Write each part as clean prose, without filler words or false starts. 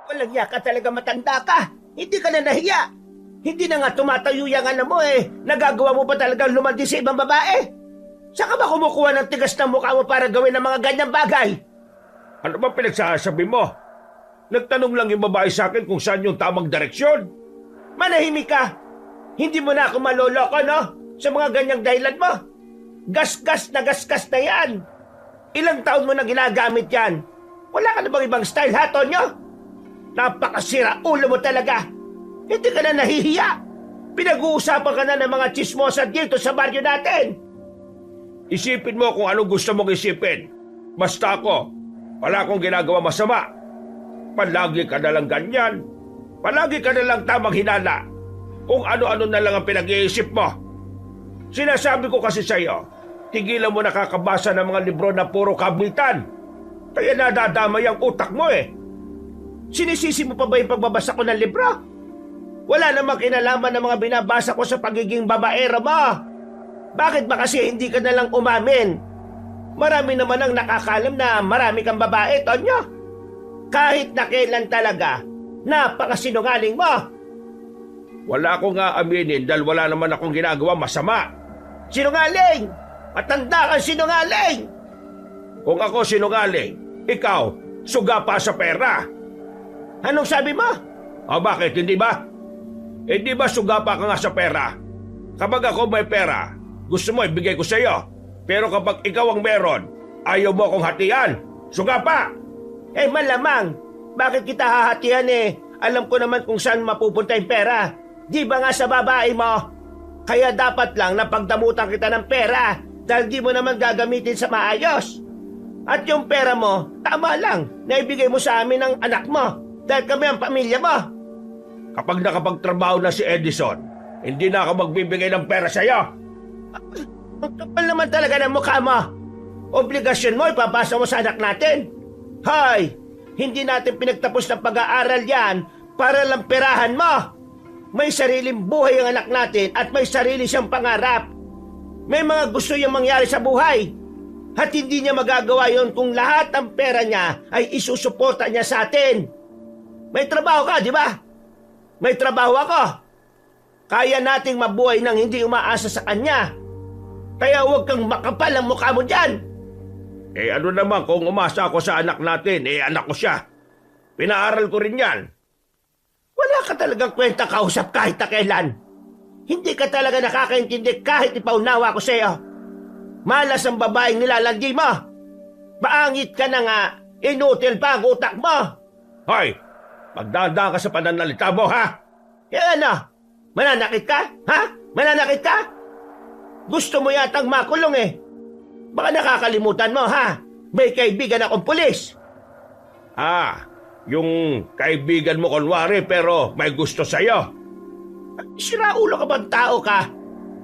Walang iya ka talaga, matanda ka. Hindi ka na nahiya. Hindi na nga tumatayo yung alam mo eh. Nagagawa mo pa talagang lumandi sa ibang babae. Saan ka ba kumukuha ng tigas ng mukha mo para gawin ng mga ganyang bagay? Ano ba pinagsasabi mo? Nagtanong lang yung babae sa akin kung saan yung tamang direksyon. Manahimik ka. Hindi mo na ako maloloko, no? Sa mga ganyang dahilan mo. Gasgas na yan. Ilang taon mo na ginagamit yan. Wala ka na bang ibang style, ha, Tonyo? Napakasira ulo mo talaga. Hindi ka na nahihiya. Pinag-uusapan ka na ng mga chismosa dito sa baryo natin. Isipin mo kung anong gusto mong isipin. Basta ako, wala akong ginagawa masama. Palagi ka na lang ganyan. Palagi ka na lang tamang hinala. Kung ano-ano na lang ang pinag-iisip mo. Sinasabi ko kasi sa iyo, tigilan mo nakakabasa ng mga libro na puro kabitan. Kaya nadadamay ang utak mo eh. Sinisisi mo pa ba yung pagbabasa ko ng libro? Wala namang kinalaman ng mga binabasa ko sa pagiging babaero mo. Bakit ba kasi hindi ka nalang umamin? Marami naman ang nakakalam na marami kang babae, Tonyo. Kahit na kailan talaga, napakasinungaling mo. Wala akong aaminin dahil wala naman akong ginagawa masama. Sinungaling! Matanda kang sinungaling! Kung ako sinungaling, ikaw, suga pa sa pera. Anong sabi mo? O bakit, hindi ba? Hindi ba suga pa ka nga sa pera? Kapag ako may pera, gusto mo ibigay ko sa iyo. Pero kapag ikaw ang meron, ayaw mo akong hatian. Suga pa! Eh malamang, bakit kita hahatian eh? Alam ko naman kung saan mapupunta yung pera. Di ba nga sa babae mo? Kaya dapat lang na pagdamutan kita ng pera dahil di mo naman gagamitin sa maayos. At yung pera mo, tama lang, naibigay mo sa amin ng anak mo dahil kami ang pamilya mo. Kapag nakapagtrabaho na si Edison, hindi na ako magbibigay ng pera sa iyo. Ang kapal naman talaga ng mukha mo. Obligasyon mo, ipapasa mo sa anak natin. Hoy, hindi natin pinagtapos ng pag-aaral yan para lang perahan mo. May sariling buhay ang anak natin at may sarili siyang pangarap. May mga gusto niyang mangyari sa buhay. At hindi niya magagawa yon kung lahat ng pera niya ay isusuporta niya sa atin. May trabaho ka, di ba? May trabaho ako. Kaya nating mabuhay nang hindi umaasa sa kanya. Kaya huwag kang makapal ang mukha mo dyan. Eh ano naman kung umasa ako sa anak natin, eh anak ko siya. Pinaaral ko rin yan. Wala ka talagang kwenta kausap kahit na kailan. Hindi ka talaga nakakaintindi kahit ipaunawa ko sa iyo. Malas ang babaeng nilalandi mo. Maangit ka na nga, inutil pa ang utak mo. Hoy, magdadaan ka sa pananalita mo, ha? Eh ano, mananakit ka? Ha? Mananakit ka? Gusto mo yatang makulong eh. Baka nakakalimutan mo, ha? May kaibigan akong pulis. Ah, yung kaibigan mo kunwari pero may gusto sa'yo. Siraulo ka bang tao ka?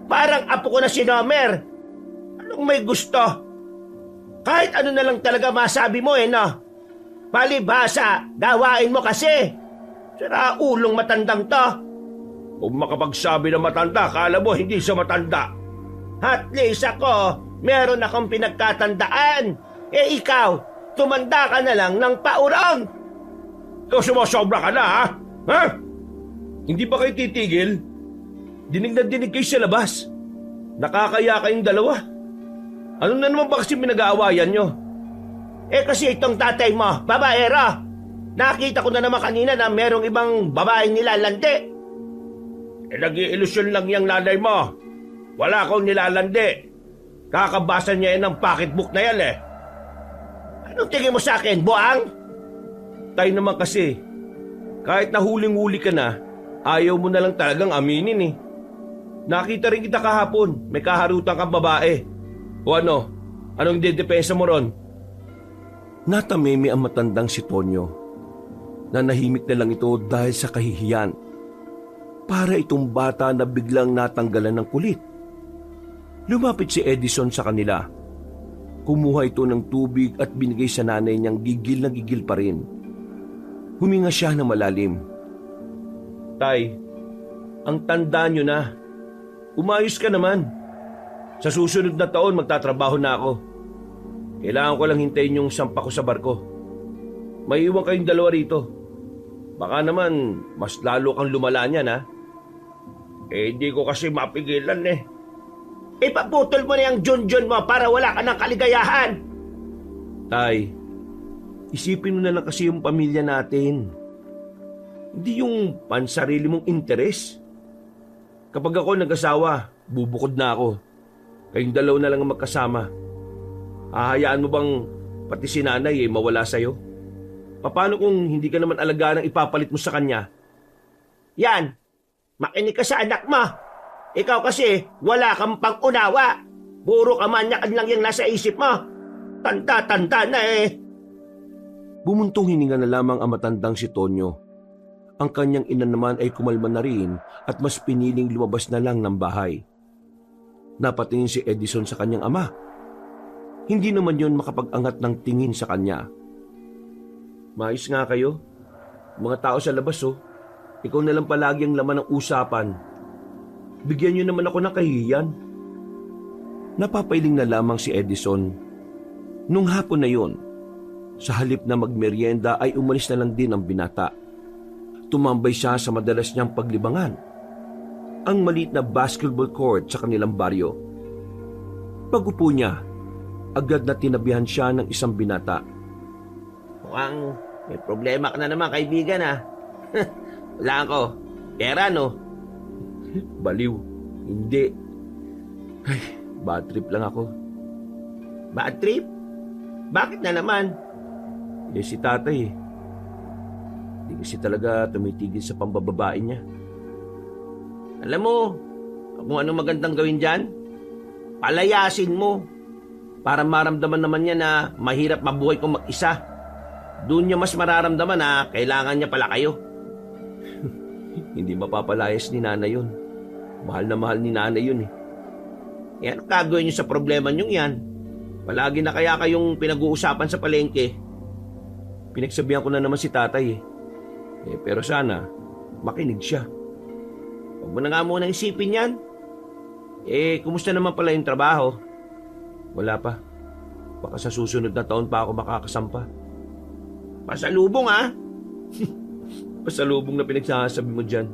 Parang apo ko na si Nomer. Anong may gusto? Kahit ano na lang talaga masabi mo eh, no? Palibhasa, gawain mo kasi. Siraulong matandang to. Kung makapagsabi na matanda, kala mo hindi siya matanda. At least ako, meron akong pinagkatandaan. Eh ikaw, tumanda ka na lang ng paurong. Ikaw sumasobra ka na, ha? Ha? Hindi ba kayo titigil? Dinig na dinig kayo sa labas. Nakakaya kayong dalawa. Ano na naman ba kasi pinag-aawayan nyo? Eh kasi itong tatay mo, babaero. Nakita ko na naman kanina na merong ibang babaeng nilalandi. Eh nag-iilusyon lang yung nanay mo. Wala akong nilalandi. Kakabasa niya yan ng pocketbook na yan eh. Anong tingin mo sa akin, buang? Tayo naman kasi, kahit nahuling-huli ka na, ayaw mo na lang talagang aminin eh. Nakita rin kita kahapon, may kaharutan kang babae. O ano? Anong dedepensa mo ron? Natamimi ang matandang si Tonyo. Nanahimik na lang ito dahil sa kahihiyan. Para itong bata na biglang natanggalan ng kulit. Lumapit si Edison sa kanila. Kumuha ito ng tubig at binigay sa nanay niyang gigil na gigil pa rin. Huminga siya ng malalim. Tay, ang tanda niyo na. Umayos ka naman. Sa susunod na taon magtatrabaho na ako. Kailangan ko lang hintayin yung sampa ko sa barko. May iwan kayong dalawa rito. Baka naman, mas lalo kang lumala niyan, ha? Di ko kasi mapigilan eh. Ipaputol mo na yung Junjun mo para wala ka ng kaligayahan. Tay, isipin mo na lang kasi yung pamilya natin. Hindi yung pansarili mong interes. Kapag ako nag-asawa, bubukod na ako. Kayong dalaw na lang ang magkasama. Hahayaan mo bang pati si nanay mawala sa'yo? Paano kung hindi ka naman alagaan ang ipapalit mo sa kanya? Yan, makinig ka sa anak mo. Ikaw kasi wala kang pang-unawa. Puro kamanyakan lang yung nasa isip mo. Tanda-tanda na eh. Bumuntong hininga na lamang ang matandang si Tonyo. Ang kanyang ina naman ay kumalma na rin at mas piniling lumabas na lang ng bahay. Napatingin si Edison sa kanyang ama. Hindi naman yon makapag-angat ng tingin sa kanya. Maayos nga kayo. Mga tao sa labas Ikaw na lang palagi ang laman ng usapan. Bigyan niyo naman ako ng kahihiyan. Napapailing na lamang si Edison. Nung hapon na yon, sa halip na magmeryenda ay umalis na lang din ang binata. Tumambay siya sa madalas niyang paglibangan, ang maliit na basketball court sa kanilang baryo. Pag-upo niya, agad na tinabihan siya ng isang binata. Mukhang may problema ka na naman, kaibigan ah. Wala ako. Pera no? Baliw, hindi. Ay, bad trip lang ako. Bad trip? Bakit na naman? Si tatay Hindi kasi talaga tumitigil sa pambababae niya. Alam mo, kung ano magandang gawin dyan, palayasin mo. Para maramdaman naman niya na mahirap mabuhay kung mag-isa. Doon niya mas mararamdaman na kailangan niya pala kayo. Hindi mapapalayas ni nanay yun. Mahal na mahal ni nanay yun eh. Ano gagawin niyo sa problema niyo yan? Palagi na kaya kayong pinag-uusapan sa palengke. Pinagsabihan ko na naman si tatay pero sana, makinig siya. Huwag mo na nga muna isipin yan. Kumusta naman pala yung trabaho? Wala pa. Baka sa susunod na taon pa ako makakasampa. Pasalubong ha? Pasalubong na pinagsasabi mo dyan.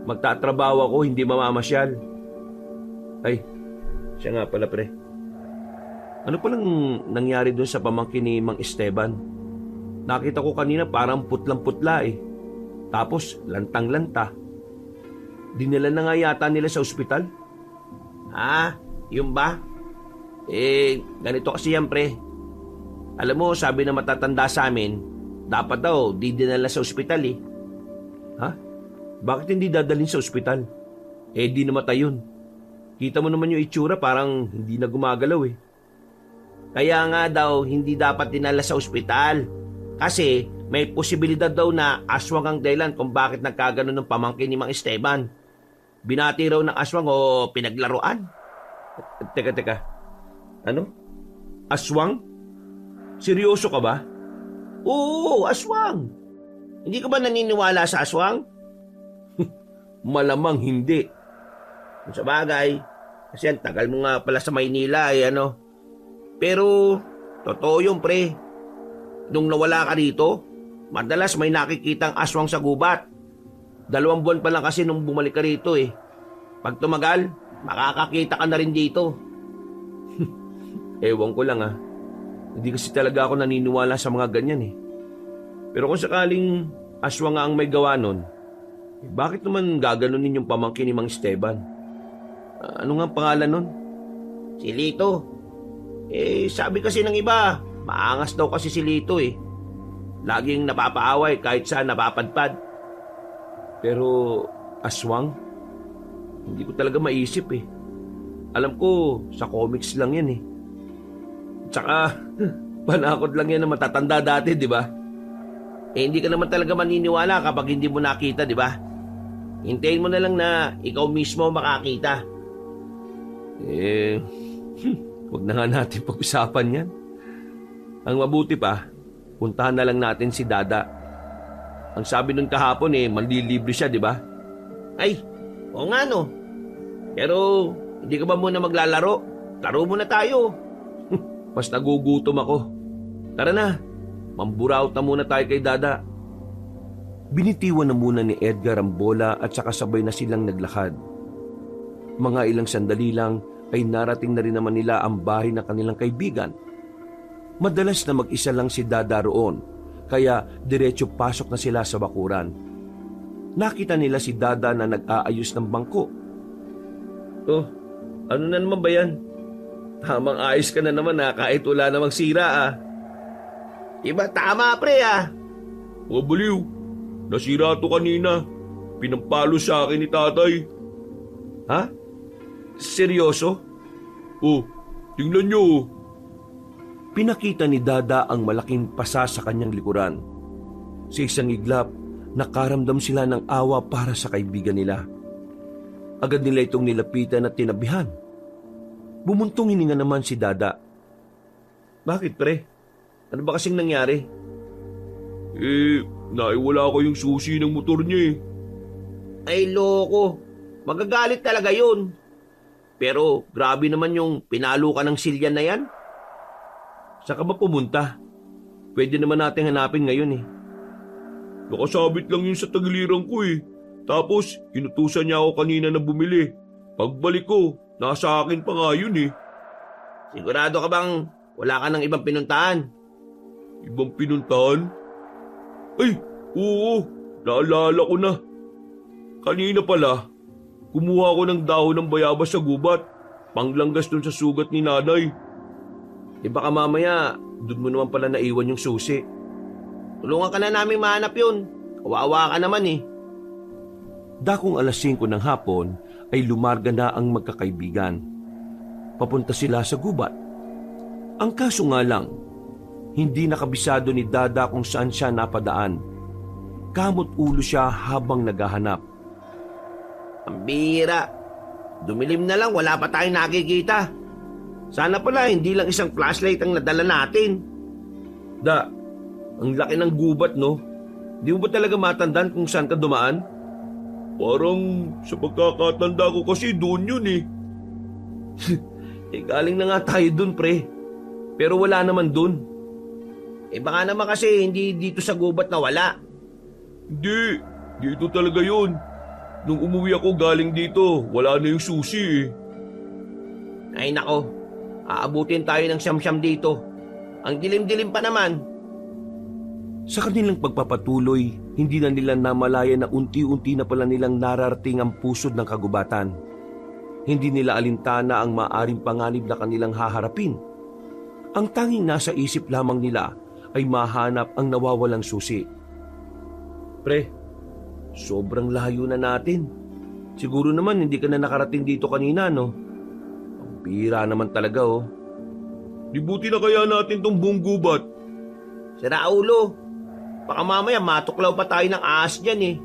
Magtatrabaho ako, hindi mamamasyal. Ay, siya nga pala pre. Ano palang nangyari doon sa pamangkin ni Mang Esteban? Nakita ko kanina parang putlang-putla eh. Tapos lantang-lanta. Dinala na nga yata nila sa ospital. Yun ba? Ganito kasi yan pre. Alam mo, sabi na matatanda sa amin, dapat daw di dinala sa ospital eh. Ha? Bakit hindi dadalhin sa ospital? Di namatay yun. Kita mo naman yung itsura, parang hindi na gumagalaw eh. Kaya nga daw, hindi dapat dinala sa ospital. Kasi may posibilidad daw na aswang ang dahilan kung bakit nagkaganon ng pamangkin ni Mang Esteban. Binati raw ng aswang o pinaglaruan. Teka. Ano? Aswang? Seryoso ka ba? Oo, aswang. Hindi ka ba naniniwala sa aswang? Malamang hindi. Sa bagay, kasi ang tagal mo nga pala sa Maynila Pero, totoo yun pre. Nung nawala ka rito, madalas may nakikitang aswang sa gubat. 2 buwan pa lang kasi nung bumalik ka rito eh. Pag tumagal, makakakita ka na rin dito. Ewan ko lang Hindi kasi talaga ako naniniwala sa mga ganyan eh. Pero kung sakaling aswang nga ang may gawa nun, bakit naman gaganunin yung pamangkin ni Mang Esteban? Ano nga ang pangalan nun? Si Lito. Sabi kasi ng iba, maangas daw kasi si Lito eh. Laging napapaaway kahit saan napapadpad. Pero aswang? Hindi ko talaga maisip eh. Alam ko, sa comics lang yan eh. Tsaka, panakot lang yan na matatanda dati, di ba? Hindi ka naman talaga maniniwala kapag hindi mo nakita, di ba? Hintayin mo na lang na ikaw mismo makakita. Huwag na nga natin pag-usapan yan. Ang mabuti pa, puntahan na lang natin si Dada. Ang sabi nun kahapon manlilibre siya, di ba? Ay, oo nga no. Pero, hindi ka ba muna maglalaro? Laro muna tayo. Mas nagugutom ako. Tara na, mamburao na muna tayo kay Dada. Binitiwan na muna ni Edgar ang bola at saka sabay na silang naglakad. Mga ilang sandali lang ay narating na rin naman nila ang bahay ng kanilang kaibigan. Madalas na mag-isa lang si Dada roon, kaya diretso pasok na sila sa bakuran. Nakita nila si Dada na nag-aayos ng bangko. Oh, ano na naman ba yan? Tamang ayos ka na naman kahit wala namang sira Iba tama pre O baliw, nasira to kanina. Pinampalo sa akin ni tatay. Ha? Seryoso? Oh, tingnan nyo. Pinakita ni Dada ang malaking pasa sa kanyang likuran. Sa isang iglap, nakaramdam sila ng awa para sa kaibigan nila. Agad nila itong nilapitan at tinabihan. Bumuntong hininga naman si Dada. Bakit pre? Ano ba kasing nangyari? Naiwala ko yung susi ng motor niya Ay loko, magagalit talaga yun. Pero grabe naman yung pinalo ka ng silyan na yan. Saan ka ba pumunta? Pwede naman natin hanapin ngayon Nakasabit lang yun sa tagiliran ko Tapos, inutusan niya ako kanina na bumili. Pagbalik ko, nasa akin pa nga yun Sigurado ka bang wala ka ng ibang pinuntahan? Ibang pinuntahan? Ay, oo, naalala ko na. Kanina pala, kumuha ko ng dahon ng bayabas sa gubat. Panglanggas dun sa sugat ni nanay. Baka mamaya, dun mo naman pala naiwan yung susi. Tulungan ka na namin mahanap yun. Kawawa ka naman Dakong alas 5 ng hapon ay lumarga na ang magkakaibigan. Papunta sila sa gubat. Ang kaso nga lang, hindi nakabisado ni Dada kung saan siya napadaan. Kamot ulo siya habang naghahanap. Ang bihira. Dumilim na lang, wala pa tayong nakikita. Sana pala hindi lang isang flashlight ang nadala natin. Da, ang laki ng gubat no? Di mo ba talaga matandaan kung saan ka dumaan? Parang sa pagkakatanda ko kasi doon yun galing na nga tayo doon pre. Pero wala naman doon. Baka naman kasi hindi dito sa gubat na wala. Hindi, dito talaga yun. Nung umuwi ako galing dito, wala na yung susi Ay nako, aabutin tayo ng siyam-siyam dito. Ang dilim-dilim pa naman. Sa kanilang pagpapatuloy, hindi na nila namalayan na unti-unti na pala nilang nararating ang pusod ng kagubatan. Hindi nila alintana ang maaring panganib na kanilang haharapin. Ang tanging nasa isip lamang nila ay mahanap ang nawawalang susi. Pre, sobrang layo na natin. Siguro naman hindi ka na nakarating dito kanina, no? Ang bira naman talaga, Di buti na kaya natin tong buong gubat. Sira ulo. Baka mamaya matuklaw pa tayo ng ahas dyan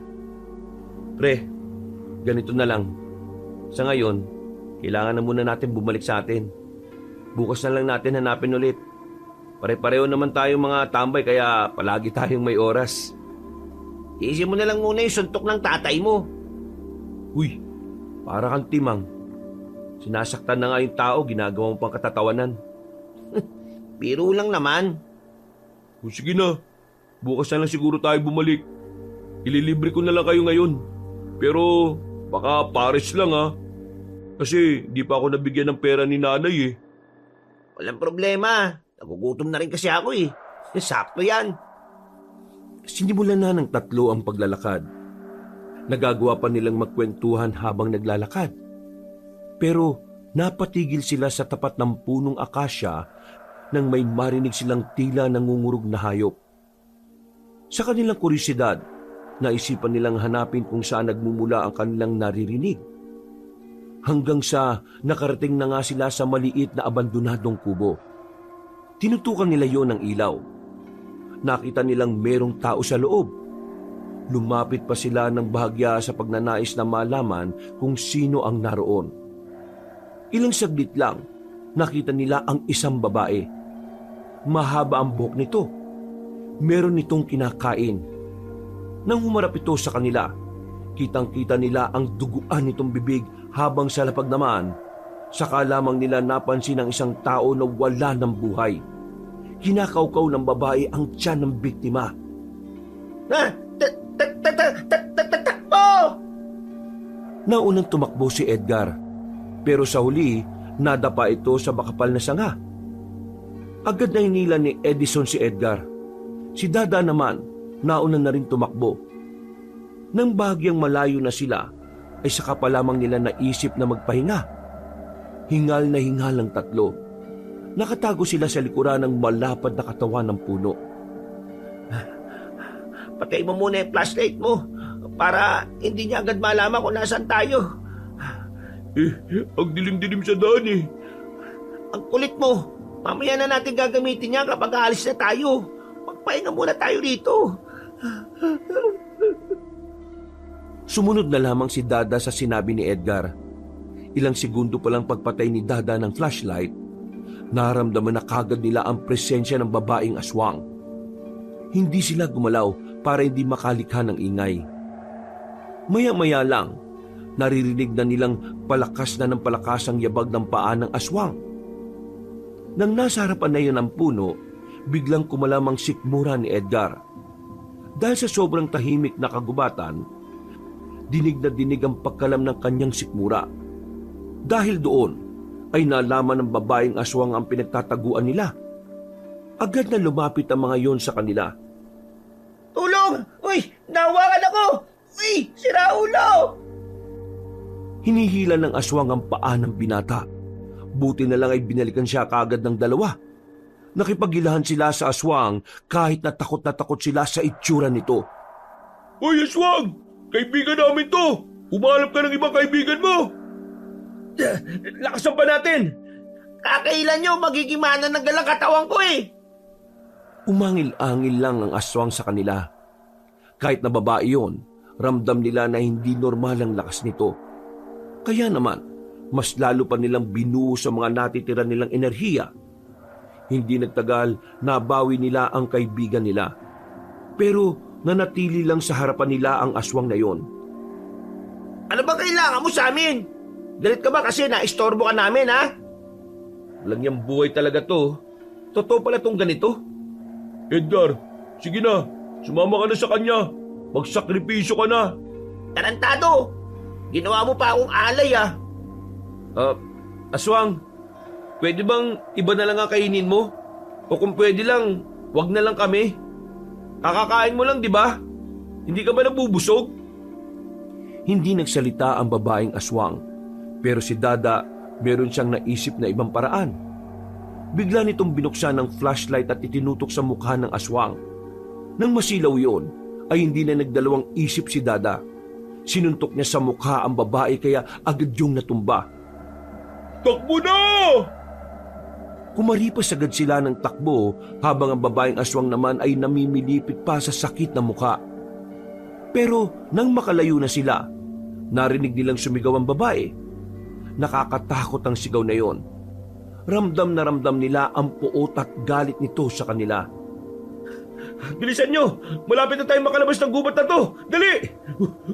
Pre, ganito na lang. Sa ngayon, kailangan na muna natin bumalik sa atin. Bukas na lang natin hanapin ulit. Pare-pareho naman tayong mga tambay kaya palagi tayong may oras. Iisip mo na lang muna yung suntok ng tatay mo. Uy, para kang timang. Sinasaktan na nga yung tao, ginagawa mo pang katatawanan. Biro lang naman. O sige na, bukas na lang siguro tayo bumalik. Ililibre ko na lang kayo ngayon. Pero baka pares lang Kasi di pa ako nabigyan ng pera ni nanay Walang problema. Nagugutom na rin kasi ako Sakto yan. Sinimulan na ng tatlo ang paglalakad. Nagagawa pa nilang magkwentuhan habang naglalakad. Pero napatigil sila sa tapat ng punong akasya nang may marinig silang tila nangungurog na hayop. Sa kanilang kuryosidad, naisipan nilang hanapin kung saan nagmumula ang kanilang naririnig. Hanggang sa nakarating na nga sila sa maliit na abandonadong kubo. Tinutukan nila yon ng ilaw. Nakita nilang merong tao sa loob. Lumapit pa sila ng bahagya sa pagnanais na malaman kung sino ang naroon. Ilang saglit lang, nakita nila ang isang babae. Mahaba ang buhok nito. Meron nitong kinakain. Nang humarap ito sa kanila, kitang-kita nila ang duguan nitong bibig habang sa lapag naman, saka lamang nila napansin ang isang tao na wala ng buhay. Kinakaukaw ng babae ang tiyan ng biktima. Naunang tumakbo si Edgar, pero sa huli, nadapa ito sa makapal na sanga. Agad na hinila ni Edison si Edgar. Si Dada naman, nauna na rin tumakbo. Nang bahagyang malayo na sila, ay saka pa lamang nila naisip na magpahinga. Hingal na hingal ang tatlo. Nakatago sila sa likuran ng malapad na katawan ng puno. Patay mo muna yung flashlight mo para hindi niya agad malaman kung nasaan tayo. Ang dilim-dilim sa daan eh. Ang kulit mo. Mamaya na natin gagamitin yan kapag aalis na tayo. Magpahinga muna tayo rito. Sumunod na lamang si Dada sa sinabi ni Edgar. Ilang segundo pa lang pagpatay ni Dada ng flashlight, naramdaman na kagad nila ang presensya ng babaeng aswang. Hindi sila gumalaw para hindi makalikha ng ingay. Maya-maya lang, naririnig na nilang palakas na ng palakas ang yabag ng paa ng aswang. Nang nasa harapan na yun ang puno, biglang kumalamang sikmura ni Edgar. Dahil sa sobrang tahimik na kagubatan, dinig na dinig ang pagkalam ng kanyang sikmura. Dahil doon, ay nalaman ng babaeng aswang ang pinagtataguan nila. Agad na lumapit ang mga yon sa kanila. Tulong! Uy! Nahawakan ako! Uy! Sira ulo! Hinihila ng aswang ang paa ng binata. Buti na lang ay binalikan siya kaagad ng dalawa. Nakipaghilahan sila sa aswang kahit na takot sila sa itsura nito. Hoy aswang! Kaibigan namin to! Humanap ka ng ibang kaibigan mo! Lakasan pa natin! Kakailan nyo, magiging mananagal ang katawan ko eh! Umangil-angil lang ang aswang sa kanila. Kahit na babae yon, ramdam nila na hindi normal ang lakas nito. Kaya naman, mas lalo pa nilang binuo sa mga natitira nilang enerhiya. Hindi nagtagal, nabawi nila ang kaibigan nila. Pero nanatili lang sa harapan nila ang aswang na yon. Ano ba kailangan mo sa amin? Galit ka ba kasi naistorbo ka namin, ha? Walang yung buhay talaga to. Totoo pala tong ganito. Edgar, sige na. Sumama ka na sa kanya. Magsakripisyo ka na. Tarantado! Ginawa mo pa akong alay, ha? Aswang, pwede bang iba na lang ang kainin mo? O kung pwede lang, wag na lang kami. Kakakain mo lang, di ba? Hindi ka ba nabubusog? Hindi nagsalita ang babaeng aswang. Pero si Dada, meron siyang naisip na ibang paraan. Bigla nitong binuksan ng flashlight at itinutok sa mukha ng aswang. Nang masilaw yon, ay hindi na nagdalawang isip si Dada. Sinuntok niya sa mukha ang babae kaya agad yung natumba. Takbo na! Kumaripas agad sila ng takbo habang ang babaeng aswang naman ay namimilipit pa sa sakit na mukha. Pero nang makalayo na sila, narinig nilang sumigaw ang babae. Nakakatakot ang sigaw na yon. Ramdam na ramdam nila ang puot at galit nito sa kanila. Bilisan nyo! Malapit na tayong makalabas ng gubat na to! Dali!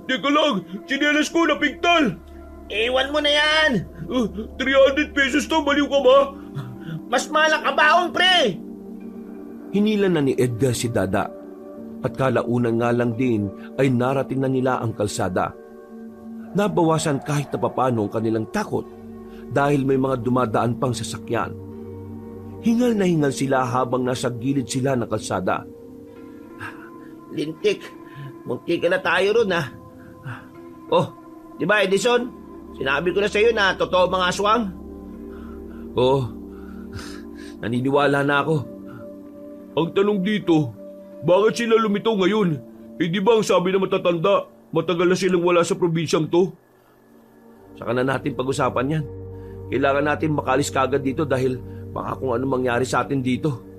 Teka lang! Sinelas ko na pigtal! Iwan mo na yan! 300 pesos to! Baliw ka ba? Mas malak kabaong, pre! Hinila na ni Edgar si Dada. At kalaunan nga lang din ay narating na nila ang kalsada. Nabawasan kahit na papano ang kanilang takot dahil may mga dumadaan pang sasakyan. Hingal na hingal sila habang nasa gilid sila ng kalsada. Lintik, munti ka na tayo ron, ha? Oh, di ba Edison? Sinabi ko na sa iyo na totoo mga aswang. Oh, naniniwala na ako. Ang tanong dito, bakit sila lumitaw ngayon? Eh di ba ang sabi na matatanda, matagal na silang wala sa probinsyang to? Saka na natin pag-usapan yan. Kailangan natin makalis kagad dito dahil baka kung ano mangyari sa atin dito.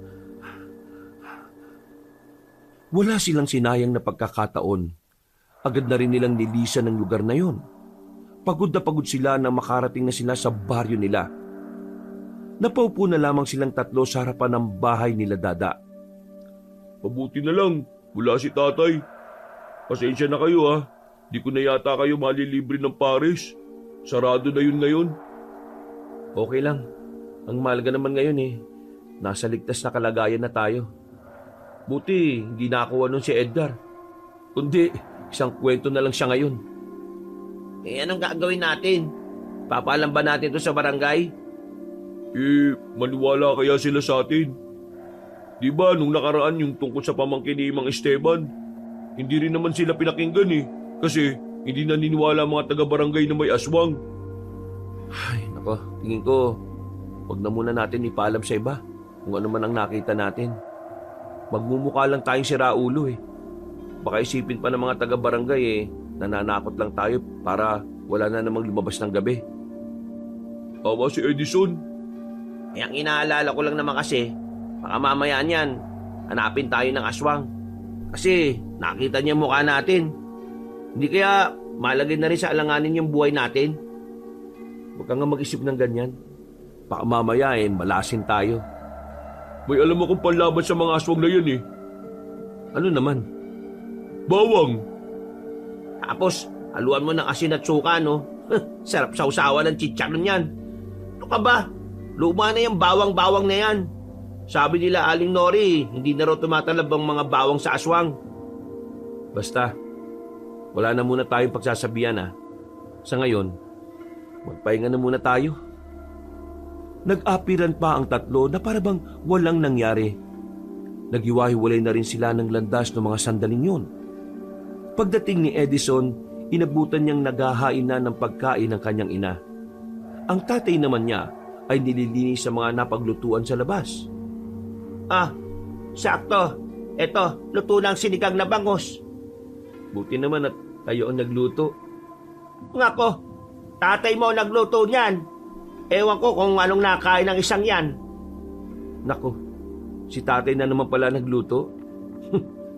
Wala silang sinayang na pagkakataon. Agad na rin nilang nilisan ng lugar na yon. Pagod na pagod sila na makarating na sila sa baryo nila. Napaupo na lamang silang tatlo sa harapan ng bahay nila Dada. Mabuti na lang, wala si tatay. Pasensya na kayo ha. Di ko na yata kayo malilibre ng pares. Sarado na yun ngayon. Okay lang. Ang mahalaga naman ngayon nasa ligtas na kalagayan na tayo. Buti, hindi nakakuha nun si Edgar. Kundi, isang kwento na lang siya ngayon. anong gagawin natin? Papaalam ba natin to sa barangay? Maniwala kaya sila sa atin? Di ba nung nakaraan yung tungkol sa pamangkin ni Mang Esteban, hindi rin naman sila pinakinggan kasi hindi naniniwala ang mga taga-barangay na may aswang. Ay, nako, tingin ko, wag na muna natin ipaalam sa iba kung ano man ang nakita natin. Magmumukha lang tayong siraulo Baka isipin pa ng mga taga-barangay nananakot lang tayo para wala na namang lumabas ng gabi. Tama si Edison. Ang inaalala ko lang naman kasi, baka mamaya niyan, hanapin tayo ng aswang. Kasi nakita niya mukha natin. Hindi kaya malagay na rin sa alanganin yung buhay natin. Huwag kang nga mag-isip ng ganyan. Baka mamaya malasin tayo. May alam akong panlaban sa mga aswang na yan Ano naman? Bawang! Tapos, haluan mo ng asin at suka, no? Sarap sausawan ng chicharon yan. Ano ka ba? Luma na yung bawang-bawang na yan. Sabi nila Aling Nori, hindi na raw tumatalab ang mga bawang sa aswang. Basta, wala na muna tayong pagsasabihan Sa ngayon, magpahinga na muna tayo. Nag-apiran pa ang tatlo na parabang walang nangyari. Naghiwa-hiwalay na rin sila ng landas ng mga sandaling yun. Pagdating ni Edison, inabutan niyang naghahain na ng pagkain ng kanyang ina. Ang tatay naman niya ay nililinis sa mga napaglutuan sa labas. Sakto. Eto, luto ng sinigang na bangos. Buti naman at tayo ang nagluto. Ngako, tatay mo nagluto niyan. Ewan ko kung anong nakain ng isang yan. Nako, si tatay na naman pala nagluto.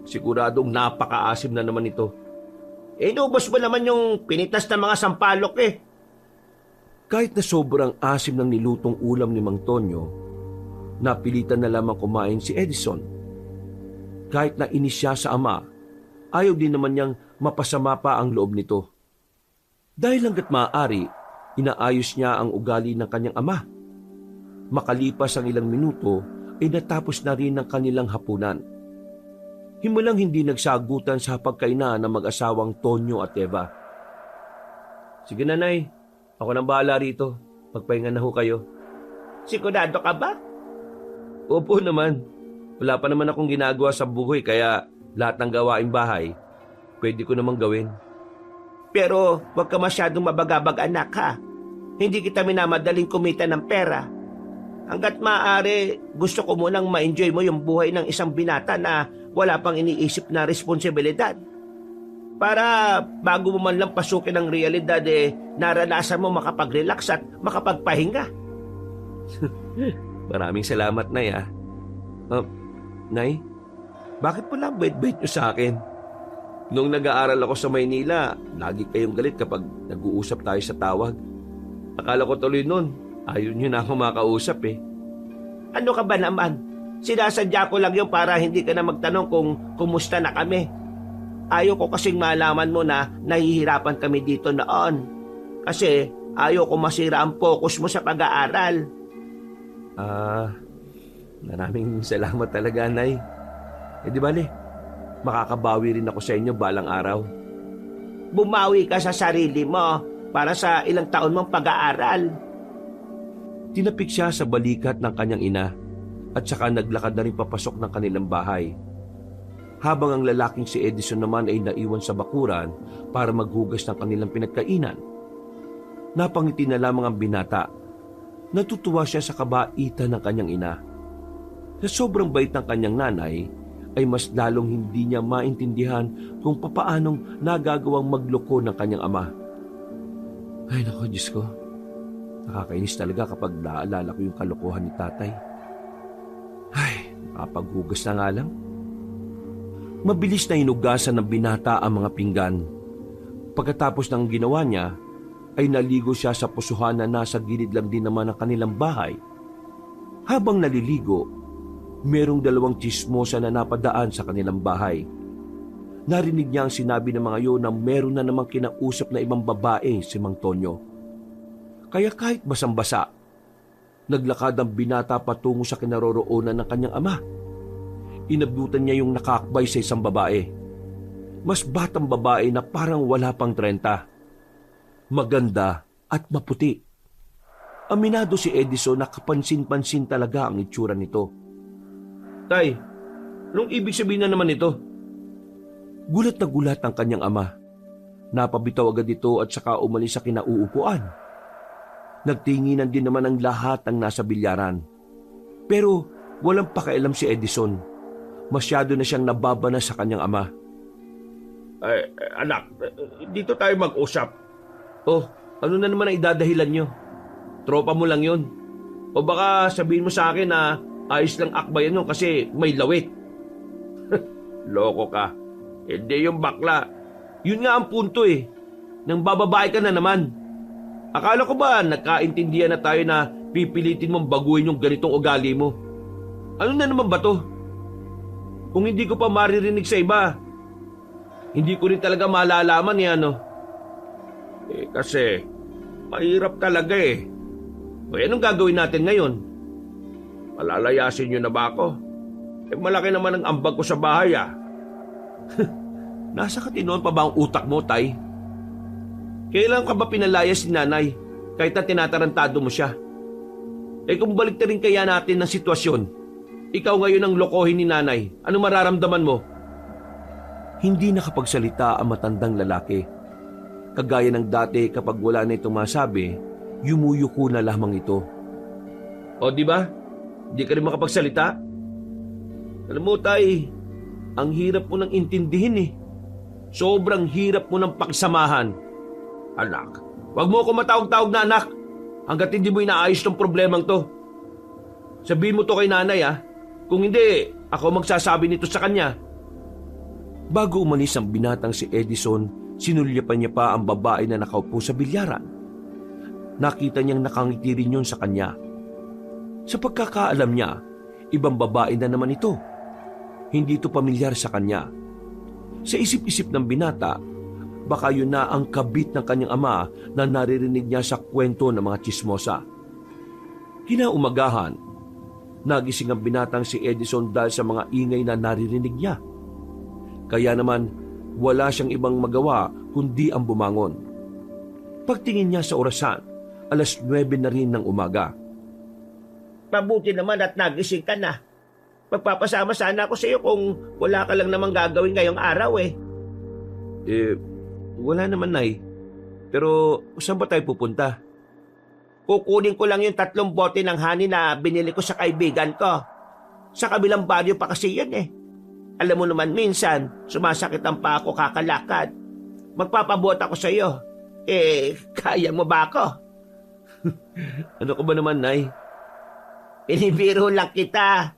Siguradong napakaasim na naman ito. Inubos mo naman yung pinitas na mga sampalok Kahit na sobrang asim ng nilutong ulam ni Mang Tonyo, napilitan na lamang kumain si Edison. Kahit na inis siya sa ama, ayaw din naman niyang mapasama pa ang loob nito. Dahil hanggat maaari, inaayos niya ang ugali ng kanyang ama. Makalipas ang ilang minuto, ay natapos na rin ang kanilang hapunan. Himulang hindi nagsagutan sa pagkainan ng mag-asawang Tonyo at Eva. Sige nanay, ako nang bahala rito. Magpahinga na ho kayo. Sigurado ka ba? Opo naman. Wala pa naman akong ginagawa sa buhay kaya lahat ng gawaing bahay, pwede ko namang gawin. Pero huwag ka masyadong mabagabag anak ha. Hindi kita minamadaling kumita ng pera. Hanggat maaari, gusto ko munang ma-enjoy mo yung buhay ng isang binata na wala pang iniisip na responsibilidad. Para bago mo man lang pasukin ang realidad naranasan mo makapag-relax at makapagpahinga. Maraming salamat, Nay Nay, bakit pala bait-bait niyo sa akin? Nung nag-aaral ako sa Maynila, lagi kayong galit kapag nag-uusap tayo sa tawag. Akala ko tuloy nun, ayaw niyo na ako makausap Ano ka ba naman? Sinasadya ko lang yun para hindi ka na magtanong kung kumusta na kami. Ayaw ko kasing malaman mo na nahihirapan kami dito noon. Kasi ayaw ko masira ang focus mo sa pag-aaral. Maraming salamat talaga, Nay. Di bale, makakabawi rin ako sa inyo balang araw. Bumawi ka sa sarili mo para sa ilang taon mong pag-aaral. Tinapik siya sa balikat ng kanyang ina at saka naglakad na rin papasok ng kanilang bahay. Habang ang lalaking si Edison naman ay naiwan sa bakuran para maghugas ng kanilang pinagkainan. Napangiti na lamang ang binata. Natutuwa siya sa kabaitan ng kanyang ina. Sa sobrang bait ng kanyang nanay, ay mas lalong hindi niya maintindihan kung papaanong nagagawang magloko ng kanyang ama. Ay naku, Diyos ko. Nakakainis talaga kapag naalala ko yung kalokohan ni tatay. Ay, nakapaghugas na nga lang. Mabilis na hinugasan ng binata ang mga pinggan. Pagkatapos ng ginawa niya, ay naligo siya sa pusuhan na nasa gilid lang din naman ng kanilang bahay. Habang naliligo, merong dalawang tsismosa na napadaan sa kanilang bahay. Narinig niya ang sinabi ng mga yun na meron na namang kinausap na ibang babae si Mang Tonyo. Kaya kahit basang-basa, naglakad ang binata patungo sa kinaroroonan ng kanyang ama. Inabutan niya yung nakakbay sa isang babae. Mas batang babae na parang wala pang 30. maganda at maputi. Aminado si Edison na kapansin-pansin talaga ang itsura nito. Tay, anong ibig sabihin na naman ito? Gulat na gulat ang kanyang ama. Napabitaw agad ito at saka umalis sa kinauupuan. Nagtinginan din naman ang lahat ng nasa bilyaran. Pero walang pakialam si Edison. Masyado na siyang nababana sa kanyang ama. Anak, dito tayo mag-usap. Oh, ano na naman ang idadahilan nyo? Tropa mo lang yun. O baka sabihin mo sa akin na ayos lang akbayan yun kasi may lawit. Loko ka. Hindi yung bakla. Yun nga ang punto eh. Nang bababae ka na naman. Akala ko ba nagkaintindihan na tayo na pipilitin mong baguhin yung ganitong ugali mo? Ano na naman ba to? Kung hindi ko pa maririnig sa iba, hindi ko rin talaga malalaman eh ano. Kasi mahirap talaga eh. O anong gagawin natin ngayon? Malalayasin nyo na ba ako? Malaki naman ang ambag ko sa bahay ah. Nasa katinoan pa ba ang utak mo, Tay? Kailan ka ba pinalayas si nanay kahit na tinatarantado mo siya? Kung balik na rin kaya natin ng sitwasyon, ikaw ngayon ang lokohin ni nanay, ano mararamdaman mo? Hindi nakapagsalita ang matandang lalaki. Kagaya ng dati kapag wala na itong masabi, yumuyuko na lamang ito. O di ba? Di ka rin makapagsalita? Alam mo, Tay, ang hirap mo nang intindihin eh. Sobrang hirap mo nang pakisamahan. Anak, wag mo ako matawag-tawag na anak hanggat hindi mo inaayos tong problemang to. Sabihin mo to kay nanay ah. Kung hindi, ako magsasabi nito sa kanya. Bago umalis ang binatang si Edison, sinulyapan niya pa ang babae na nakaupo sa bilyaran. Nakita niyang nakangiti rin yun sa kanya. Sa pagkakaalam niya, ibang babae na naman ito. Hindi ito pamilyar sa kanya. Sa isip-isip ng binata, baka yun na ang kabit ng kanyang ama na naririnig niya sa kwento ng mga tsismosa. Kinaumagahan, nagising ang binatang si Edison dahil sa mga ingay na naririnig niya. Kaya naman, wala siyang ibang magawa kundi ang bumangon. Pagtingin niya sa orasan, 9:00 na rin ng umaga. Mabuti naman at nagising ka na. Magpapasama sana ako sa iyo kung wala ka lang namang gagawin ngayong araw eh. Wala naman, Nay. Pero saan ba tayo pupunta? Kukunin ko lang yung 3 bote ng honey na binili ko sa kaibigan ko. Sa kabilang baryo pa kasi yun eh. Alam mo naman minsan, sumasakit ang paa ko kakalakad. Magpapabuot ako sa iyo. Kaya mo ba ako? Ano ko ba naman, Nay? Pinibiro lang kita.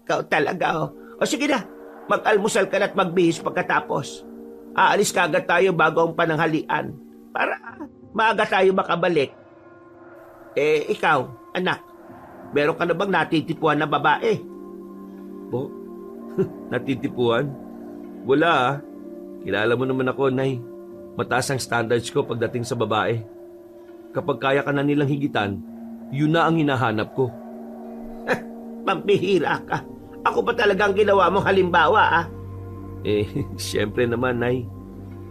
Ikaw talaga oh. O sige na, mag-almusal ka na at magbihis pagkatapos. Aalis ka agad tayo bago ang pananghalian para maaga tayo makabalik. Ikaw, anak, meron ka na bang natitipuan na babae? Po? Natitipuan? Wala ah. Kilala mo naman ako, Nay. Mataas ang standards ko pagdating sa babae. Kapag kaya ka na nilang higitan, yun na ang hinahanap ko. Pampihira ka. Ako pa talagang ginawa mong halimbawa ah. Siyempre naman, Nay.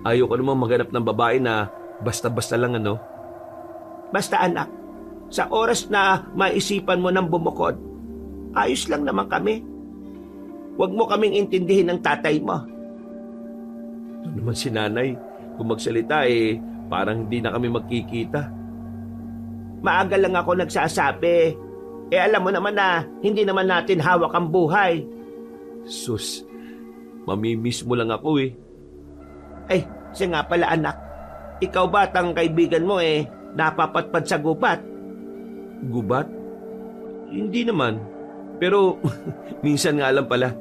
Ayaw ko namang maghanap ng babae na basta-basta lang ano. Basta anak, sa oras na maisipan mo ng bumukod, ayos lang naman kami. Huwag mo kaming intindihin ng tatay mo. Ito naman si nanay. Kung magsalita parang hindi na kami magkikita. Maaga lang ako nagsasabi. Alam mo naman na hindi naman natin hawak ang buhay. Sus, mamimiss mo lang ako eh. Siya nga pala anak. Ikaw ba at ang kaibigan mo napapatpad sa gubat? Gubat? Hindi naman. Pero minsan nga lang pala.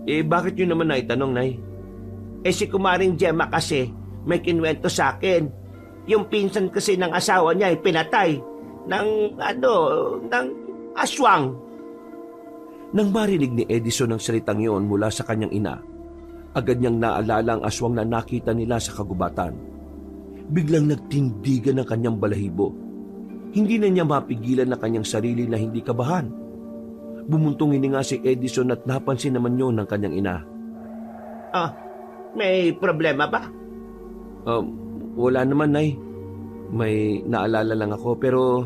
Bakit yun naman naitanong, Nay? Si Kumaring Gemma kasi may kinwento sa akin. Yung pinsan kasi ng asawa niya ay pinatay ng aswang. Nang marinig ni Edison ang salitang iyon mula sa kanyang ina, agad niyang naalala ang aswang na nakita nila sa kagubatan. Biglang nagtindigan ang kanyang balahibo. Hindi na niya mapigilan na kanyang sarili na hindi kabahan. Bumuntong hininga si Edison at napansin naman yun ng kanyang ina. May problema ba? Wala naman, Nay. May naalala lang ako pero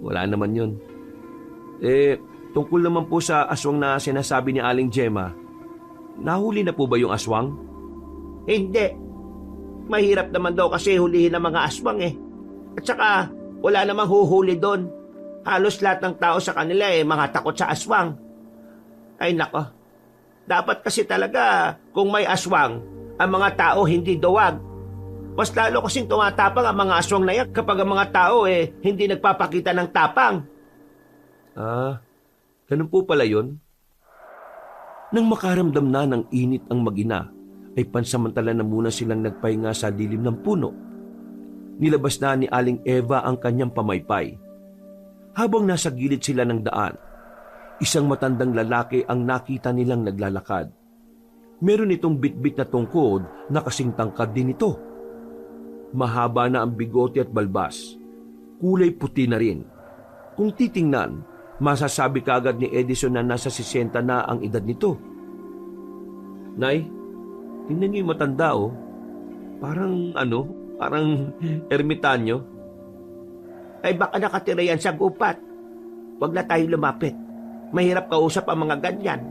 wala naman yun. Tungkol naman po sa aswang na sinasabi ni Aling Gemma, nahuli na po ba yung aswang? Hindi. Mahirap naman daw kasi hulihin ng mga aswang eh. At saka, wala namang huhuli doon. Halos lahat ng tao sa kanila mga takot sa aswang. Ay nako, dapat kasi talaga kung may aswang, ang mga tao hindi duwag. Mas lalo kasing tumatapang ang mga aswang na yan kapag ang mga tao hindi nagpapakita ng tapang. Ganun po pala yun? Nang makaramdam na ng init ang mag-ina, ay pansamantala na muna silang nagpahinga sa dilim ng puno. Nilabas na ni Aling Eva ang kanyang pamaypay. Habang nasa gilid sila ng daan, isang matandang lalaki ang nakita nilang naglalakad. Meron itong bitbit na tungkod na kasing tangkad din ito. Mahaba na ang bigote at balbas. Kulay puti na rin. Kung titingnan, masasabi kagad ni Edison na nasa 60 na ang edad nito. Nay, tingnan niyo yung matanda oh. Parang ermitanyo. Ay baka nakatira yan sa gupat. Huwag na tayo lumapit. Mahirap kausap ang mga ganyan.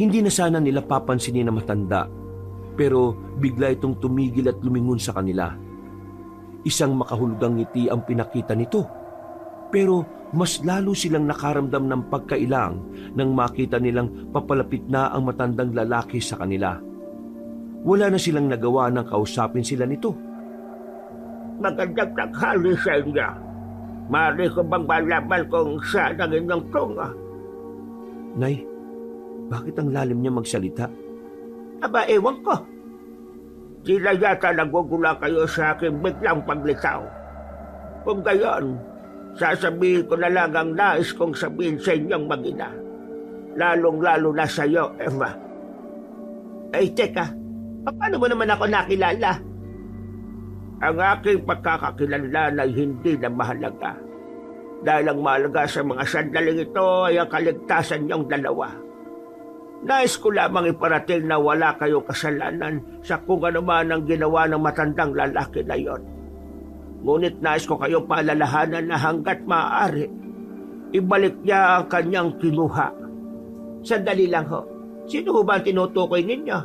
Hindi na sana nila papansinin na matanda, pero bigla itong tumigil at lumingon sa kanila. Isang makahulugang ngiti ang pinakita nito, pero mas lalo silang nakaramdam ng pagkailang nang makita nilang papalapit na ang matandang lalaki sa kanila. Wala na silang nagawa nang kausapin sila nito. Magandang tanghali sa inyo. Maaari ko bang malaman kung saan ang inyong tunga? Nay, bakit ang lalim niya magsalita? Aba, ewan ko. Sila yata nagugula kayo sa aking biglang paglitaw. Kung gayon, sasabihin ko na lang ang nais kong sabihin sa inyong mag-ina. Lalong-lalo na sa iyo, Eva. Ay, teka. Paano mo naman ako nakilala? Ang aking pagkakakilanlan ay hindi na mahalaga. Dahil ang mahalaga sa mga sandaling ito ay ang kaligtasan niyong dalawa. Nais ko lamang iparating na wala kayong kasalanan sa kung ano man ang ginawa ng matandang lalaki na yon. Ngunit nais ko kayong paalalahanan na hanggat maaari, ibalik niya ang kanyang kinuha. Sandali lang ho. Sino ho ba ang tinutukoy ninyo?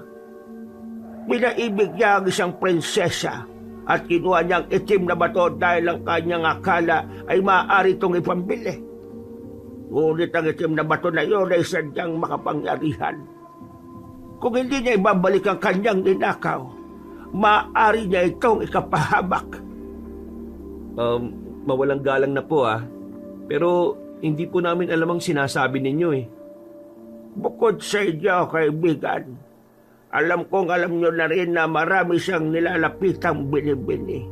Minaibig niya ang isang prinsesa at kinuha niyang itim na bato dahil ang kanyang akala ay maaari itong ipambili. Ngunit ang itim na bato na iyon ay sadyang makapangyarihan. Kung hindi niya ibabalik ang kanyang ninakaw, maaari niya itong ikapahamak. Mawalang galang na po Pero hindi po namin alam ang sinasabi ninyo Bukod sa inyo, kaibigan, alam nyo na rin na marami siyang nilalapitang binibini.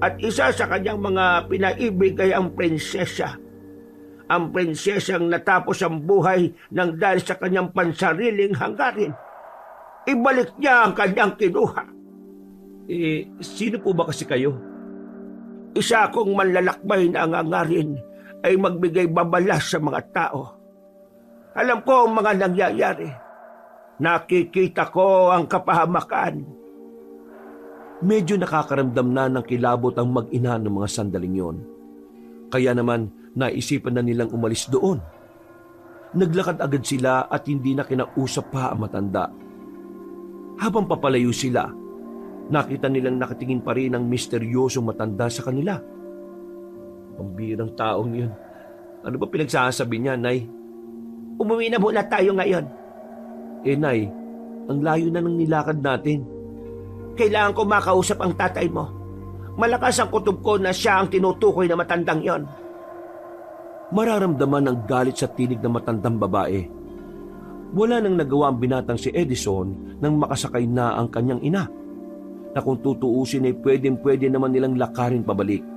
At isa sa kanyang mga pinaibig ay ang prinsesa. Ang prinsesang natapos ang buhay nang dahil sa kanyang pansariling hangarin. Ibalik niya ang kanyang kinuha. Sino po ba kasi kayo? Isa akong manlalakbay na ang hangarin ay magbigay babala sa mga tao. Alam ko ang mga nangyayari. Nakikita ko ang kapahamakan. Medyo nakakaramdam na ng kilabot ang mag-ina ng mga sandaling yon. Kaya naman naisipan na nilang umalis doon. Naglakad agad sila at hindi na kinausap pa ang matanda. Habang papalayo sila, nakita nilang nakatingin pa rin ang misteryosong matanda sa kanila. Pambirang taong yun. Ano ba pinagsasabi niya, Nay? Umuwi na muna tayo ngayon. Nay, ang layo na ng nilakad natin. Kailangan ko makausap ang tatay mo. Malakas ang kutob ko na siya ang tinutukoy na matandang yon. Mararamdaman ang galit sa tinig ng matandang babae. Wala nang nagawa ang binatang si Edison nang makasakay na ang kanyang ina, na kung tutuusin ay pwedeng-pwede naman nilang lakarin pabalik.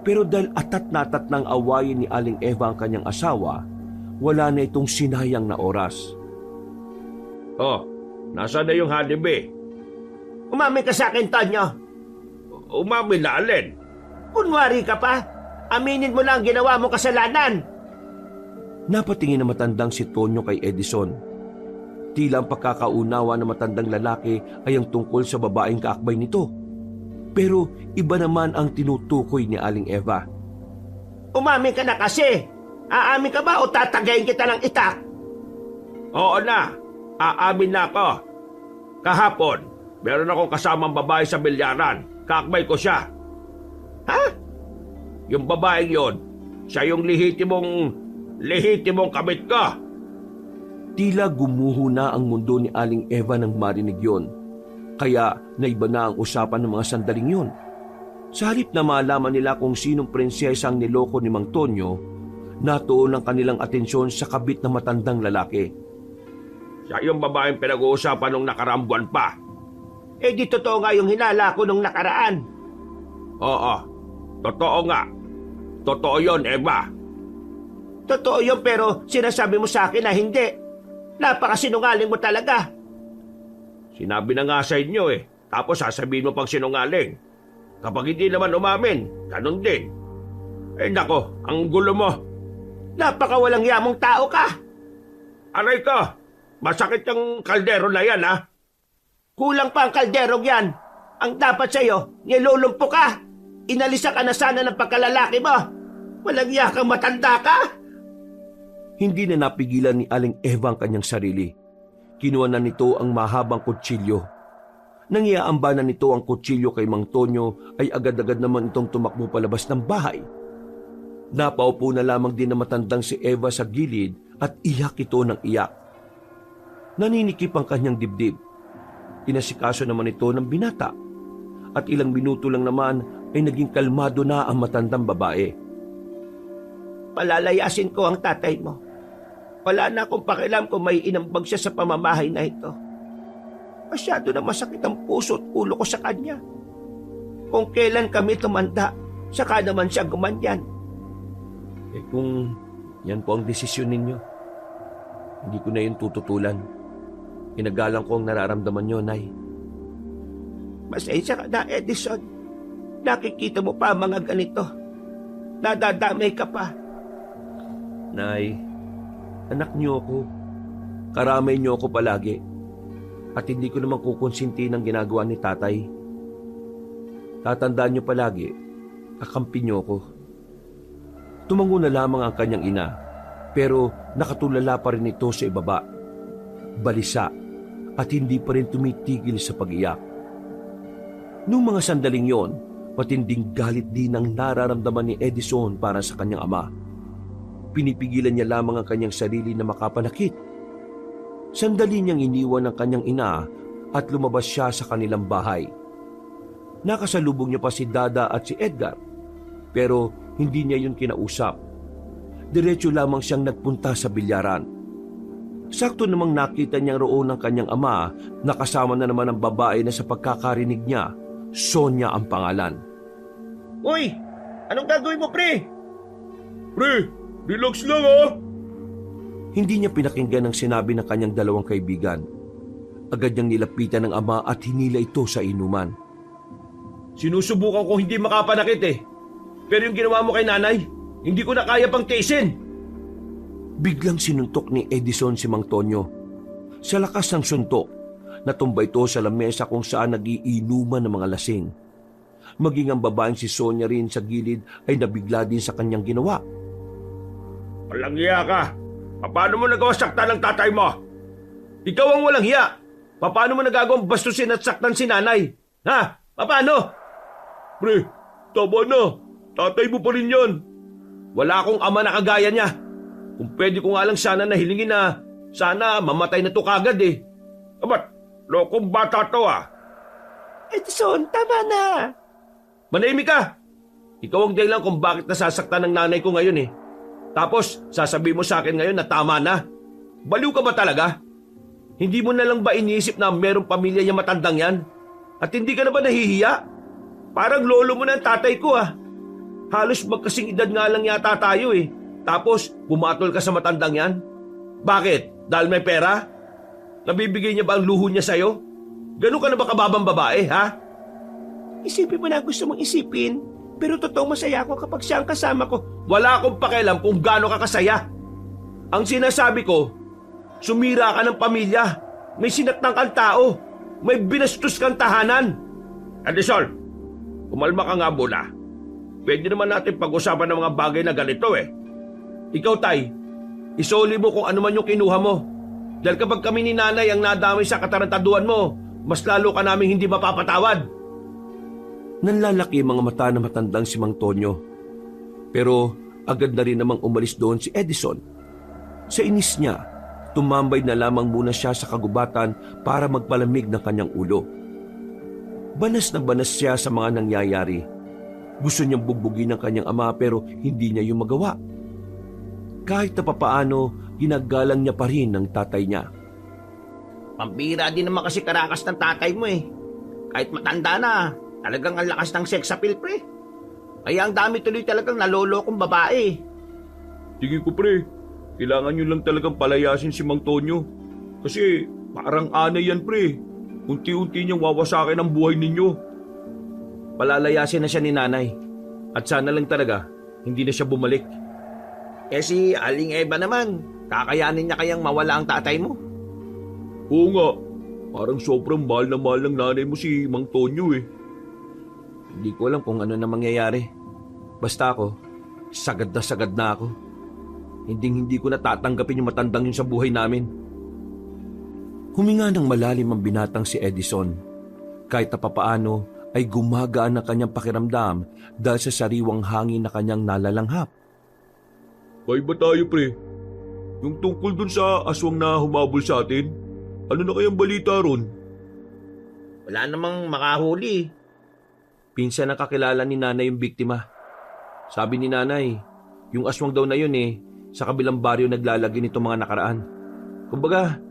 Pero dahil atat na atat ng awayin ni Aling Eva ang kanyang asawa, wala na itong sinayang na oras. Nasaan na yung hanibe? Umami ka sa akin, Tonyo. Umami na alin? Kunwari ka pa. Aminin mo na ang ginawa mo kasalanan. Napatingin na matandang si Tonyo kay Edison. Tila ang pagkakaunawa ng matandang lalaki ay ang tungkol sa babaeng kaakbay nito. Pero iba naman ang tinutukoy ni Aling Eva. Umamin ka na kasi. Aamin ka ba o tatagayin kita ng itak? Oo na, aamin na ako. Kahapon, meron akong kasamang babae sa bilyaran. Kakbay ko siya. Ha? Yung babaeng yon, siya yung lehitimong kabit ko. Tila gumuho na ang mundo ni Aling Eva nang marinig yon. Kaya naiba na ang usapan ng mga sandaling yon. Sa halip na malaman nila kung sinong prinsesa ang niloko ni Mang Tonyo, natuon ang kanilang atensyon sa kabit na matandang lalaki. Siya yung babaeng pinag-uusapan nung nakaraang buwan pa. Eh di totoo nga yung hinala ko nung nakaraan. Oo, totoo nga. Totoo yon, Eva. Totoo yun pero sinasabi mo sa akin na hindi. Napakasinungaling mo talaga. Sinabi na nga sa inyo eh. Tapos sasabihin mo pang sinungaling. Kapag hindi naman umamin, ganun din. Eh nako, ang gulo mo. Napakawalang yamong tao ka. Aray ko, masakit yung kaldero na yan ha. Kulang pa ang kalderong yan. Ang dapat sa'yo, nilulumpo ka. Inalisan ka na sana ng pagkalalaki mo. Walang yakang matanda ka. Hindi na napigilan ni Aling Eva ang kanyang sarili. Kinuha na nito ang mahabang kutsilyo. Nang iaamba na nito ang kutsilyo kay Mang Tonyo ay agad-agad naman itong tumakbo palabas ng bahay. Napaupo na lamang din na matandang si Eva sa gilid at iyak ito ng iyak. Naninikip ang kanyang dibdib. Inasikaso naman ito ng binata. At ilang minuto lang naman ay naging kalmado na ang matandang babae. Palalayasin ko ang tatay mo. Wala na akong pakialam kung may inambag siya sa pamamahay na ito. Masyado na masakit ang puso at ulo ko sa kanya. Kung kailan kami tumanda, saka naman siya gumanyan. Eh kung yan po ang desisyon ninyo, hindi ko na yun tututulan. Inagalang ko ang nararamdaman nyo, Nay. Masensya ka na, Edison. Nakikita mo pa ang mga ganito. Nadadamay ka pa. Nay, anak niyo ako. Karamay niyo ako palagi. At hindi ko naman kukonsinti ng ginagawa ni tatay. Tatandaan niyo palagi, kakampi niyo ako. Tumango na lamang ang kanyang ina, pero nakatulala pa rin ito sa ibaba. Balisa at hindi pa rin tumitigil sa pag-iyak. Noong mga sandaling yon, matinding galit din ang nararamdaman ni Edison para sa kanyang ama. Pinipigilan niya lamang ang kanyang sarili na makapanakit. Sandali niyang iniwan ang kanyang ina at lumabas siya sa kanilang bahay. Nakasalubong niya pa si Dada at si Edgar, pero hindi niya yun kinausap. Diretso lamang siyang nagpunta sa bilyaran. Sakto namang nakita niyang roon ang kanyang ama na kasama na naman ang babae na sa pagkakarinig niya, Sonia ang pangalan. Uy! Anong gagawin mo, pre? Pre, relax lang ha. Hindi niya pinakinggan ang sinabi ng kanyang dalawang kaibigan. Agad niyang nilapitan ng ama at hinila ito sa inuman. Sinusubukan ko hindi makapanakit eh. Pero yung ginawa mo kay nanay, hindi ko na kaya pang tiisin. Biglang sinuntok ni Edison si Mang Tonyo. Sa lakas ng suntok, natumba ito sa lamesa kung saan nagiinuman ng mga lasing. Maging ang babaeng si Sonia rin sa gilid ay nabigla din sa kanyang ginawa. Walang hiya ka. Paano mo nagawa saktan ng tatay mo? Ikaw ang walang hiya. Paano mo nagagawang bastusin at saktan si nanay? Ha? Paano? Pre, tama na. Tatay mo pa rin yan. Wala akong ama na kagaya niya. Kung pwede ko nga lang sana nahilingin na sana mamatay na to kagad eh. Abat, lokong bata to ah. Edison, tama na. Manahimik ka! Ikaw ang dahilan kung bakit nasasaktan ng nanay ko ngayon eh. Tapos, sasabihin mo sa akin ngayon na tama na. Baliw ka ba talaga? Hindi mo na lang ba iniisip na merong pamilya niya matandang yan? At hindi ka na ba nahihiya? Parang lolo mo na ang tatay ko ah. Halos magkasing edad nga lang yata tayo eh. Tapos, pumatol ka sa matandang yan? Bakit? Dahil may pera? Nabibigay niya ba ang luho niya sa'yo? Ganun ka na ba kababang babae, ha? Isipin mo na ang gusto mong isipin. Pero totoo masaya ako kapag siya ang kasama ko. Wala akong pakialam kung gaano ka kasaya. Ang sinasabi ko, sumira ka ng pamilya. May sinatang kang tao. May binastos kang tahanan. Edison, kumalma ka nga muna. Pwede naman natin pag-usapan ng mga bagay na ganito eh. Ikaw, Tay, isoli mo kung ano man yung kinuha mo. Dahil kapag kami ni Nanay ang nadamay sa katarantaduhan mo, mas lalo ka namin hindi mapapatawad. Nanlalaki ang mga mata na matandang si Mang Tonyo. Pero agad na rin namang umalis doon si Edison. Sa inis niya, tumambay na lamang muna siya sa kagubatan para magpalamig ng kanyang ulo. Banas na banas siya sa mga nangyayari. Gusto niyang bugbugin ang kanyang ama pero hindi niya yung magawa. Kahit na papaano, ginagalang niya pa rin ang tatay niya. Pambira din naman kasi karakas ng tatay mo eh. Kahit matanda na, talagang ang lakas ng sex appeal, pre. Kaya ang dami tuloy talagang nalolokong babae. Tingin ko pre, kailangan nyo lang talagang palayasin si Mang Tonyo. Kasi parang anay yan pre. Unti-unti niyang wawasakin ang buhay ninyo. Palalayasin na siya ni Nanay. At sana lang talaga, hindi na siya bumalik. Eh si Aling Eva naman, kakayanin niya kayang mawala ang tatay mo? Oo nga, parang sobrang mahal na mahal ng nanay mo si Mang Tonyo eh. Hindi ko alam kung ano na mangyayari. Basta ako, sagad na ako. Hindi ko natatanggapin yung matandang yun sa buhay namin. Huminga ng malalim ang binatang si Edison. Kahit na papaano ay gumagaan ang kanyang pakiramdam dahil sa sariwang hangin na kanyang nalalanghap. Kaya ba tayo pre? Yung tungkol dun sa aswang na humabol sa atin, ano na kayang balita ron? Wala namang makahuli. Pinsan na kakilala ni Nanay yung biktima. Sabi ni Nanay, yung aswang daw na yun sa kabilang baryo naglalagi nito mga nakaraan. Kumbaga,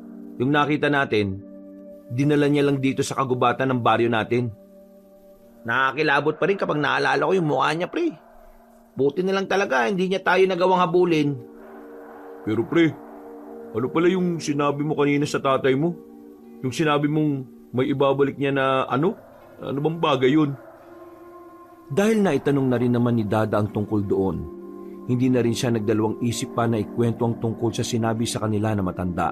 yung nakita natin, dinala niya lang dito sa kagubatan ng baryo natin. Nakakilabot pa rin kapag naalala ko yung mukha niya, pre. Buti na lang talaga, hindi niya tayo nagawang habulin. Pero pre, ano pala yung sinabi mo kanina sa tatay mo? Yung sinabi mong may ibabalik niya na ano? Ano bang bagay yun? Dahil naitanong na rin naman ni Dada ang tungkol doon, hindi na rin siya nagdalawang isip pa na ikwento ang tungkol sa sinabi sa kanila na matanda.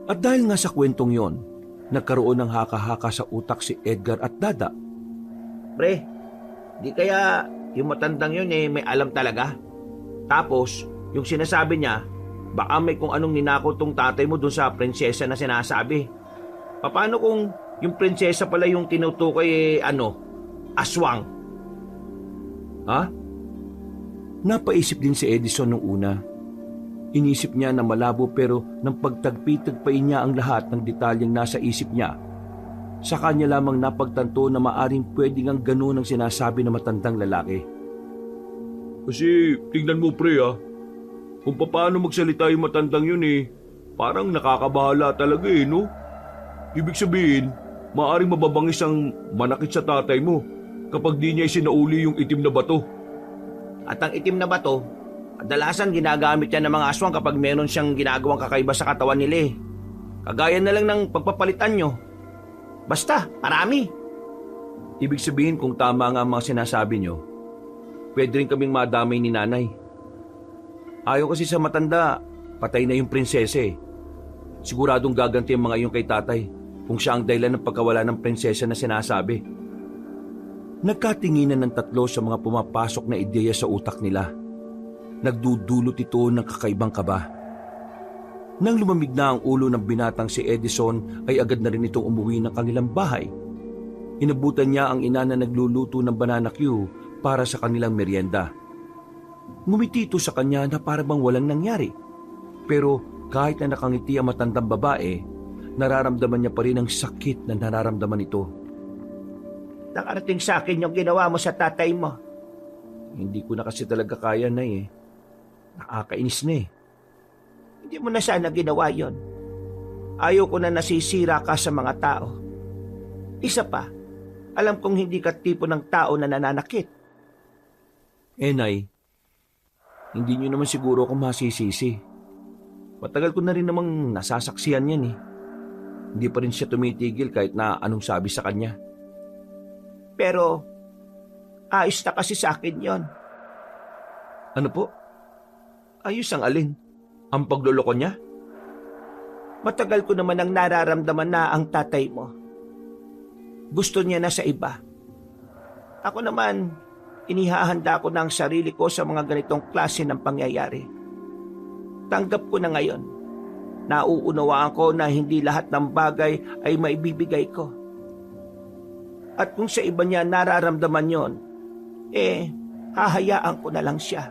At dahil nga sa kwentong yon, nagkaroon ng haka-haka sa utak si Edgar at Dada. Pre, di kaya yung matandang yun may alam talaga? Tapos, yung sinasabi niya, baka may kung anong ninakaw tong tatay mo dun sa prinsesa na sinasabi. Paano kung yung prinsesa pala yung tinutukoy aswang? Ha? Napaisip din si Edison nung una. Inisip niya na malabo pero nang pagtagpi-tagpain niya ang lahat ng detalyeng nasa isip niya, sa kanya lamang napagtanto na maaring pwedeng ang ganun ang sinasabi ng matandang lalaki. Kasi tingnan mo pre kung paano magsalita yung matandang yun parang nakakabahala talaga no? Ibig sabihin, maaring mababangis ang manakit sa tatay mo kapag di niya isinauli yung itim na bato. At ang itim na bato, kadalasan ginagamit yan ng mga aswang kapag meron siyang ginagawang kakaiba sa katawan nila. Kagaya na lang ng pagpapalitan nyo. Basta, marami. Ibig sabihin kung tama nga ang mga sinasabi nyo, pwede rin kaming madamay ni Nanay. Ayaw kasi sa matanda, patay na yung prinsesa Siguradong gaganti ang mga iyon kay tatay kung siya ang dahilan ng pagkawala ng prinsesa na sinasabi. Nagkatinginan ng tatlo sa mga pumapasok na ideya sa utak nila. Nagdudulot ito ng kakaibang kaba. Nang lumamig na ang ulo ng binatang si Edison ay agad na rin itong umuwi ng kanilang bahay. Inabutan niya ang ina na nagluluto ng banana Q para sa kanilang merienda. Ngumiti ito sa kanya na para bang walang nangyari. Pero kahit na nakangiti ang matandang babae, nararamdaman niya pa rin ang sakit na nararamdaman ito. Nakarating sa akin yung ginawa mo sa tatay mo. Hindi ko na kasi talaga kaya na Nakakainis na Hindi mo na sana ginawa yon. Ayaw ko na nasisira ka sa mga tao. Isa pa, alam kong hindi ka tipo ng tao na nananakit. Nay, hindi niyo naman siguro ako masisisi. Matagal ko na rin namang nasasaksihan yan Hindi pa rin siya tumitigil kahit na anong sabi sa kanya. Pero, ayos na kasi sa akin yon. Ano po? Ayos ang alin? Ang pagluloko niya? Matagal ko naman ang nararamdaman na ang tatay mo. Gusto niya na sa iba. Ako naman, inihahanda ko na ang sarili ko sa mga ganitong klase ng pangyayari. Tanggap ko na ngayon. Nauunawaan ko na hindi lahat ng bagay ay maibibigay ko. At kung sa iba niya nararamdaman yon, hahayaan ko na lang siya.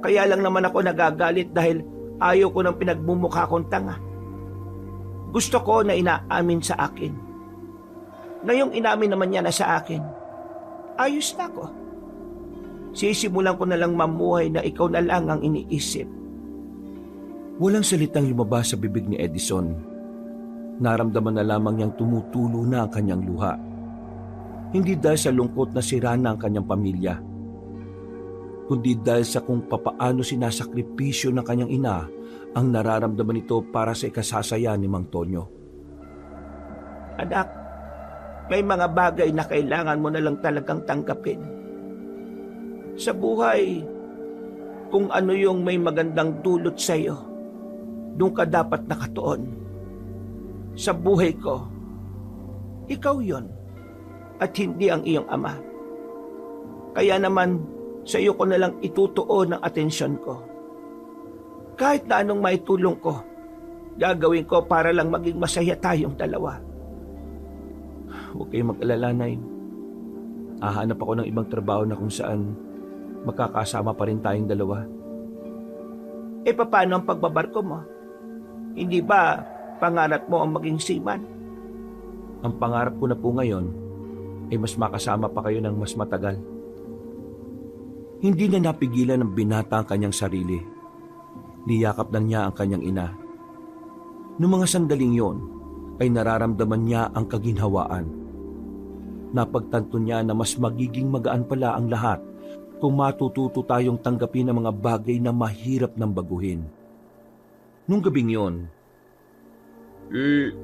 Kaya lang naman ako nagagalit dahil ayaw ko ng pinagmumukha kong tanga. Gusto ko na inaamin sa akin. Ngayong inamin naman niya na sa akin, ayos na ako. Sisimulan ko na lang mamuhay na ikaw na lang ang iniisip. Walang salitang lumabas sa bibig ni Edison. Naramdaman na lamang niyang tumutulo na ang kanyang luha. Hindi dahil sa lungkot na sira na ang kanyang pamilya, kundi dahil sa kung papaano sinasakripisyo ng kanyang ina ang nararamdaman nito para sa ikasasaya ni Mang Tonyo. Anak, may mga bagay na kailangan mo na lang talagang tanggapin. Sa buhay, kung ano yung may magandang dulot sa iyo, doon ka dapat nakatuon. Sa buhay ko, ikaw yon at hindi ang iyong ama. Kaya naman, sa iyo ko na lang itutuon ang atensyon ko. Kahit na anong maitulong ko, gagawin ko para lang maging masaya tayong dalawa. Huwag kayong mag-alala, Nay. Hahanap ako ng ibang trabaho na kung saan magkakasama pa rin tayong dalawa. Paano ang pagbabarko mo? Hindi ba pangarap mo ang maging seaman? Ang pangarap ko na po ngayon ay mas makasama pa kayo ng mas matagal. Hindi na napigilan ng binata ang kanyang sarili. Niyakap na niya ang kanyang ina. Noong mga sandaling yon, ay nararamdaman niya ang kaginhawaan. Napagtanto niya na mas magiging magaan pala ang lahat kung matututo tayong tanggapin ang mga bagay na mahirap nang baguhin. Nung gabing yon,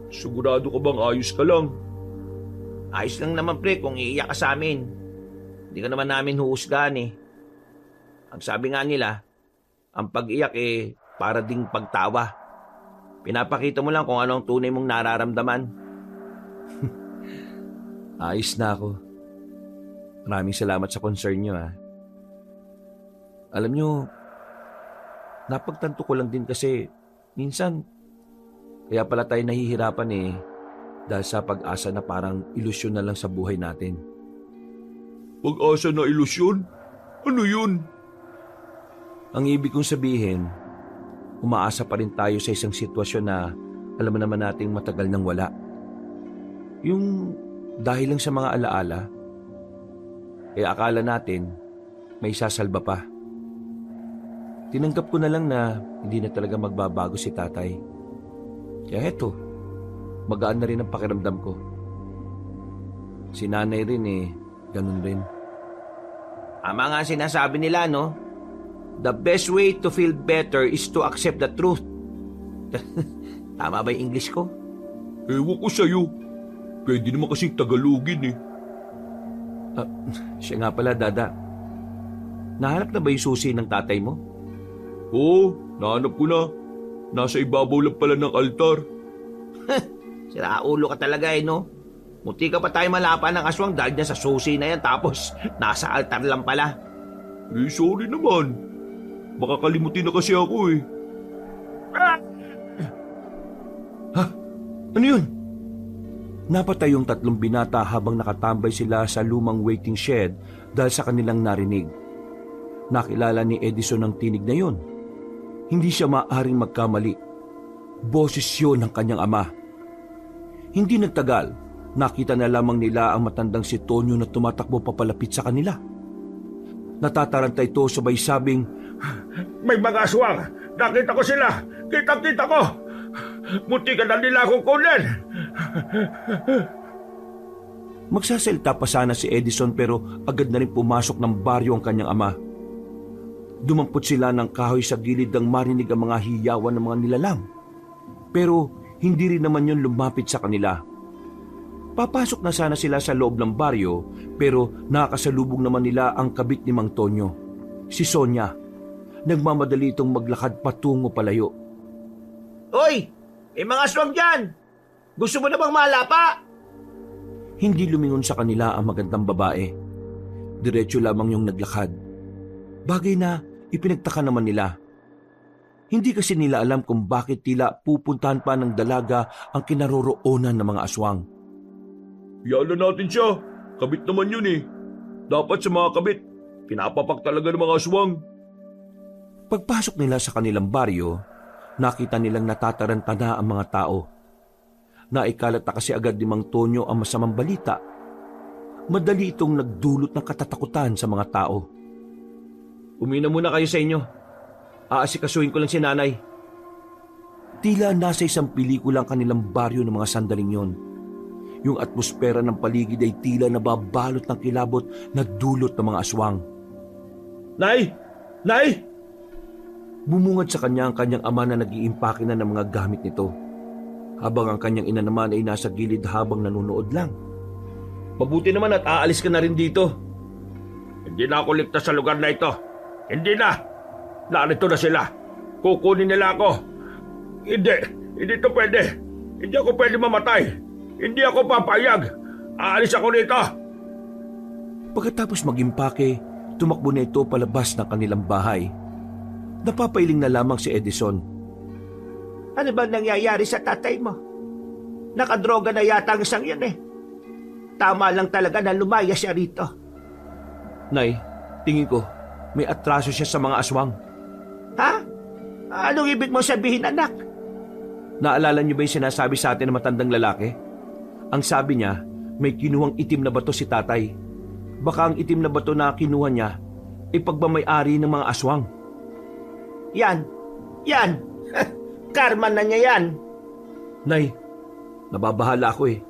Sigurado ka bang ayos ka lang? Ayos lang naman pre kung iiyak ka sa amin. Hindi ka naman namin huhusgahan eh. Ang sabi nga nila, ang pag-iyak para ding pagtawa. Pinapakita mo lang kung ano ang tunay mong nararamdaman. ayos na ako. Maraming salamat sa concern niyo, ha. Alam niyo, napagtanto ko lang din kasi minsan kaya pala tayo nahihirapan dahil sa pag-asa na parang ilusyon na lang sa buhay natin. Pag-asa na ilusyon? Ano yun? Ang ibig kong sabihin, umaasa pa rin tayo sa isang sitwasyon na alam naman nating matagal nang wala. Yung dahil lang sa mga alaala, akala natin may sasalba pa. Tinanggap ko na lang na hindi na talaga magbabago si tatay. Kaya eto, magaan na rin ang pakiramdam ko. Si nanay rin ganun rin. Tama nga sinasabi nila, no? The best way to feel better is to accept the truth. Tama ba yung English ko? Ewan ko sa'yo. Pwede naman kasing Tagalogin Siya nga pala, Dada. Nahanap na ba yung susi ng tatay mo? Oo, nahanap ko na. Nasa ibabaw lang pala ng altar. Siraulo ka talaga no? Muti ka pa tayo malapa ng aswang dahil na sa susi na yan tapos nasa altar lang pala. Sorry naman. Baka kalimutin na kasi ako Ha? Ano yun? Napatay yung tatlong binata habang nakatambay sila sa lumang waiting shed dahil sa kanilang narinig. Nakilala ni Edison ang tinig na yun. Hindi siya maaaring magkamali. Boses yun ng kanyang ama. Hindi nagtagal, nakita na lamang nila ang matandang si Tonyo na tumatakbo papalapit sa kanila. Natataranta ito sabay sabing, May mga aswang! Nakita ko sila! Kitang-kita ko! Munti ka na nila akong kunin! Magsasalita pa sana si Edison pero agad na rin pumasok ng baryo ang kanyang ama. Dumampot sila ng kahoy sa gilid nang marinig ang mga hiyawan ng mga nilalang. Pero hindi rin naman yun lumapit sa kanila. Papasok na sana sila sa loob ng baryo pero nakakasalubong naman nila ang kabit ni Mang Tonyo, si Sonia. Nagmamadali itong maglakad patungo palayo. Hoy! May mga aswang dyan! Gusto mo na bang malapa? Hindi lumingon sa kanila ang magandang babae. Diretso lamang yung naglakad. Bagay na ipinagtaka naman nila. Hindi kasi nila alam kung bakit tila pupuntahan pa ng dalaga ang kinaroroonan ng mga aswang. Iyalan natin siya. Kabit naman yun eh. Dapat sa mga kabit, pinapapak talaga ng mga aswang. Pagpasok nila sa kanilang baryo, nakita nilang natataranta na ang mga tao. Naikalat na kasi agad ni Mang Tonyo ang masamang balita. Madali itong nagdulot ng katatakutan sa mga tao. Umina muna kayo sa inyo. Aasikasuhin ko lang si nanay. Tila nasa isang pelikula ang kanilang baryo ng mga sandaling yon. Yung atmosfera ng paligid ay tila nababalot ng kilabot na dulot ng mga aswang. Nay! Nay! Bumungad sa kanya ang kanyang ama na nag-iimpake na ng mga gamit nito, habang ang kanyang ina naman ay nasa gilid habang nanonood lang. Mabuti naman at aalis ka na rin dito. Hindi na ako ligtas sa lugar na ito. Hindi na. Narito na sila. Kukunin nila ako. Hindi ito pwede. Hindi ako pwede mamatay. Hindi ako papayag. Aalis ako rito. Pagkatapos mag-impake, tumakbo na ito palabas ng kanilang bahay. Napapailing na lamang si Edison. Ano bang nangyayari sa tatay mo? Nakadroga na yata ang isang yun eh. Tama lang talaga na lumaya siya rito. Nay, tingin ko, may atraso siya sa mga aswang. Ha? Anong ibig mo sabihin, anak? Naalala niyo ba yung sinasabi sa atin ng matandang lalaki? Ang sabi niya, may kinuhang itim na bato si tatay. Baka ang itim na bato na kinuha niya, ipagmamay-ari ng mga aswang. Yan! Karma na niya yan! Nay, nababahala ako eh.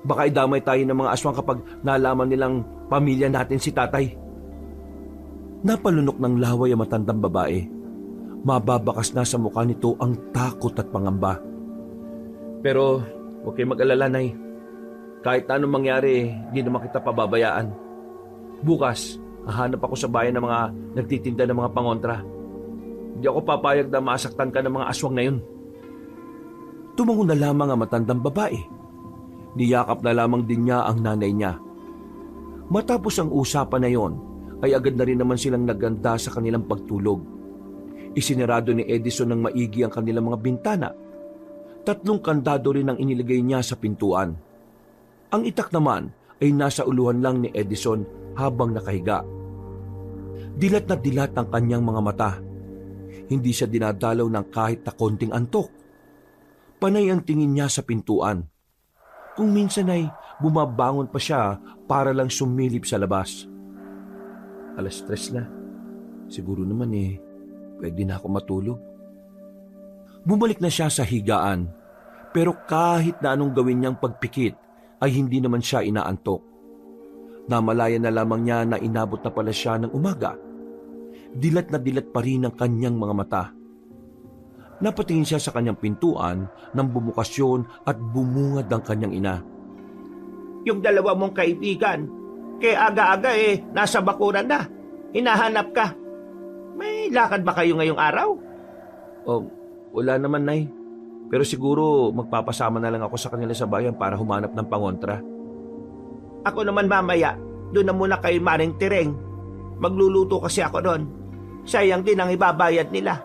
Baka idamay tayo ng mga aswang kapag nalaman nilang pamilya natin si tatay. Napalunok ng laway ang matandang babae. Mababakas na sa mukha nito ang takot at pangamba. Pero huwag kayong mag-alala, Nay. Kahit anong mangyari, hindi naman kita pababayaan. Bukas, hahanap ako sa bayan ng mga nagtitinda ng mga pangontra. Hindi ako papayag na masaktan ka ng mga aswang na yun. Tumango na lamang ang matandang babae. Niyakap na lamang din niya ang nanay niya. Matapos ang usapan na yon, ay agad na rin naman silang naganda sa kanilang pagtulog. Isinarado ni Edison ng maigi ang kanilang mga bintana. 3 kandado rin ang inilagay niya sa pintuan. Ang itak naman ay nasa uluhan lang ni Edison habang nakahiga. Dilat na dilat ang kanyang mga mata. Hindi siya dinadalaw ng kahit na konting antok. Panay ang tingin niya sa pintuan. Kung minsan ay bumabangon pa siya para lang sumilip sa labas. 3:00 na. Siguro naman pwede na ako matulog. Bumalik na siya sa higaan, pero kahit na anong gawin niyang pagpikit ay hindi naman siya inaantok. Namalaya na lamang niya na inabot na pala siya ng umaga. Dilat na dilat pa rin ang kanyang mga mata. Napatingin siya sa kanyang pintuan nang bumukas yun at bumungad ang kanyang ina. Yung dalawa mong kaibigan, kaya aga-aga nasa bakuran na. Hinahanap ka. May lakad ba kayo ngayong araw? Oh, wala naman, Nay. Pero siguro magpapasama na lang ako sa kanila sa bayan para humanap ng pangontra. Ako naman mamaya, doon na muna kay Maring Tireng. Magluluto kasi ako doon. Sayang din ang ibabayad nila.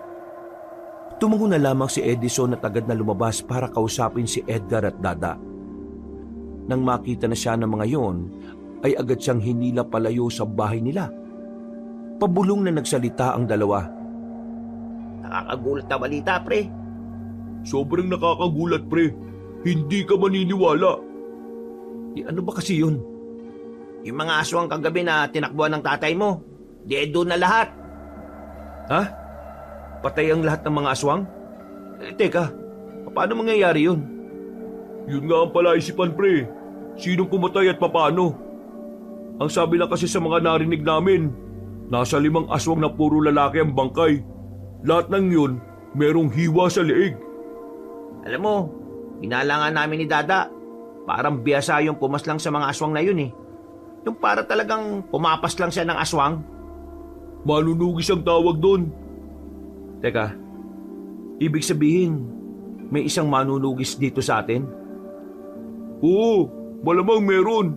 Tumango na lamang si Edison at agad na lumabas para kausapin si Edgar at Dada. Nang makita na siya ng mga yon, ay agad siyang hinila palayo sa bahay nila. Pabulong na nagsalita ang dalawa. Nakakagulat na balita, pre. Sobrang nakakagulat, pre. Hindi ka maniniwala. Ano ba kasi yun? Yung mga aswang kagabi na tinakbuhan ng tatay mo, doon na lahat. Ha? Patay ang lahat ng mga aswang? Teka, paano mangyayari yun? Yun nga ang palaisipan, pre. Sinong pumatay at papaano? Ang sabi lang kasi sa mga narinig namin, nasa 5 aswang na puro lalaki ang bangkay. Lahat ng yun, merong hiwa sa leeg. Alam mo, inalangan namin ni Dada. Parang biyasa yung pumaslang sa mga aswang na yun eh. Yung para talagang pumapas lang siya ng aswang. Manunugis ang tawag doon. Teka, ibig sabihin, may isang manunugis dito sa atin? Oo, Malamang meron.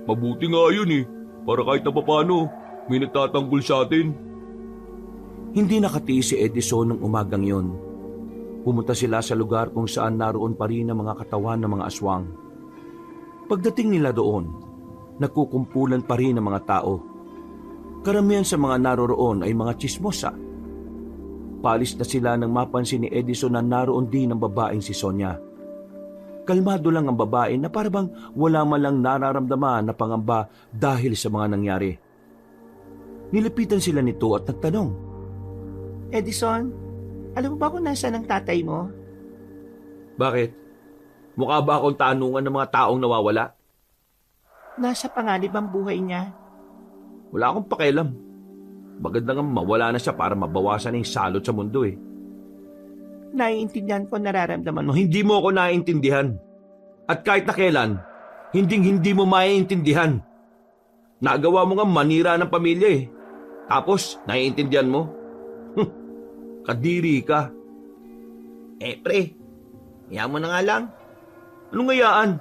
Mabuti nga yun eh, para kahit na papano, may nagtatanggol sa atin. Hindi nakatiis si Edison ng umagang yon. Pumunta sila sa lugar kung saan naroon pa rin ang mga katawan ng mga aswang. Pagdating nila doon, nagkukumpulan pa rin ang mga tao. Karamihan sa mga naroroon ay mga tsismosa. Palis na sila nang mapansin ni Edison na naroon din ang babaeng si Sonia. Kalmado lang ang babae na parabang wala man lang nararamdaman na pangamba dahil sa mga nangyari. Nilipitan sila nito at nagtanong, Edison, alam mo ba kung nasaan ang tatay mo? "Bakit? Mukha ba akong tanungan ng mga taong nawawala?" Nasa panganib ang buhay niya. Wala akong pakialam. Maganda nga mawala na siya para mabawasan na yung salot sa mundo eh. Naiintindihan ko nararamdaman mo. Hindi mo ako naiintindihan. At kahit na kailan, hindi mo maiintindihan. Nagawa mo nga manira ng pamilya eh. Tapos, naiintindihan mo? Kadiri ka. Pre, hiya mo na nga lang. Anong ngayaan?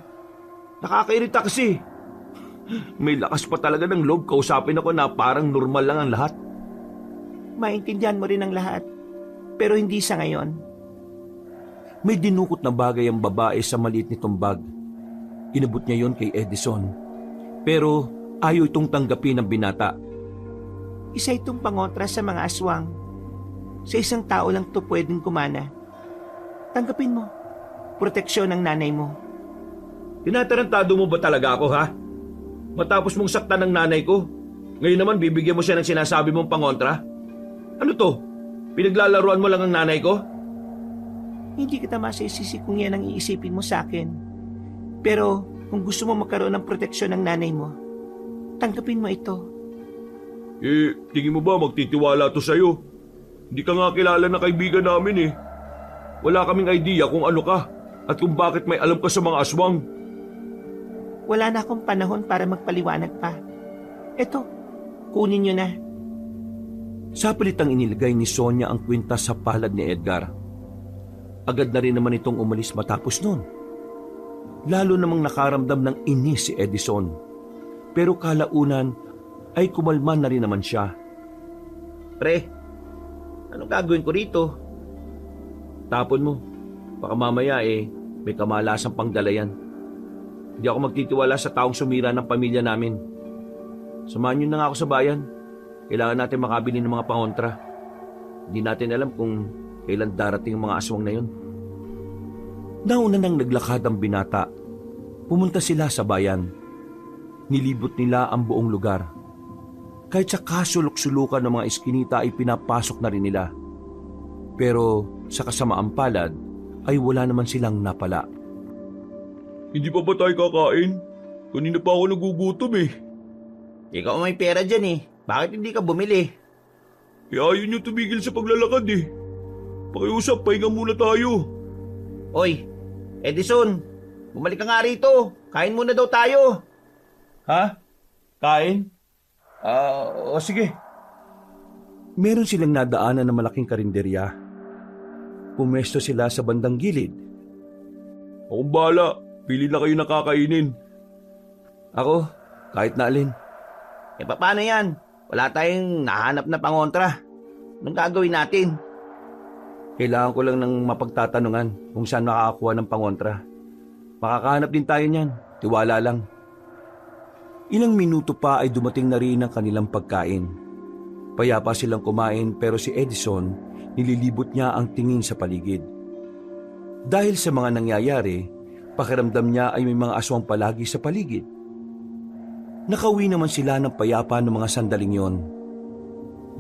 Nakakairita kasi. May lakas pa talaga ng loob kausapin ako na parang normal lang ang lahat. Maintindihan mo rin ang lahat. Pero hindi sa ngayon. May dinukot na bagay ang babae sa maliit nitong bag. Inabot niya yon kay Edison. Pero ayaw itong tanggapin ng binata. Isa itong pangontra sa mga aswang. Sa isang tao lang to pwedeng kumana. Tanggapin mo. Proteksyon ng nanay mo. Tinatarantado mo ba talaga ako, ha? Matapos mong saktan ng nanay ko, ngayon naman bibigyan mo siya ng sinasabi mong pangontra? Ano to? Pinaglalaruan mo lang ang nanay ko? Hindi kita masisisi kung yan ang iisipin mo sa akin. Pero kung gusto mo magkaroon ng proteksyon ng nanay mo, tanggapin mo ito. Tingin mo ba magtitiwala to sa'yo? Hindi ka nga kilala na kaibigan namin eh. Wala kaming idea kung ano ka at kung bakit may alam ka sa mga aswang. Wala na akong panahon para magpaliwanag pa. Eto, kunin nyo na. Sa palitang inilagay ni Sonia ang kwintas sa palad ni Edgar. Agad na rin naman itong umalis matapos nun. Lalo namang nakaramdam ng inis si Edison. Pero kalaunan ay kumalman na rin naman siya. Pre, anong gagawin ko rito? Tapon mo. Baka mamaya may kamalasang pangdalayan. Hindi ako magtitiwala sa taong sumira ng pamilya namin. Samahan niyo na nga ako sa bayan. Kailangan natin makabili ng mga pangontra. Hindi natin alam kung kailan darating ang mga aswang na yun. Nauna nang naglakad ang binata. Pumunta sila sa bayan. Nilibot nila ang buong lugar. Kahit sa kasulok-sulukan ng mga eskinita ay pinapasok na rin nila. Pero sa kasamaang palad ay wala naman silang napala. Hindi pa ba tayo kakain? Kanina pa ako nagugutom eh. Ikaw may pera dyan eh. Bakit hindi ka bumili? Ayaw niyo tumigil sa paglalakad eh. Pakiusap, pahinga muna tayo. Oy, Edison, bumalik ka nga rito. Kain muna daw tayo. Ha? Kain? O sige. Meron silang nadaanan na malaking karinderya. Pumesto sila sa bandang gilid. Akong bahala. Pili na kayo nakakainin. Ako, kahit na alin. Paano yan? Wala tayong nahanap na pangontra. Anong gagawin natin? Kailangan ko lang ng mapagtatanungan kung saan makakakuha ng pangontra. Makakahanap din tayo niyan. Tiwala lang. Ilang minuto pa ay dumating na rin ang kanilang pagkain. Payapa silang kumain pero si Edison, nililibot niya ang tingin sa paligid. Dahil sa mga nangyayari, pakiramdam niya ay may mga aswang palagi sa paligid. Nakauwi naman sila ng payapa ng mga sandaling yon.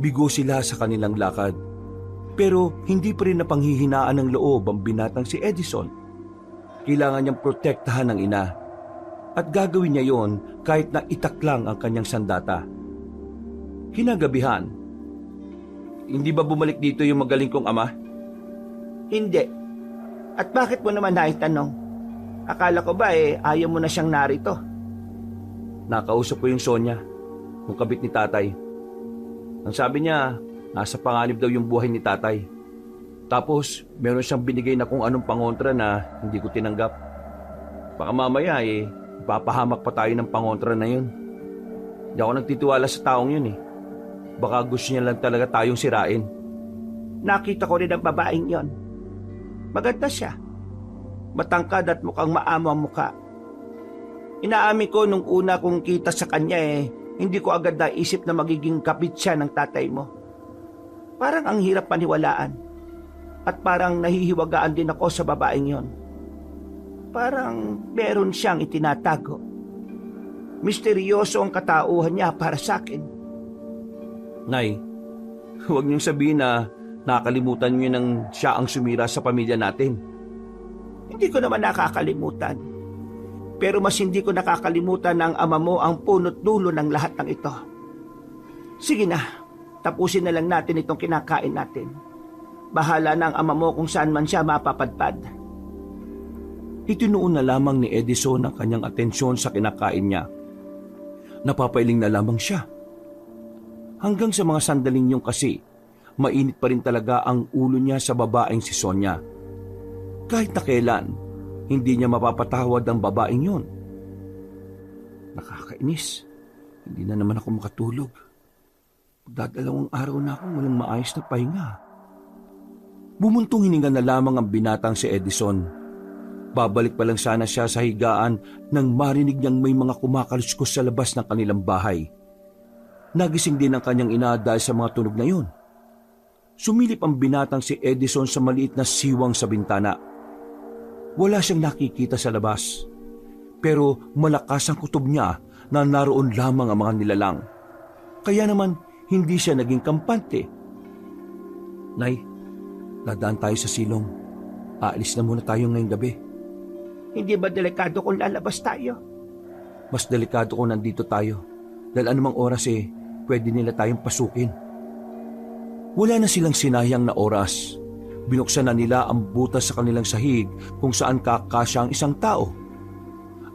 Bigo sila sa kanilang lakad. Pero hindi pa rin napanghihinaan ng loob ang binatang si Edison. Kailangan niyang protektahan ng ina. At gagawin niya yon kahit na itak lang ang kanyang sandata. Kinagabihan. Hindi ba bumalik dito yung magaling kong ama? Hindi. At bakit mo naman naitanong? Akala ko ba ayaw mo na siyang narito? Nakausap ko yung Sonia, yung kabit ni tatay. Ang sabi niya, nasa panganib daw yung buhay ni tatay. Tapos, meron siyang binigay na kung anong pangontra na hindi ko tinanggap. Baka mamaya Magpapahamak pa tayo ng pangontra na yun. Hindi ako nagtitiwala sa taong yun eh. Baka gusto niya lang talaga tayong sirain. Nakita ko rin ang babaeng yon. Maganda siya. Matangkad at mukhang maamo ang mukha. Inaamin ko nung una kong kita sa kanya hindi ko agad naisip na magiging kapit siya ng tatay mo. Parang ang hirap paniwalaan. At parang nahihiwagaan din ako sa babaeng yon. Parang meron siyang itinatago. Misteryoso ang katauhan niya para sa akin. Nay, huwag niyong sabihin na nakakalimutan niyo nang siya ang sumira sa pamilya natin. Hindi ko naman nakakalimutan. Pero mas hindi ko nakakalimutan na ang ama mo ang punot dulo ng lahat ng ito. Sige na, tapusin na lang natin itong kinakain natin. Bahala na ang ama mo kung saan man siya mapapadpad. Itinuon na lamang ni Edison ang kanyang atensyon sa kinakain niya. Napapailing na lamang siya. Hanggang sa mga sandaling yun kasi, mainit pa rin talaga ang ulo niya sa babaeng si Sonia. Kahit na kailan, hindi niya mapapatawad ang babaeng yun. Nakakainis. Hindi na naman ako makatulog. Dadalawang araw na akong walang maayos na pahinga. Bumuntong hininga na lamang ang binatang si Edison. Babalik pa lang sana siya sa higaan nang marinig niyang may mga kumakaluskos sa labas ng kanilang bahay. Nagising din ang kanyang ina dahil sa mga tunog na yun. Sumilip ang binatang si Edison sa maliit na siwang sa bintana. Wala siyang nakikita sa labas. Pero malakas ang kutob niya na naroon lamang ang mga nilalang. Kaya naman hindi siya naging kampante. Nay, dadaan tayo sa silong. Aalis na muna tayo ngayong gabi. Hindi ba delikado kung lalabas tayo? Mas delikado kung nandito tayo. Dahil anumang oras pwede nila tayong pasukin. Wala na silang sinayang na oras. Binuksan na nila ang butas sa kanilang sahig kung saan kakasya ang isang tao.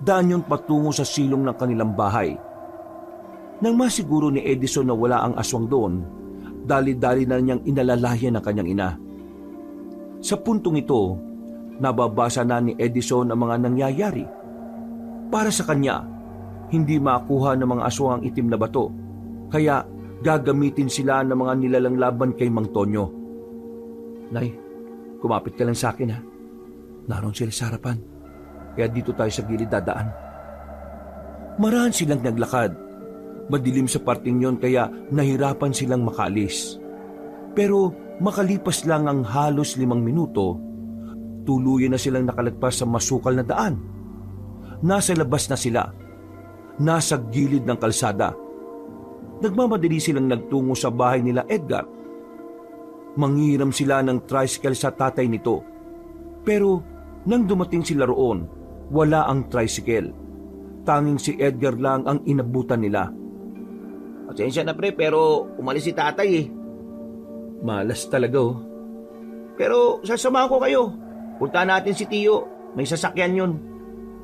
Daan yun patungo sa silong ng kanilang bahay. Nang masiguro ni Edison na wala ang aswang doon, dali-dali na niyang inalalayan ang kanyang ina. Sa puntong ito, nababasa na ni Edison ang mga nangyayari. Para sa kanya, hindi makuha ng mga aswang ang itim na bato, kaya gagamitin sila ng mga nilalang laban kay Mang Tonyo. Nay, kumapit ka lang sa akin ha. Naroon sila sa harapan, kaya dito tayo sa gilid dadaan. Marahan silang naglakad. Madilim sa parting yon kaya nahirapan silang makaalis. Pero makalipas lang ang halos 5 minuto, tuluyan na silang nakalagpas sa masukal na daan. Nasa labas na sila. Nasa gilid ng kalsada. Nagmamadali silang nagtungo sa bahay nila Edgar. Manghiram sila ng tricycle sa tatay nito. Pero nang dumating sila roon, wala ang tricycle. Tanging si Edgar lang ang inabutan nila. Pasensya na pre, pero umalis si tatay Malas talaga Pero sasamahan ko kayo. Punta natin si Tio. May sasakyan yun.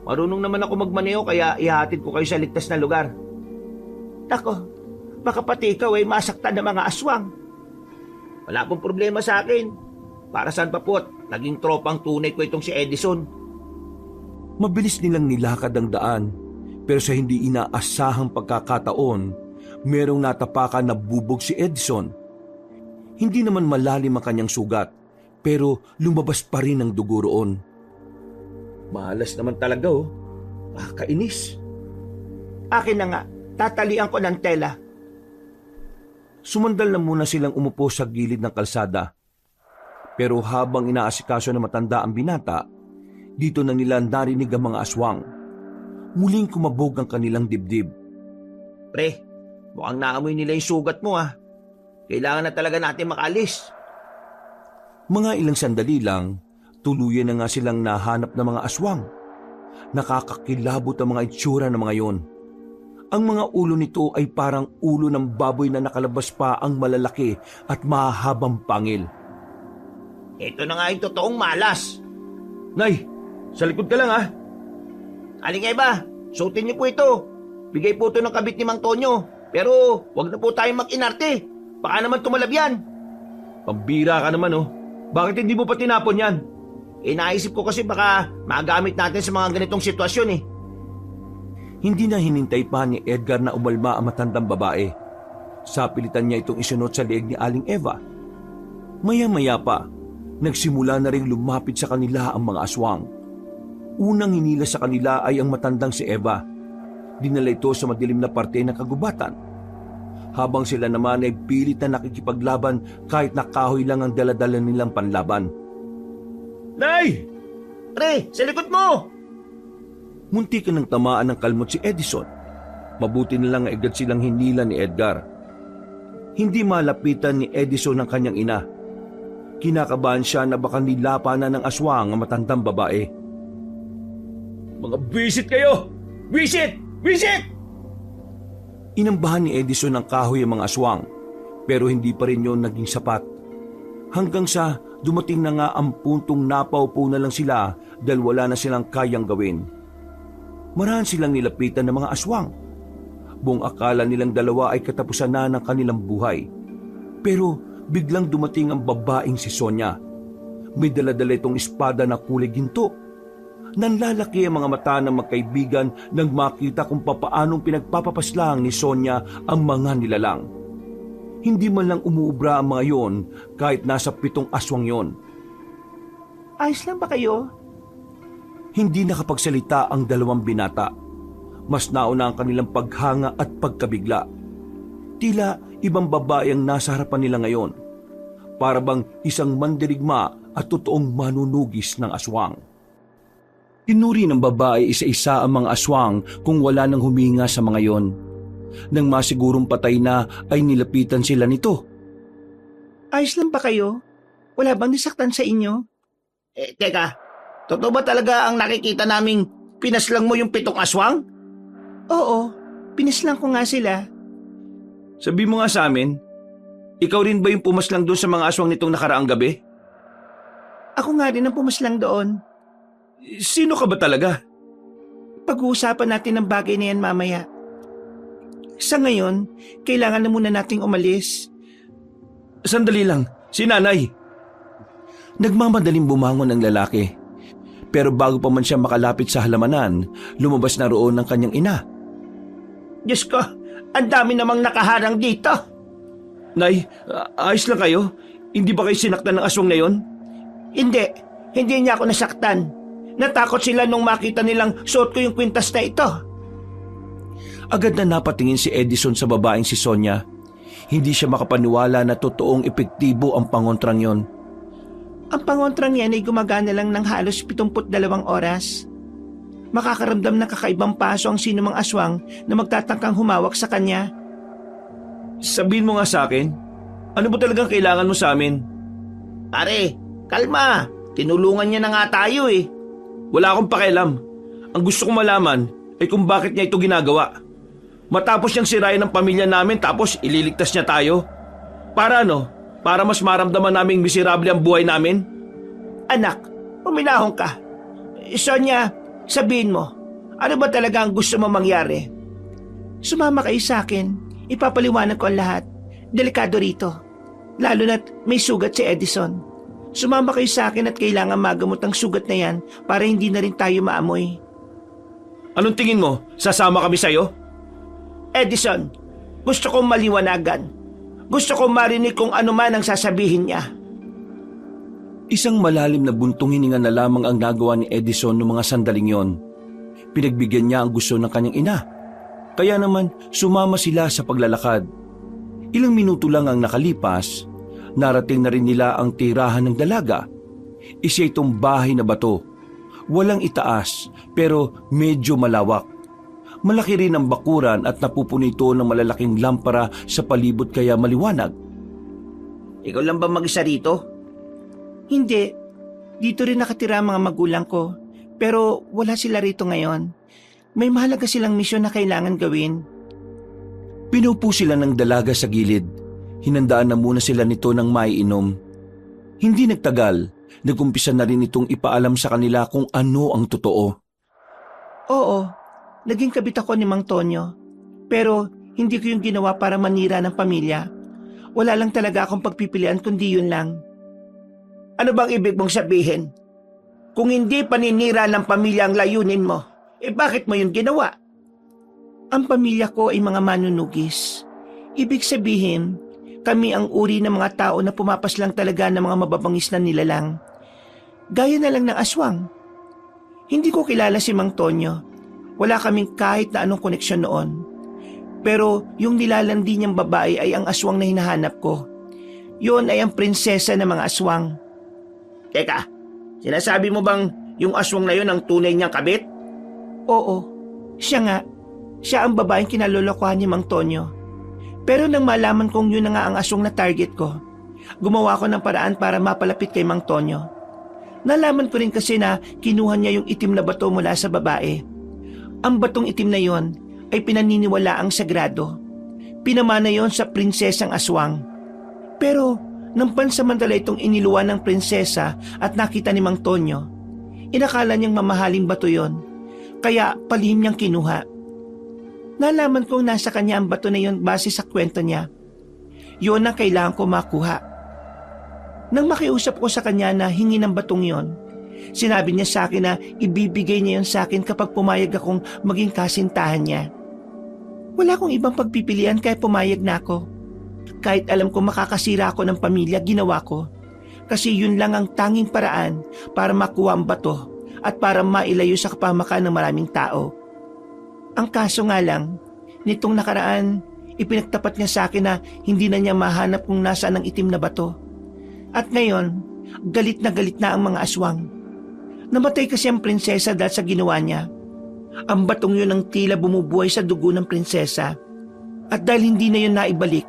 Marunong naman ako magmaneho kaya ihatid ko kayo sa ligtas na lugar. Nako, baka pati ikaw masaktan ng mga aswang. Wala pong problema sa akin. Para saan pa po't naging tropang tunay ko itong si Edison. Mabilis nilang nilakad ang daan, pero sa hindi inaasahang pagkakataon, merong natapakan na bubog si Edison. Hindi naman malalim ang kanyang sugat, pero lumabas pa rin ang dugo roon. Malas naman talaga Kakainis. Akin na nga, tatalian ko ng tela. Sumandal na muna silang umupo sa gilid ng kalsada. Pero habang inaasikaso na matanda ang binata, dito na nila narinig ang mga aswang. Muling kumabog ang kanilang dibdib. Pre, mukhang naamoy nila yung sugat mo Kailangan na talaga natin makalis. Mga ilang sandali lang, tuluyan na nga silang nahanap ng mga aswang. Nakakakilabot ang mga itsura ng mga yon. Ang mga ulo nito ay parang ulo ng baboy na nakalabas pa ang malalaki at mahahabang pangil. Ito na nga yung totoong malas. Nay, sa likod ka lang Alingay ba? Suotin niyo po ito. Bigay po ito ng kabit ni Mang Tonyo. Pero wag na po tayong mag-inarte. Baka naman tumalab yan. Pambira ka naman Bakit hindi mo pa tinapon yan? Naisip ko kasi baka magamit natin sa mga ganitong sitwasyon Hindi na hinintay pa ni Edgar na umalma ang matandang babae. Sapilitan niya itong isunod sa leeg ni Aling Eva. Maya-maya pa, nagsimula na ring lumapit sa kanila ang mga aswang. Unang hinila sa kanila ay ang matandang si Eva. Dinala ito sa madilim na parte ng kagubatan. Habang sila naman ay pilit na nakikipaglaban kahit na kahoy lang ang daladala nilang panlaban. Nay! Pre, sa likod mo! Munti ka nang tamaan ng kalmot si Edison. Mabuti na lang agad silang hinila ni Edgar. Hindi malapitan ni Edison ang kanyang ina. Kinakabahan siya na baka nilapanan ng aswang ang matandang babae. Mga bisit kayo! Bisit! Bisit! Inambahan ni Edison ng kahoy ang mga aswang, pero hindi pa rin yun naging sapat. Hanggang sa dumating na nga ang puntong napaupo na lang sila dahil wala na silang kayang gawin. Marahan silang nilapitan ng mga aswang. Buong akala nilang dalawa ay katapusan na ng kanilang buhay. Pero biglang dumating ang babaeng si Sonia. May dala-dala itong espada na kulay ginto. Nanlalaki ang mga mata ng magkaibigan nang makita kung papaanong pinagpapapaslang ni Sonia ang mga nilalang. Hindi man lang umuubra ang mga yon kahit nasa 7 aswang yon. Ayos lang ba kayo? Hindi nakapagsalita ang dalawang binata. Mas nauna ang kanilang paghanga at pagkabigla. Tila ibang babae ang nasa harapan nila ngayon. Para bang isang mandirigma at totoong manunugis ng aswang. Tinuri ng babae isa-isa ang mga aswang kung wala nang huminga sa mga yon. Nang masigurong patay na ay nilapitan sila nito. Ayos lang ba kayo? Wala bang nisaktan sa inyo? Teka, totoo ba talaga ang nakikita naming pinaslang mo yung 7 aswang? Oo, pinaslang ko nga sila. Sabi mo nga sa amin, ikaw rin ba yung pumaslang doon sa mga aswang nitong nakaraang gabi? Ako nga rin ang pumaslang doon. Sino ka ba talaga? Pag-uusapan natin ang bagay na yan mamaya. Sa ngayon, kailangan na muna nating umalis. Sandali lang, si nanay. Nagmamadaling bumangon ang lalaki. Pero bago pa man siya makalapit sa halamanan, lumabas na roon ang kanyang ina. Diyos ko, ang dami namang nakaharang dito. Nay, ayos lang kayo? Hindi ba kayo sinaktan ng aswang na yon? Hindi niya ako nasaktan. Natakot sila nung makita nilang suot ko yung kwintas na ito. Agad na napatingin si Edison sa babaeng si Sonia. Hindi siya makapaniwala na totoong epektibo ang pangontrang yon. Ang pangontrang yan ay gumagana lang ng halos 72 oras. Makakaramdam ng kakaibang paso ang sinumang aswang na magtatangkang humawak sa kanya. Sabihin mo nga sa akin, ano ba talagang kailangan mo sa amin? Pare, kalma. Tinulungan niya na nga tayo eh. Wala akong pakialam. Ang gusto kong malaman ay kung bakit niya ito ginagawa. Matapos niyang sirain ang pamilya namin tapos ililigtas niya tayo. Para ano? Para mas maramdaman naming miserable ang buhay namin? Anak, uminahon ka. Sonia, sabihin mo, ano ba talaga ang gusto mo mangyari? Sumama kayo sa akin. Ipapaliwanag ko ang lahat. Delikado rito. Lalo na't may sugat si Edison. Sumama kayo sa akin at kailangan magamot ang sugat na yan para hindi na rin tayo maamoy. Anong tingin mo? Sasama kami sa'yo? Edison, gusto kong maliwanagan. Gusto kong marinig kung ano man ang sasabihin niya. Isang malalim na buntong hininga na lamang ang nagawa ni Edison noong mga sandaling yon. Pinagbigyan niya ang gusto ng kanyang ina. Kaya naman sumama sila sa paglalakad. Ilang minuto lang ang nakalipas, narating na rin nila ang tirahan ng dalaga. Isa itong bahay na bato. Walang itaas pero medyo malawak. Malaki rin ang bakuran at napupuno ito ng malalaking lampara sa palibot kaya maliwanag. Ikaw lang ba mag-isa rito? Hindi. Dito rin nakatira ang mga magulang ko. Pero wala sila rito ngayon. May mahalaga silang misyon na kailangan gawin. Pinupo sila ng dalaga sa gilid. Hinandaan na muna sila nito ng maiinom. Hindi nagtagal, nagumpisa na rin itong ipaalam sa kanila kung ano ang totoo. Oo, naging kabit ako ni Mang Tonyo. Pero hindi ko yung ginawa para manira ng pamilya. Wala lang talaga akong pagpipilian kundi yun lang. Ano bang ibig mong sabihin? Kung hindi paninira ng pamilya ang layunin mo, bakit mo yun ginawa? Ang pamilya ko ay mga manunugis. Ibig sabihin, kami ang uri ng mga tao na pumapaslang talaga ng mga mababangis na nilalang. Gaya na lang ng aswang. Hindi ko kilala si Mang Tonyo. Wala kaming kahit na anong koneksyon noon. Pero yung nilalandi niyang babae ay ang aswang na hinahanap ko. Yun ay ang prinsesa ng mga aswang. Teka, sinasabi mo bang yung aswang na yun ang tunay niyang kabit? Oo, siya nga. Siya ang babaeng kinalolokohan ni Mang Tonyo. Pero nang malaman kong yun na nga ang aswang na target ko, gumawa ko ng paraan para mapalapit kay Mang Tonyo. Nalaman ko rin kasi na kinuha niya yung itim na bato mula sa babae. Ang batong itim na yon ay pinaniniwalaang sagrado. Pinamana yon sa prinsesang aswang. Pero nang pansamantala itong iniluwan ng prinsesa at nakita ni Mang Tonyo, inakala niyang mamahaling bato yon, kaya palihim niyang kinuha. Nalaman kong nasa kanya ang bato na yon base sa kwento niya. Yun ang kailangan ko makuha. Nang makiusap ko sa kanya na hingi ng batong yon, sinabi niya sa akin na ibibigay niya yon sa akin kapag pumayag akong maging kasintahan niya. Wala akong ibang pagpipilian kaya pumayag na ako. Kahit alam ko makakasira ako ng pamilya, ginawa ko. Kasi yun lang ang tanging paraan para makuha ang bato at para mailayo sa kapamakan ng maraming tao. Ang kaso nga lang, nitong nakaraan, ipinagtapat niya sa akin na hindi na niya mahanap kung nasaan ang itim na bato. At ngayon, galit na ang mga aswang. Namatay kasi ang prinsesa dahil sa ginawa niya. Ang batong yun ang tila bumubuhay sa dugo ng prinsesa. At dahil hindi na yun naibalik,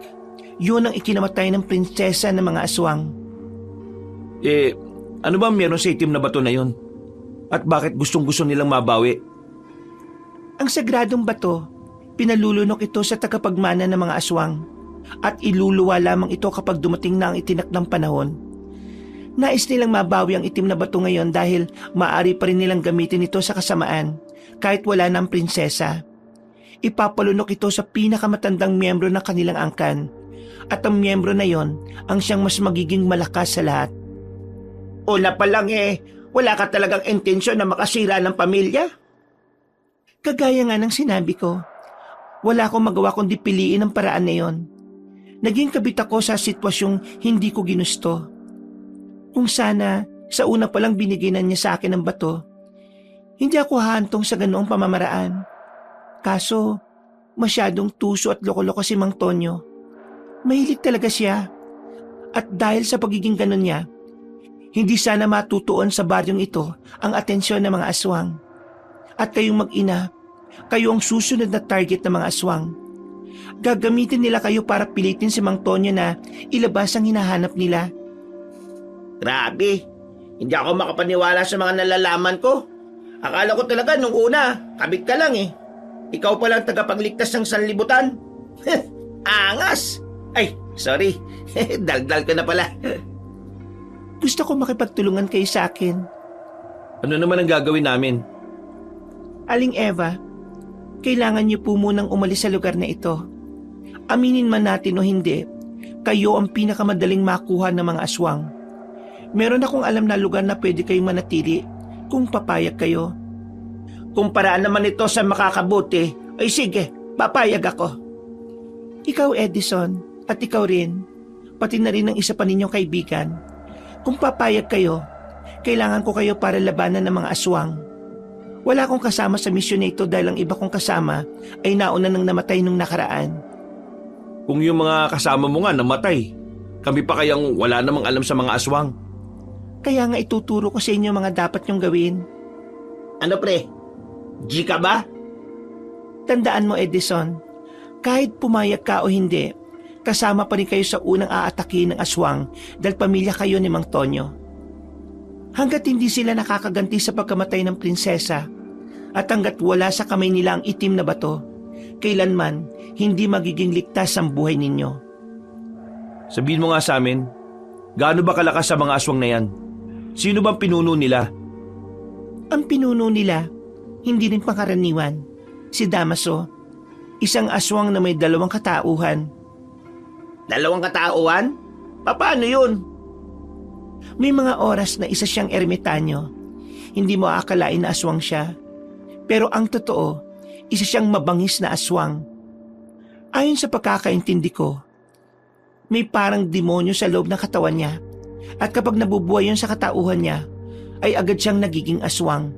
yun ang ikinamatay ng prinsesa ng mga aswang. Ano ba meron sa itim na bato na yon? At bakit gustong-gusto nilang mabawi? Ang sagradong bato, pinalulunok ito sa tagapagmana ng mga aswang at iluluwa lamang ito kapag dumating na ang itinakdang panahon. Nais nilang mabawi ang itim na bato ngayon dahil maaari pa rin nilang gamitin ito sa kasamaan kahit wala na ang prinsesa. Ipapalunok ito sa pinakamatandang miyembro ng kanilang angkan at ang miyembro na yon ang siyang mas magiging malakas sa lahat. Una pa lang wala ka talagang intensyon na makasira ng pamilya? Kagaya nga ng sinabi ko, wala akong magawa kundi piliin ang paraan na yon. Naging kabit ako sa sitwasyong hindi ko ginusto. Kung sana, sa una pa lang binigyan niya sa akin ng bato, hindi ako hahantong sa ganoong pamamaraan. Kaso, masyadong tuso at loko-loko si Mang Tonyo. Mahilig talaga siya. At dahil sa pagiging ganon niya, hindi sana matutuon sa baryong ito ang atensyon ng mga aswang. At kayong mag-ina, kayo ang susunod na target ng mga aswang. Gagamitin nila kayo para pilitin si Mang Tonyo na ilabas ang hinahanap nila. Grabe, hindi ako makapaniwala sa mga nalalaman ko. Akala ko talaga nung una, kabit ka lang Ikaw palang tagapagligtas ng sanlibutan. Angas! Ay, sorry. Daldal ko na pala. Gusto ko makipagtulungan kayo sa akin. Ano naman ang gagawin namin? Aling Eva, kailangan niyo po munang umalis sa lugar na ito. Aminin man natin o hindi, kayo ang pinakamadaling makuha ng mga aswang. Meron akong alam na lugar na pwede kayong manatili kung papayag kayo. Kung paraan naman ito sa makakabuti, ay sige, papayag ako. Ikaw Edison, at ikaw rin, pati na rin ang isa pa ninyong kaibigan. Kung papayag kayo, kailangan ko kayo para labanan ng mga aswang. Wala akong kasama sa misyon na ito dahil ang iba kong kasama ay nauna nang namatay nung nakaraan. Kung yung mga kasama mo nga namatay, kami pa kayang wala namang alam sa mga aswang. Kaya nga ituturo ko sa inyo mga dapat nyong gawin. Ano pre? G ka ba? Tandaan mo Edison, kahit pumayag ka o hindi, kasama pa rin kayo sa unang aatakin ng aswang dahil pamilya kayo ni Mang Tonyo. Hanggat hindi sila nakakaganti sa pagkamatay ng prinsesa at hanggat wala sa kamay nila ang itim na bato, kailanman hindi magiging ligtas ang buhay ninyo. Sabihin mo nga sa amin, gaano ba kalakas sa mga aswang na yan? Sino bang pinuno nila? Ang pinuno nila, hindi rin pangkaraniwan. Si Damaso, isang aswang na may 2 katauhan. 2 katauhan? Paano yun? May mga oras na isa siyang ermitanyo. Hindi mo aakalain na aswang siya. Pero ang totoo, isa siyang mabangis na aswang. Ayon sa pagkakaintindi ko, may parang demonyo sa loob ng katawan niya at kapag nabubuhay yun sa katauhan niya, ay agad siyang nagiging aswang.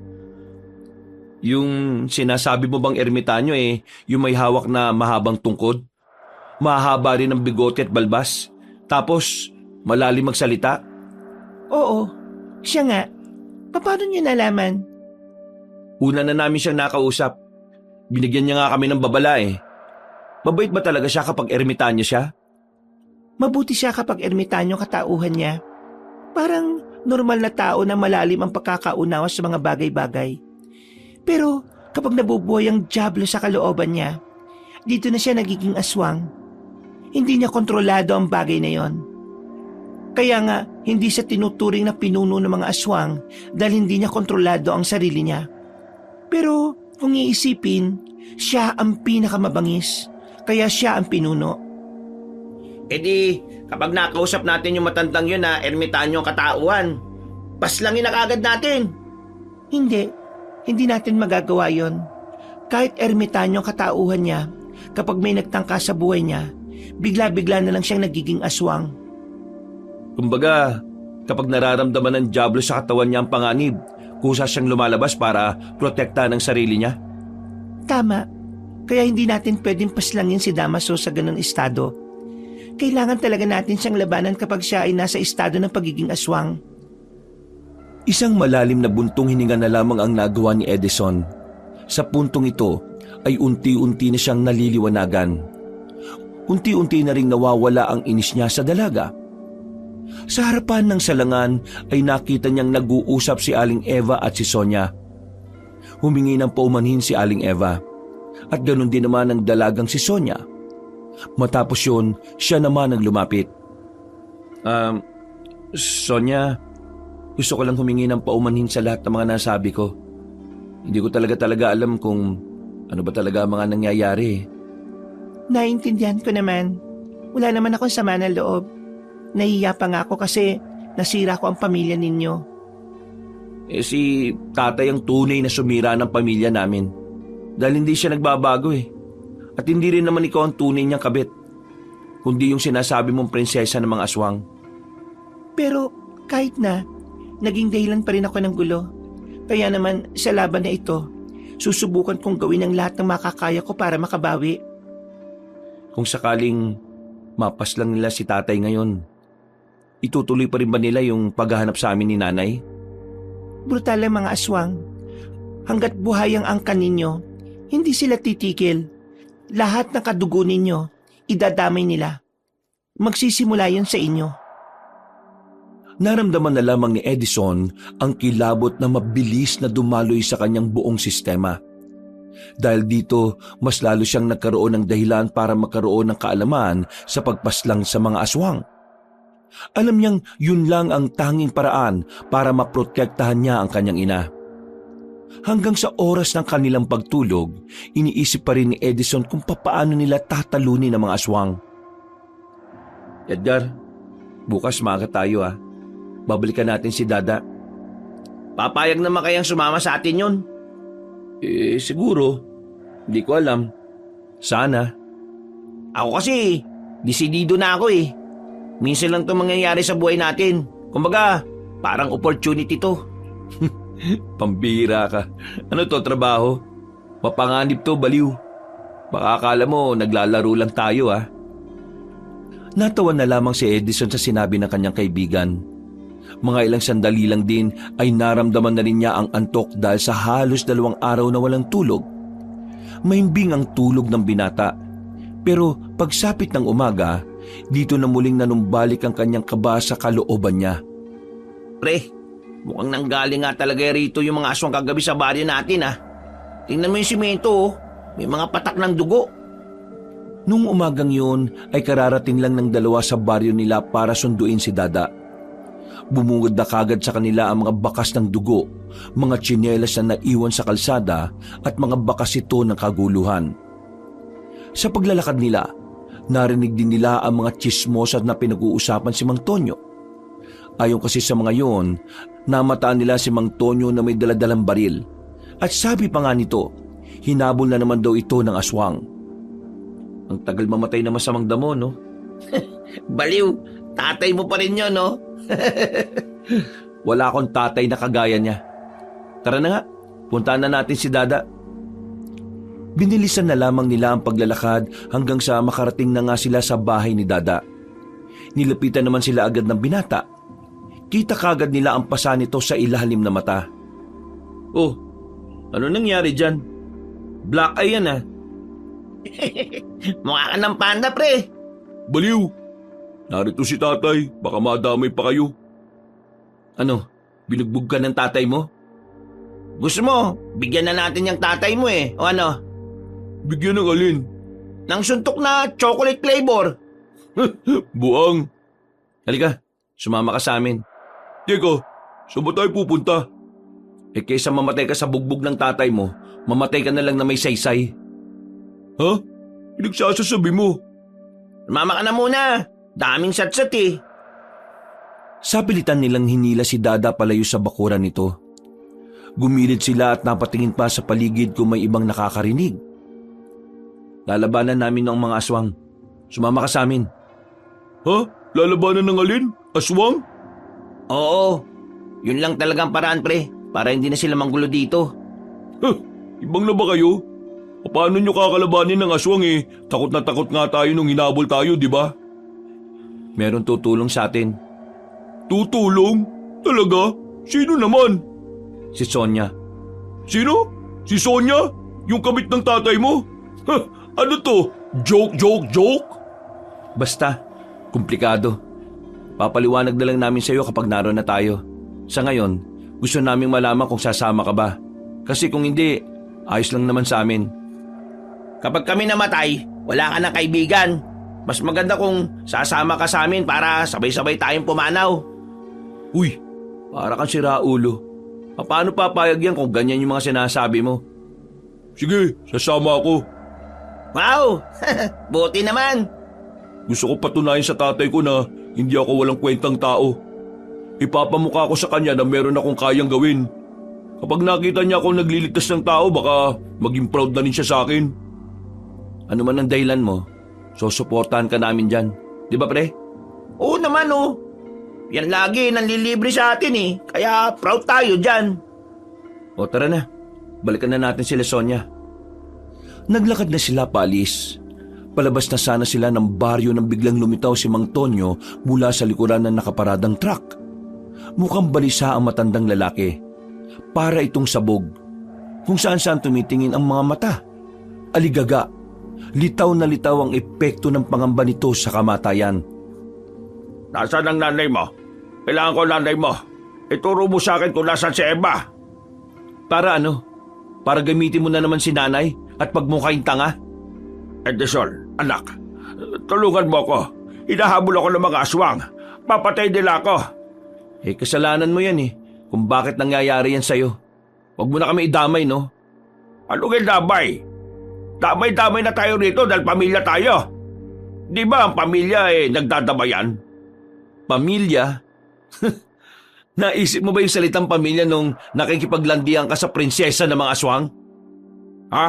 Yung sinasabi mo bang ermitanyo yung may hawak na mahabang tungkod? Mahaba rin ang bigote at balbas. Tapos, malalim magsalita? Oo, siya nga. Paano niyo nalaman? Una na namin siyang nakausap. Binigyan niya nga kami ng babala Mabait ba talaga siya kapag ermitanyo siya? Mabuti siya kapag ermitanyo katauhan niya. Parang normal na tao na malalim ang pagkakaunawa sa mga bagay-bagay. Pero kapag nabubuhay ang dyablo sa kalooban niya, dito na siya nagiging aswang. Hindi niya kontrolado ang bagay na yon. Kaya nga, hindi siya tinuturing na pinuno ng mga aswang dahil hindi niya kontrolado ang sarili niya. Pero kung iisipin, siya ang pinakamabangis, kaya siya ang pinuno. Kapag nakausap natin yung matandang yun na ermitanyo ang katauhan, paslangin na kagad natin. Hindi natin magagawa yon. Kahit ermitanyo ang katauhan niya, kapag may nagtangka sa buhay niya, bigla-bigla na lang siyang nagiging aswang. Kumbaga, kapag nararamdaman ng dyablo sa katawan niya ang panganib, kusa siyang lumalabas para protektahan ang sarili niya. Tama. Kaya hindi natin pwedeng paslangin si Damaso sa ganung estado. Kailangan talaga natin siyang labanan kapag siya ay nasa estado ng pagiging aswang. Isang malalim na buntong hininga na lamang ang nagawa ni Edison. Sa puntong ito ay unti-unti na siyang naliliwanagan. Unti-unti na ring nawawala ang inis niya sa dalaga. Sa harapan ng salangan ay nakita niyang nag-uusap si Aling Eva at si Sonia. Humingi ng paumanhin si Aling Eva at ganoon din naman ang dalagang si Sonia. Matapos yun, siya naman ang lumapit. Sonia, gusto ko lang humingi ng paumanhin sa lahat ng mga nasabi ko. Hindi ko talaga alam kung ano ba talaga ang mga nangyayari. Naintindihan ko naman. Wala naman akong sama ng loob. Nahiya pa nga ako kasi nasira ko ang pamilya ninyo. Si tatay ang tunay na sumira ng pamilya namin. Dahil hindi siya nagbabago At hindi rin naman ikaw ang tunay niyang kabit, kundi yung sinasabi mong prinsesa ng mga aswang. Pero kahit na, naging dahilan pa rin ako ng gulo. Kaya naman sa laban na ito, susubukan kong gawin ang lahat ng makakaya ko para makabawi. Kung sakaling mapaslang nila si tatay ngayon, itutuloy pa rin ba nila yung paghahanap sa amin ni nanay? Brutal ang mga aswang. Hanggat buhay ang angkan ninyo, hindi sila titigil. Lahat ng kadugo ninyo, idadamay nila. Magsisimula yun sa inyo. Naramdaman na lamang ni Edison ang kilabot na mabilis na dumaloy sa kanyang buong sistema. Dahil dito, mas lalo siyang nagkaroon ng dahilan para magkaroon ng kaalaman sa pagpaslang sa mga aswang. Alam niyang yun lang ang tanging paraan para maprotektahan niya ang kanyang ina. Hanggang sa oras ng kanilang pagtulog, iniisip pa rin ni Edison kung papaano nila tatalunin ang mga aswang. Edgar, bukas maaga tayo Babalikan natin si Dada. Papayag naman kayang sumama sa atin yun? Siguro. Hindi ko alam. Sana. Ako kasi, desidido na ako Minsan lang ito mangyayari sa buhay natin. Kumbaga, parang opportunity to. Pambira ka. Ano to, trabaho? Mapanganib to, baliw. Baka akala mo, naglalaro lang tayo Natawa na lamang si Edison sa sinabi ng kanyang kaibigan. Mga ilang sandali lang din ay naramdaman na rin niya ang antok dahil sa halos 2 araw na walang tulog. Mahimbing ang tulog ng binata. Pero pagsapit ng umaga, dito na muling nanumbalik ang kanyang kaba sa kalooban niya. Pre, mukhang nanggaling nga talaga rito yung mga aswang kagabi sa baryo natin Tingnan mo yung simento May mga patak ng dugo. Nung umagang yun ay kararating lang ng 2 sa baryo nila para sunduin si Dada. Bumungad na kagad sa kanila ang mga bakas ng dugo, mga tsinelas na naiwan sa kalsada at mga bakas ito ng kaguluhan. Sa paglalakad nila, narinig din nila ang mga tsismosa na pinag-uusapan si Mang Tonyo. Ayon kasi sa mga yon, namataan nila si Mang Tonyo na may daladalang baril. At sabi pa nga nito, hinabol na naman daw ito ng aswang. Ang tagal mamatay na masamang damo, no? Baliw, tatay mo pa rin yun, no? Wala akong tatay na kagaya niya. Tara na nga, puntahan na natin si Dada. Binilisan na lamang nila ang paglalakad hanggang sa makarating na nga sila sa bahay ni Dada. Nilapitan naman sila agad ng binata. Kita kagad nila ang pasa nito sa ilalim na mata. Oh, ano nangyari dyan? Black eye yan ah. Mukha ka ng panda, pre. Baliw! Narito si tatay, baka madamay pa kayo. Ano, binugbog ka ng tatay mo? Gusto mo, bigyan na natin yung tatay mo eh. O ano? Bigyan ng alin? Nang suntok na chocolate flavor. Buang! Halika, sumama ka sa amin. Teka, saan ba tayo pupunta? Eh kaysa mamatay ka sa bugbog ng tatay mo, mamatay ka na lang na may saysay. Ha? Pinagsasasabi mo? Mama ka na muna. Daming satsat eh. Sa pilitan nilang hinila si Dada palayo sa bakuran nito. Gumilid sila at napatingin pa sa paligid kung may ibang nakakarinig. Lalabanan namin ng mga aswang. Sumama ka sa amin. Ha? Lalabanan ng alin? Aswang? Oo. Yun lang talagang paraan, pre. Para hindi na sila manggulo dito. Huh, ibang na ba kayo? Paano nyo kakalabanin ng aswang eh? Takot na takot nga tayo nung hinabol tayo, di ba? Meron tutulong sa atin. Tutulong? Talaga? Sino naman? Si Sonia. Sino? Si Sonia? Yung kabit ng tatay mo? Huh, ano to? Joke? Basta, komplikado. Papaliwanag na lang namin sa iyo kapag naroon na tayo. Sa ngayon, gusto naming malaman kung sasama ka ba. Kasi kung hindi, ayos lang naman sa amin. Kapag kami namatay, wala ka na kaibigan. Mas maganda kung sasama ka sa amin para sabay-sabay tayong pumanaw. Uy, para kang siraulo. Paano papayag yan kung ganyan yung mga sinasabi mo? Sige, sasama ako. Wow! Buti naman. Gusto ko patunayan sa tatay ko na hindi ako walang kwentang tao. Ipapamukha ko sa kanya na meron akong kayang gawin. Kapag nakita niya akong nagliligtas ng tao, baka maging proud na rin siya sa akin. Ano man ang dahilan mo, susuportahan ka namin dyan. Di ba pre? Oo naman oh. Yan lagi nanlilibre sa atin eh. Kaya proud tayo dyan. O tara na, balikan na natin sila Sonia. Naglakad na sila paalis. Palabas na sana sila ng baryo nang biglang lumitaw si Mang Tonyo mula sa likuran ng nakaparadang truck. Mukhang balisa ang matandang lalaki. Para itong sabog. Kung saan-saan tumitingin ang mga mata. Aligaga. Litaw na litaw ang epekto ng pangamba nito sa kamatayan. Nasaan ang nanay mo? Kailangan ko nanay mo. Ituro mo sa akin kung nasaan si Emma. Para ano? Para gamitin mo na naman si nanay at pagmukhaing tanga? Edison, anak, tulungan mo ako. Hinahabol ako ng mga aswang. Papatay nila ako. Eh kasalanan mo yan eh. Kung bakit nangyayari yan sa'yo. Huwag mo na kami idamay, no? Anong damay? Damay-damay na tayo rito dahil pamilya tayo. Di ba ang pamilya nagdadamayan? Pamilya? Naisip mo ba yung salitang pamilya nung nakikipaglandian ka sa prinsesa ng mga aswang? Ha?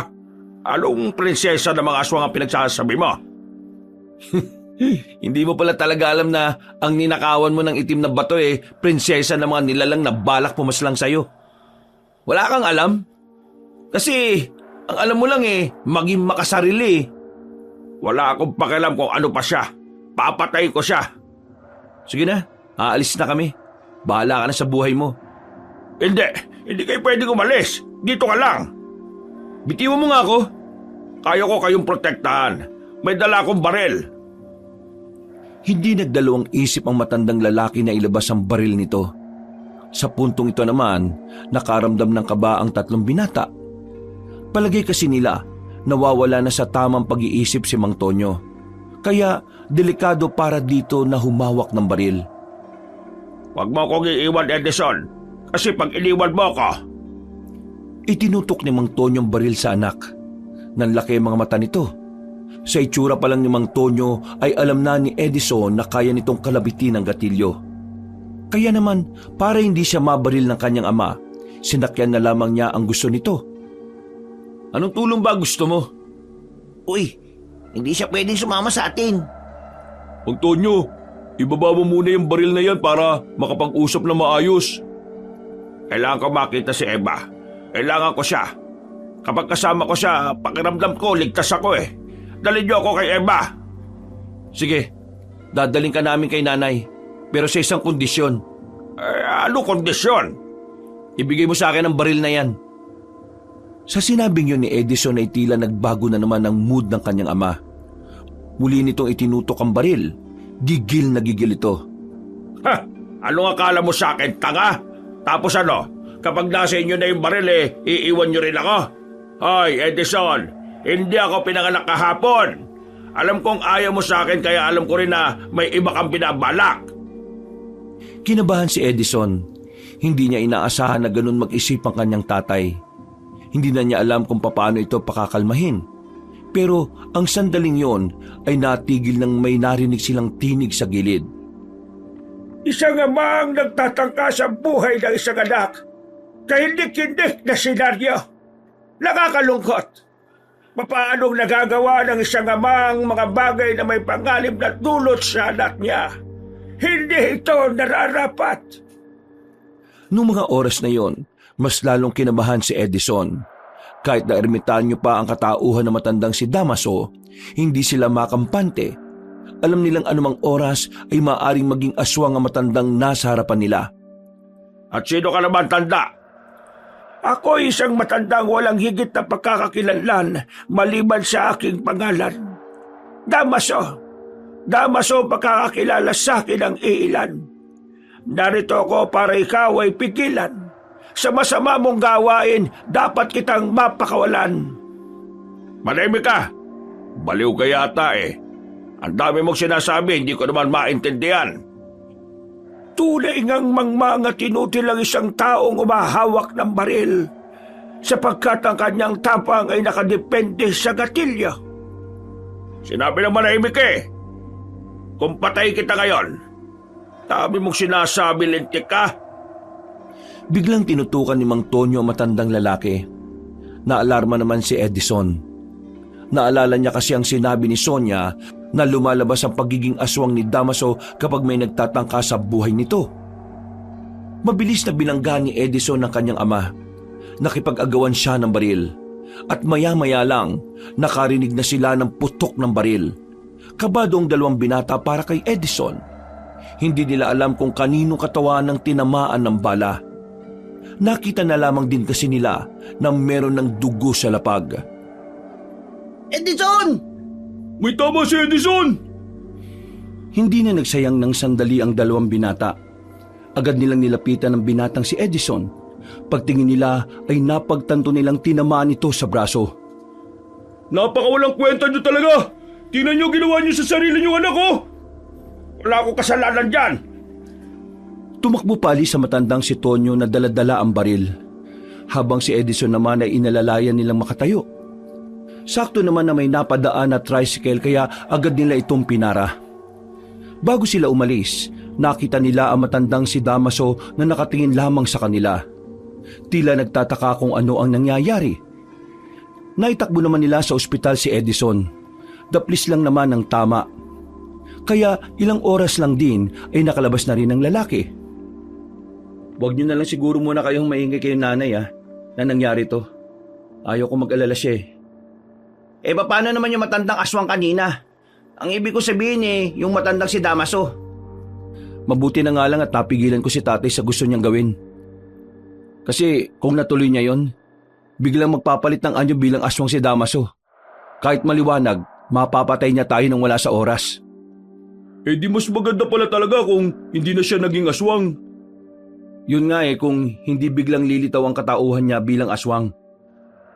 Anong prinsesa ng mga aswang ang pinagsasabi mo? Hindi mo pala talaga alam na ang ninakawan mo ng itim na bato prinsesa ng mga nilalang na balak pumaslang sa'yo. Wala kang alam? Kasi ang alam mo lang maging makasarili. Wala akong pakialam kung ano pa siya. Papatay ko siya. Sige na, aalis na kami. Bahala ka na sa buhay mo. Hindi kayo pwedeng umalis. Dito ka lang. Bitiwan mo nga ako. Kaya ko kayong protektahan. May dala akong barel. Hindi nagdalawang isip ang matandang lalaki na ilabas ang baril nito. Sa puntong ito naman, nakaramdam ng kaba ang tatlong binata. Palagay kasi nila, nawawala na sa tamang pag-iisip si Mang Tonyo. Kaya delikado para dito na humawak ng baril. Huwag mo akong iiwan, Edison. Kasi pag iniwan mo ako... Itinutok ni Mang Tonyo ang baril sa anak. Nanlaki ang mga mata nito. Sa itsura pa lang ni Mang Tonyo ay alam na ni Edison na kaya nitong kalabitin ang gatilyo. Kaya naman, para hindi siya mabaril ng kanyang ama, sinakyan na lamang niya ang gusto nito. Anong tulong ba gusto mo? Uy, hindi siya pwedeng sumama sa atin. Antonio, ibaba mo muna yung baril na yan para makapag-usap na maayos. Kailangan ko makita si Eva. Kailangan ko siya. Kapag kasama ko siya, pakiramdam ko, ligtas ako eh. Dalhin niyo ako kay Eva. Sige, dadaling ka namin kay nanay. Pero sa isang kondisyon. Ano kondisyon? Ibigay mo sa akin ang baril na yan. Sa sinabing yun ni Edison ay tila nagbago na naman ang mood ng kanyang ama. Muli nitong itinutok ang baril. Gigil na gigil ito. Ha? Anong akala mo sa akin, tanga? Tapos ano? Kapag nasa inyo na yung baril iiwan nyo rin ako? Hoy, Edison, hindi ako pinanganak kahapon. Alam kong ayaw mo sa akin kaya alam ko rin na may iba kang binabalak. Kinabahan si Edison. Hindi niya inaasahan na ganun mag-isip ang kanyang tatay. Hindi na niya alam kung paano ito pakakalmahin. Pero ang sandaling yon ay natigil nang may narinig silang tinig sa gilid. Isang amang nagtatangka sa buhay ng isang anak. Kahindik-hindik na senaryo. Nakakalungkot. Papaanong nagagawa ng isang amang mga bagay na may panganib na dulot sa anak niya? Hindi ito nararapat. Noong mga oras na yon, mas lalong kinabahan si Edison. Kahit na ermitanyo pa ang katauhan na matandang si Damaso, hindi sila makampante. Alam nilang anumang oras ay maaaring maging aswang ang matandang nasa harapan nila. At sino ka naman, tanda? Ako isang matandang walang higit na pagkakakilanlan maliban sa aking pangalan. Damaso. Damaso pagkakakilala sa akin ang iilan. Narito ako para ikaw ay pigilan. Sa masama mong gawain, dapat kitang mapakawalan. Manahimik ka. Baliw ka yata eh. Ang dami mong sinasabi, hindi ko naman maintindihan. Tunay ngang mangmanga tinutil ang isang taong umahawak ng baril sapagkat ang kanyang tapang ay nakadepende sa gatilyo. Sinabi ng manahimik eh. Kung patay kita ngayon, dami mong sinasabi, lintik ka. Biglang tinutukan ni Mang Tonyo ang matandang lalaki. Naalarma naman si Edison. Naalala niya kasi ang sinabi ni Sonia na lumalabas ang pagiging aswang ni Damaso kapag may nagtatangka sa buhay nito. Mabilis na binangga ni Edison ng kanyang ama. Nakipag-agawan siya ng baril. At maya-maya lang, nakarinig na sila ng putok ng baril. Kabado ang dalawang binata para kay Edison. Hindi nila alam kung kanino katawan ang tinamaan ng bala. Nakita na lamang din kasi nila na meron ng dugo sa lapag. Edison! May tama si Edison! Hindi na nagsayang ng sandali ang dalawang binata. Agad nilang nilapitan ang binatang si Edison. Pagtingin nila ay napagtanto nilang tinamaan ito sa braso. Napakawalang kwenta niyo talaga! Tingnan niyo ginawa niyo sa sarili niyo, anak ko! Wala akong kasalanan dyan! Tumakbo pali sa matandang si Tonyo na daladala ang baril. Habang si Edison naman ay inalalayan nilang makatayo. Sakto naman na may napadaan na tricycle kaya agad nila itong pinara. Bago sila umalis, nakita nila ang matandang si Damaso na nakatingin lamang sa kanila. Tila nagtataka kung ano ang nangyayari. Naitakbo naman nila sa ospital si Edison. Daplis lang naman ang tama. Kaya ilang oras lang din ay nakalabas na rin ang lalaki. Huwag niyo na lang siguro muna kayong maingay kay nanay na nangyari to. Ayaw ko mag-alala siya eh. Paano naman yung matandang aswang kanina? Ang ibig ko sabihin yung matandang si Damaso. Mabuti na nga lang at napigilan ko si tatay sa gusto niyang gawin. Kasi kung natuloy niya yon, biglang magpapalit ng anyo bilang aswang si Damaso. Kahit maliwanag, mapapatay niya tayo nang wala sa oras. Di mas maganda pala talaga kung hindi na siya naging aswang. Yun nga kung hindi biglang lilitaw ang katauhan niya bilang aswang.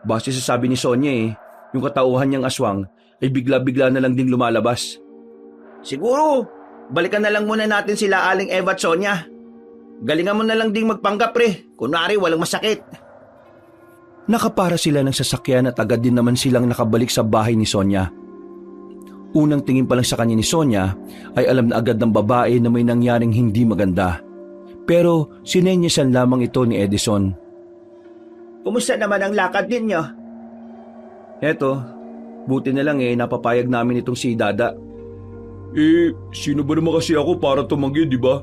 Base sa sabi ni Sonia yung katauhan niyang aswang ay bigla-bigla na lang ding lumalabas. Siguro, balikan na lang muna natin sila Aling Eva at Sonia. Galingan mo na lang ding magpanggap kunwari walang masakit. Nakapara sila ng sasakyan at agad din naman silang nakabalik sa bahay ni Sonia. Unang tingin pa lang sa kanya ni Sonia ay alam na agad ng babae na may nangyaring hindi maganda. Pero sinenyasan lamang ito ni Edison. Kumusta naman ang lakad ninyo? Eto, buti na lang napapayag namin itong si Dada. Sino ba naman kasi ako para tumanggi, di ba?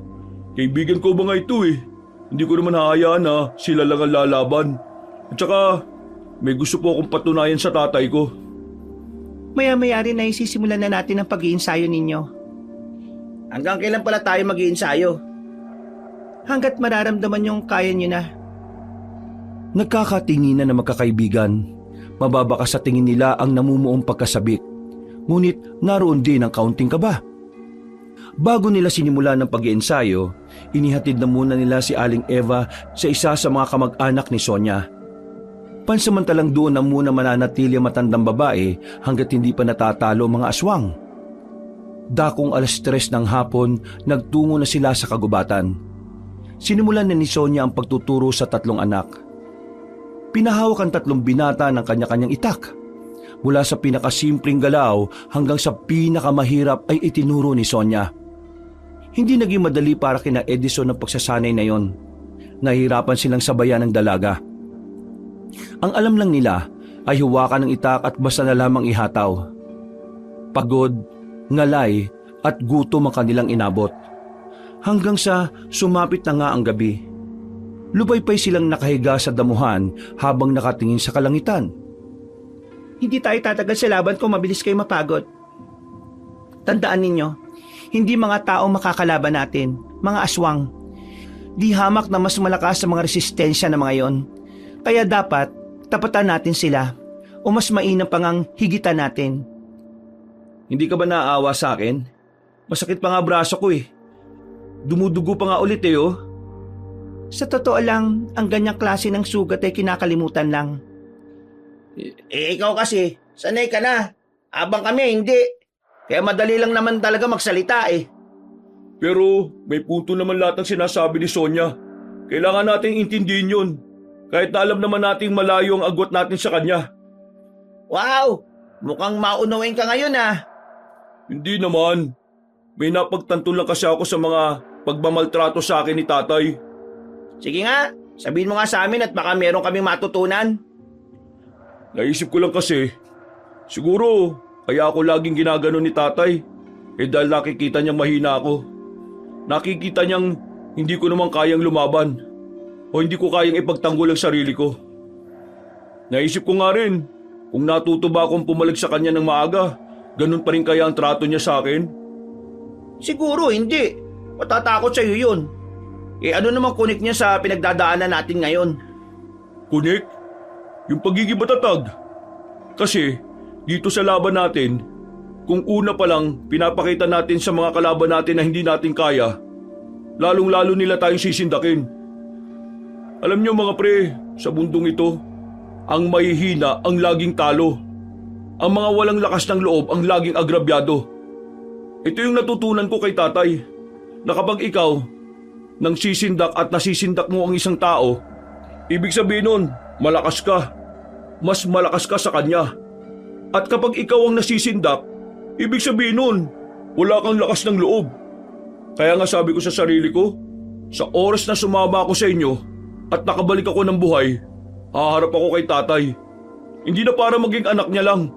Kaibigan ko ba nga ito eh. Hindi ko naman hahayaan na sila lang ang lalaban. At saka, may gusto po akong patunayan sa tatay ko. Maya-maya rin ay sisimulan na natin ang pag-iinsayo ninyo. Hanggang kailan pala tayo mag-iinsayo? Hanggat mararamdaman yung kaya nyo na. Nagkakatinginan na magkakaibigan. Mababa ka sa tingin nila ang namumuong pagkasabik. Ngunit naroon din ang kaunting kaba. Bago nila sinimula ng pag-iensayo, inihatid na muna nila si Aling Eva sa isa sa mga kamag-anak ni Sonia. Pansamantalang doon na muna mananatili ang matandang babae hanggat hindi pa natatalo ang mga aswang. Dakong 3:00 ng hapon, nagtungo na sila sa kagubatan. Sinimulan na ni Sonia ang pagtuturo sa 3 anak. Pinahawak ang 3 binata ng kanya-kanyang itak. Mula sa pinakasimpleng galaw hanggang sa pinakamahirap ay itinuro ni Sonia. Hindi naging madali para kina Edison ang pagsasanay na yon. Nahihirapan silang sabayan ng dalaga. Ang alam lang nila ay huwakan ng itak at basta na lamang ihataw. Pagod, ngalay at gutom ang kanilang inabot. Hanggang sa sumapit na nga ang gabi. Lupay-pay silang nakahiga sa damuhan habang nakatingin sa kalangitan. Hindi tayo tatagal sa laban kung mabilis kayo mapagod. Tandaan ninyo, hindi mga tao makakalaban natin, mga aswang. Di hamak na mas malakas sa mga resistensya na mga yon. Kaya dapat, tapatan natin sila o mas mainam pang ang higitan natin. Hindi ka ba naaawa sa akin? Masakit pa nga braso ko eh. Dumudugo pa nga ulit oh. Sa totoo lang, ang ganyang klase ng sugat ay kinakalimutan lang. Ikaw kasi, sanay ka na. Abang kami, hindi. Kaya madali lang naman talaga magsalita eh. Pero may punto naman lahat ng sinasabi ni Sonia. Kailangan nating intindihin yun. Kahit na alam naman nating malayo ang agwat natin sa kanya. Wow! Mukhang maunawain ka ngayon ah. Hindi naman. May napagtanto lang kasi ako sa mga pagmamaltrato sa akin ni tatay. Sige nga, sabihin mo nga sa amin at baka meron kaming matutunan. Naisip ko lang kasi, siguro kaya ako laging ginaganon ni tatay. Dahil nakikita niyang mahina ako. Nakikita niyang hindi ko naman kayang lumaban. O hindi ko kayang ipagtanggol ang sarili ko. Naisip ko nga rin, kung natuto ba akong pumalag sa kanya ng maaga, ganun pa rin kaya ang trato niya sa akin? Siguro hindi. Matatakot sa'yo yun. Ano namang kunik niya sa pinagdadaanan natin ngayon? Kunik? Yung pagiging matatag. Kasi dito sa laban natin, kung una pa lang pinapakita natin sa mga kalaban natin na hindi natin kaya, lalong-lalo nila tayong sisindakin. Alam niyo mga pre, sa mundong ito, ang mahihina ang laging talo. Ang mga walang lakas ng loob ang laging agrabyado. Ito yung natutunan ko kay tatay, na kapag ikaw nang sisindak at nasisindak mo ang isang tao, ibig sabihin nun, malakas ka. Mas malakas ka sa kanya. At kapag ikaw ang nasisindak, ibig sabihin nun, wala kang lakas ng loob. Kaya nga sabi ko sa sarili ko, sa oras na sumama ako sa inyo at nakabalik ako ng buhay, haharap ako kay tatay. Hindi na para maging anak niya lang,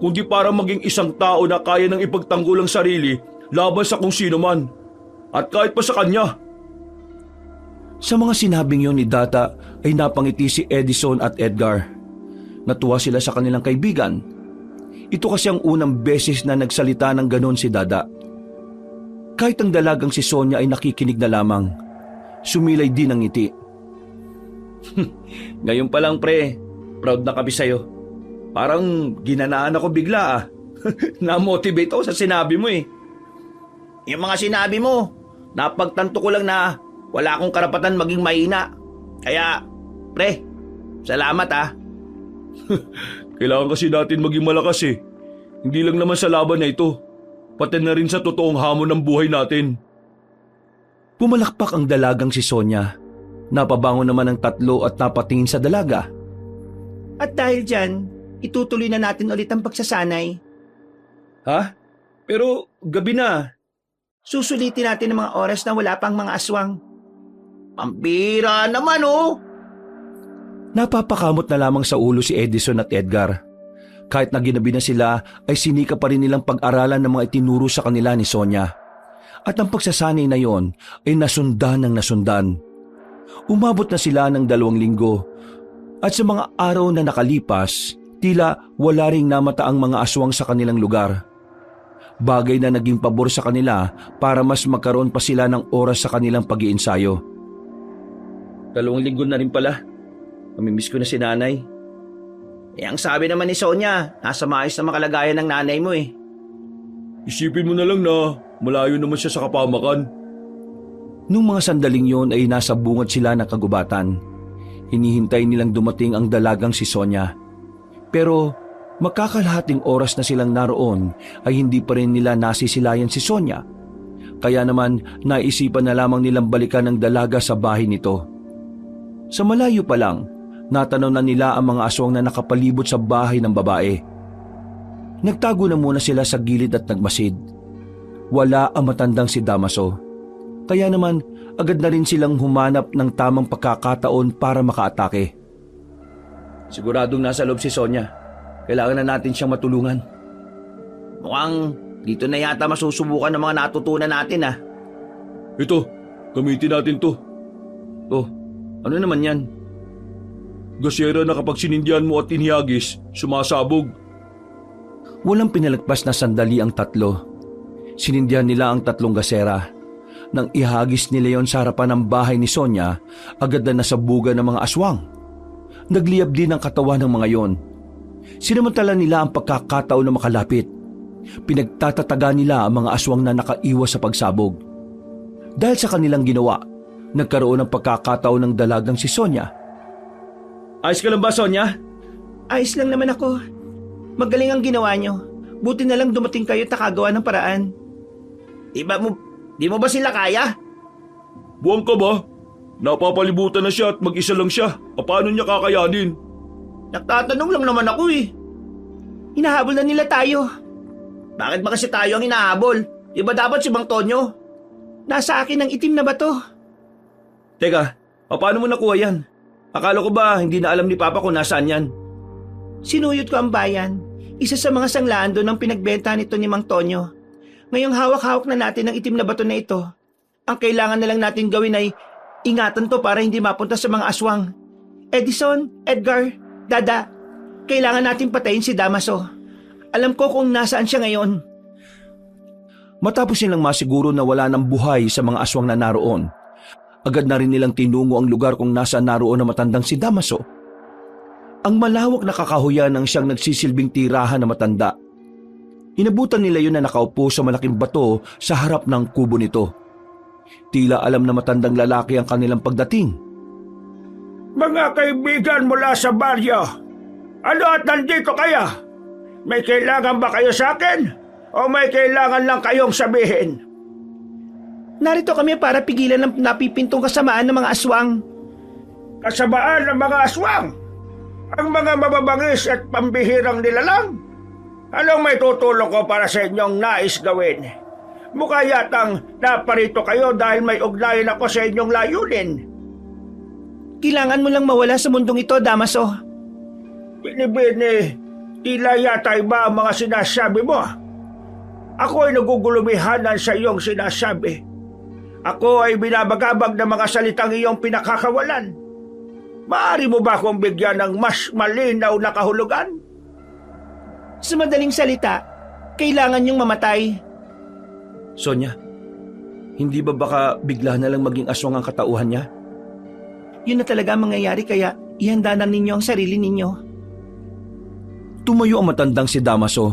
kundi para maging isang tao na kaya nang ipagtanggol ang sarili laban sa kung sino man. At kahit pa sa kanya. Sa mga sinabing yon ni Data ay napangiti si Edison at Edgar. Natuwa sila sa kanilang kaibigan. Ito kasi ang unang beses na nagsalita ng ganon si Dada. Kahit ang dalagang si Sonia ay nakikinig na lamang. Sumilay din ang ngiti. Ngayon pa lang pre, proud na kami sa'yo. Parang ginanaan ako bigla Na-motivate ako sa sinabi mo eh. Yung mga sinabi mo, napagtanto ko lang na wala akong karapatan maging mahina. Kaya, pre, salamat Kailangan kasi natin maging malakas eh. Hindi lang naman sa laban na ito, pati na rin sa totoong hamon ng buhay natin. Pumalakpak ang dalagang si Sonia. Napabangon naman ang tatlo at napatingin sa dalaga. At dahil dyan, itutuloy na natin ulit ang pagsasanay. Ha? Pero gabi na. Susulitin natin ang mga oras na wala pang mga aswang. Pampira naman oh! Napapakamot na lamang sa ulo si Edison at Edgar. Kahit na ginabi na sila ay sinika pa rin nilang pag-aralan ng mga itinuro sa kanila ni Sonia. At ang pagsasanay na yon ay nasundan ng nasundan. Umabot na sila ng 2 linggo at sa mga araw na nakalipas, tila wala ring namata ang mga aswang sa kanilang lugar. Bagay na naging pabor sa kanila para mas magkaroon pa sila ng oras sa kanilang pag-iensayo. 2 linggo na rin pala. Mamimiss ko na si nanay. Ang sabi naman ni Sonia, nasa maayos na makalagayan ng nanay mo eh. Isipin mo na lang na malayo naman siya sa kapamakan. Nung mga sandaling yon ay nasa bungad sila ng kagubatan. Hinihintay nilang dumating ang dalagang si Sonia. Pero makakalahating oras na silang naroon ay hindi pa rin nila nasisilayan si Sonia. Kaya naman naisipan na lamang nilang balikan ang dalaga sa bahay nito. Sa malayo pa lang, natanaw na nila ang mga aswang na nakapalibot sa bahay ng babae. Nagtago na muna sila sa gilid at nagmasid. Wala ang matandang si Damaso. Kaya naman agad na rin silang humanap ng tamang pagkakataon para makaatake. Siguradong nasa loob si Sonia. Kailangan na natin siyang matulungan. Mukhang dito na yata masusubukan ng mga natutunan natin ah. Ito, gamitin natin to. Oh, ano naman yan? Gasera na kapag sinindihan mo at inihagis, sumasabog. Walang pinalagpas na sandali ang tatlo. Sinindihan nila ang 3 gasera. Nang ihagis nila yon sa harapan ng bahay ni Sonia, agad na nasabugan ng mga aswang. Nagliyab din ang katawan ng mga yon. Sinamantala nila ang pagkakataon na makalapit. Pinagtatataga nila ang mga aswang na nakaiwas sa pagsabog. Dahil sa kanilang ginawa, nagkaroon ng pagkakataon ng dalagang si Sonia. Ayos ka lang ba, Sonia? Ayos lang naman ako. Magaling ang ginawa nyo. Buti na lang dumating kayo at nakagawa ng paraan. Di mo ba sila kaya? Buwang ka ba? Napapalibutan na siya at mag-isa lang siya. Paano niya kakayanin? Nagtatanong lang naman ako eh. Hinahabol na nila tayo. Bakit ba kasi tayo ang hinahabol? Di ba dapat si Mang Tonyo? Nasa akin ang itim na bato. Teka, paano mo nakuha yan? Akala ko ba hindi na alam ni Papa kung nasaan yan? Sinuyot ko ang bayan. Isa sa mga sanglaan doon ang pinagbenta nito ni Mang Tonyo. Ngayong hawak-hawak na natin ang itim na bato na ito. Ang kailangan na lang natin gawin ay ingatan to para hindi mapunta sa mga aswang. Edison, Edgar, Dada, kailangan natin patayin si Damaso. Alam ko kung nasaan siya ngayon. Matapos nilang masiguro na wala ng buhay sa mga aswang na naroon, agad na rin nilang tinungo ang lugar kung nasaan naroon ang matandang si Damaso. Ang malawak na kakahuyan ang siyang nagsisilbing tirahan na matanda. Inabutan nila yun na nakaupo sa malaking bato sa harap ng kubo nito. Tila alam na matandang lalaki ang kanilang pagdating. Mga kaibigan mula sa baryo, ano at nandito kaya? May kailangan ba kayo sa akin? O may kailangan lang kayong sabihin? Narito kami para pigilan ng napipintong kasamaan ng mga aswang. Kasabaan ng mga aswang? Ang mga mababangis at pambihirang nilalang? Anong may tutulong ko para sa inyong nais gawin? Mukha yatang naparito kayo dahil may ugnayan ako sa inyong layunin. Kailangan mo lang mawala sa mundong ito, Damaso. Binibini, tila yata iba ang mga sinasabi mo. Ako ay nagugulumihanan sa iyong sinasabi. Ako ay binabagabag ng mga salitang iyong pinakakawalan. Maaari mo ba akong bigyan ng mas malinaw na kahulugan? Sa madaling salita, kailangan niyong mamatay. Sonia, hindi ba baka bigla na lang maging aswang ang katauhan niya? Yun na talaga ang mangyayari kaya ihanda na ninyo ang sarili ninyo. Tumayo ang matandang si Damaso.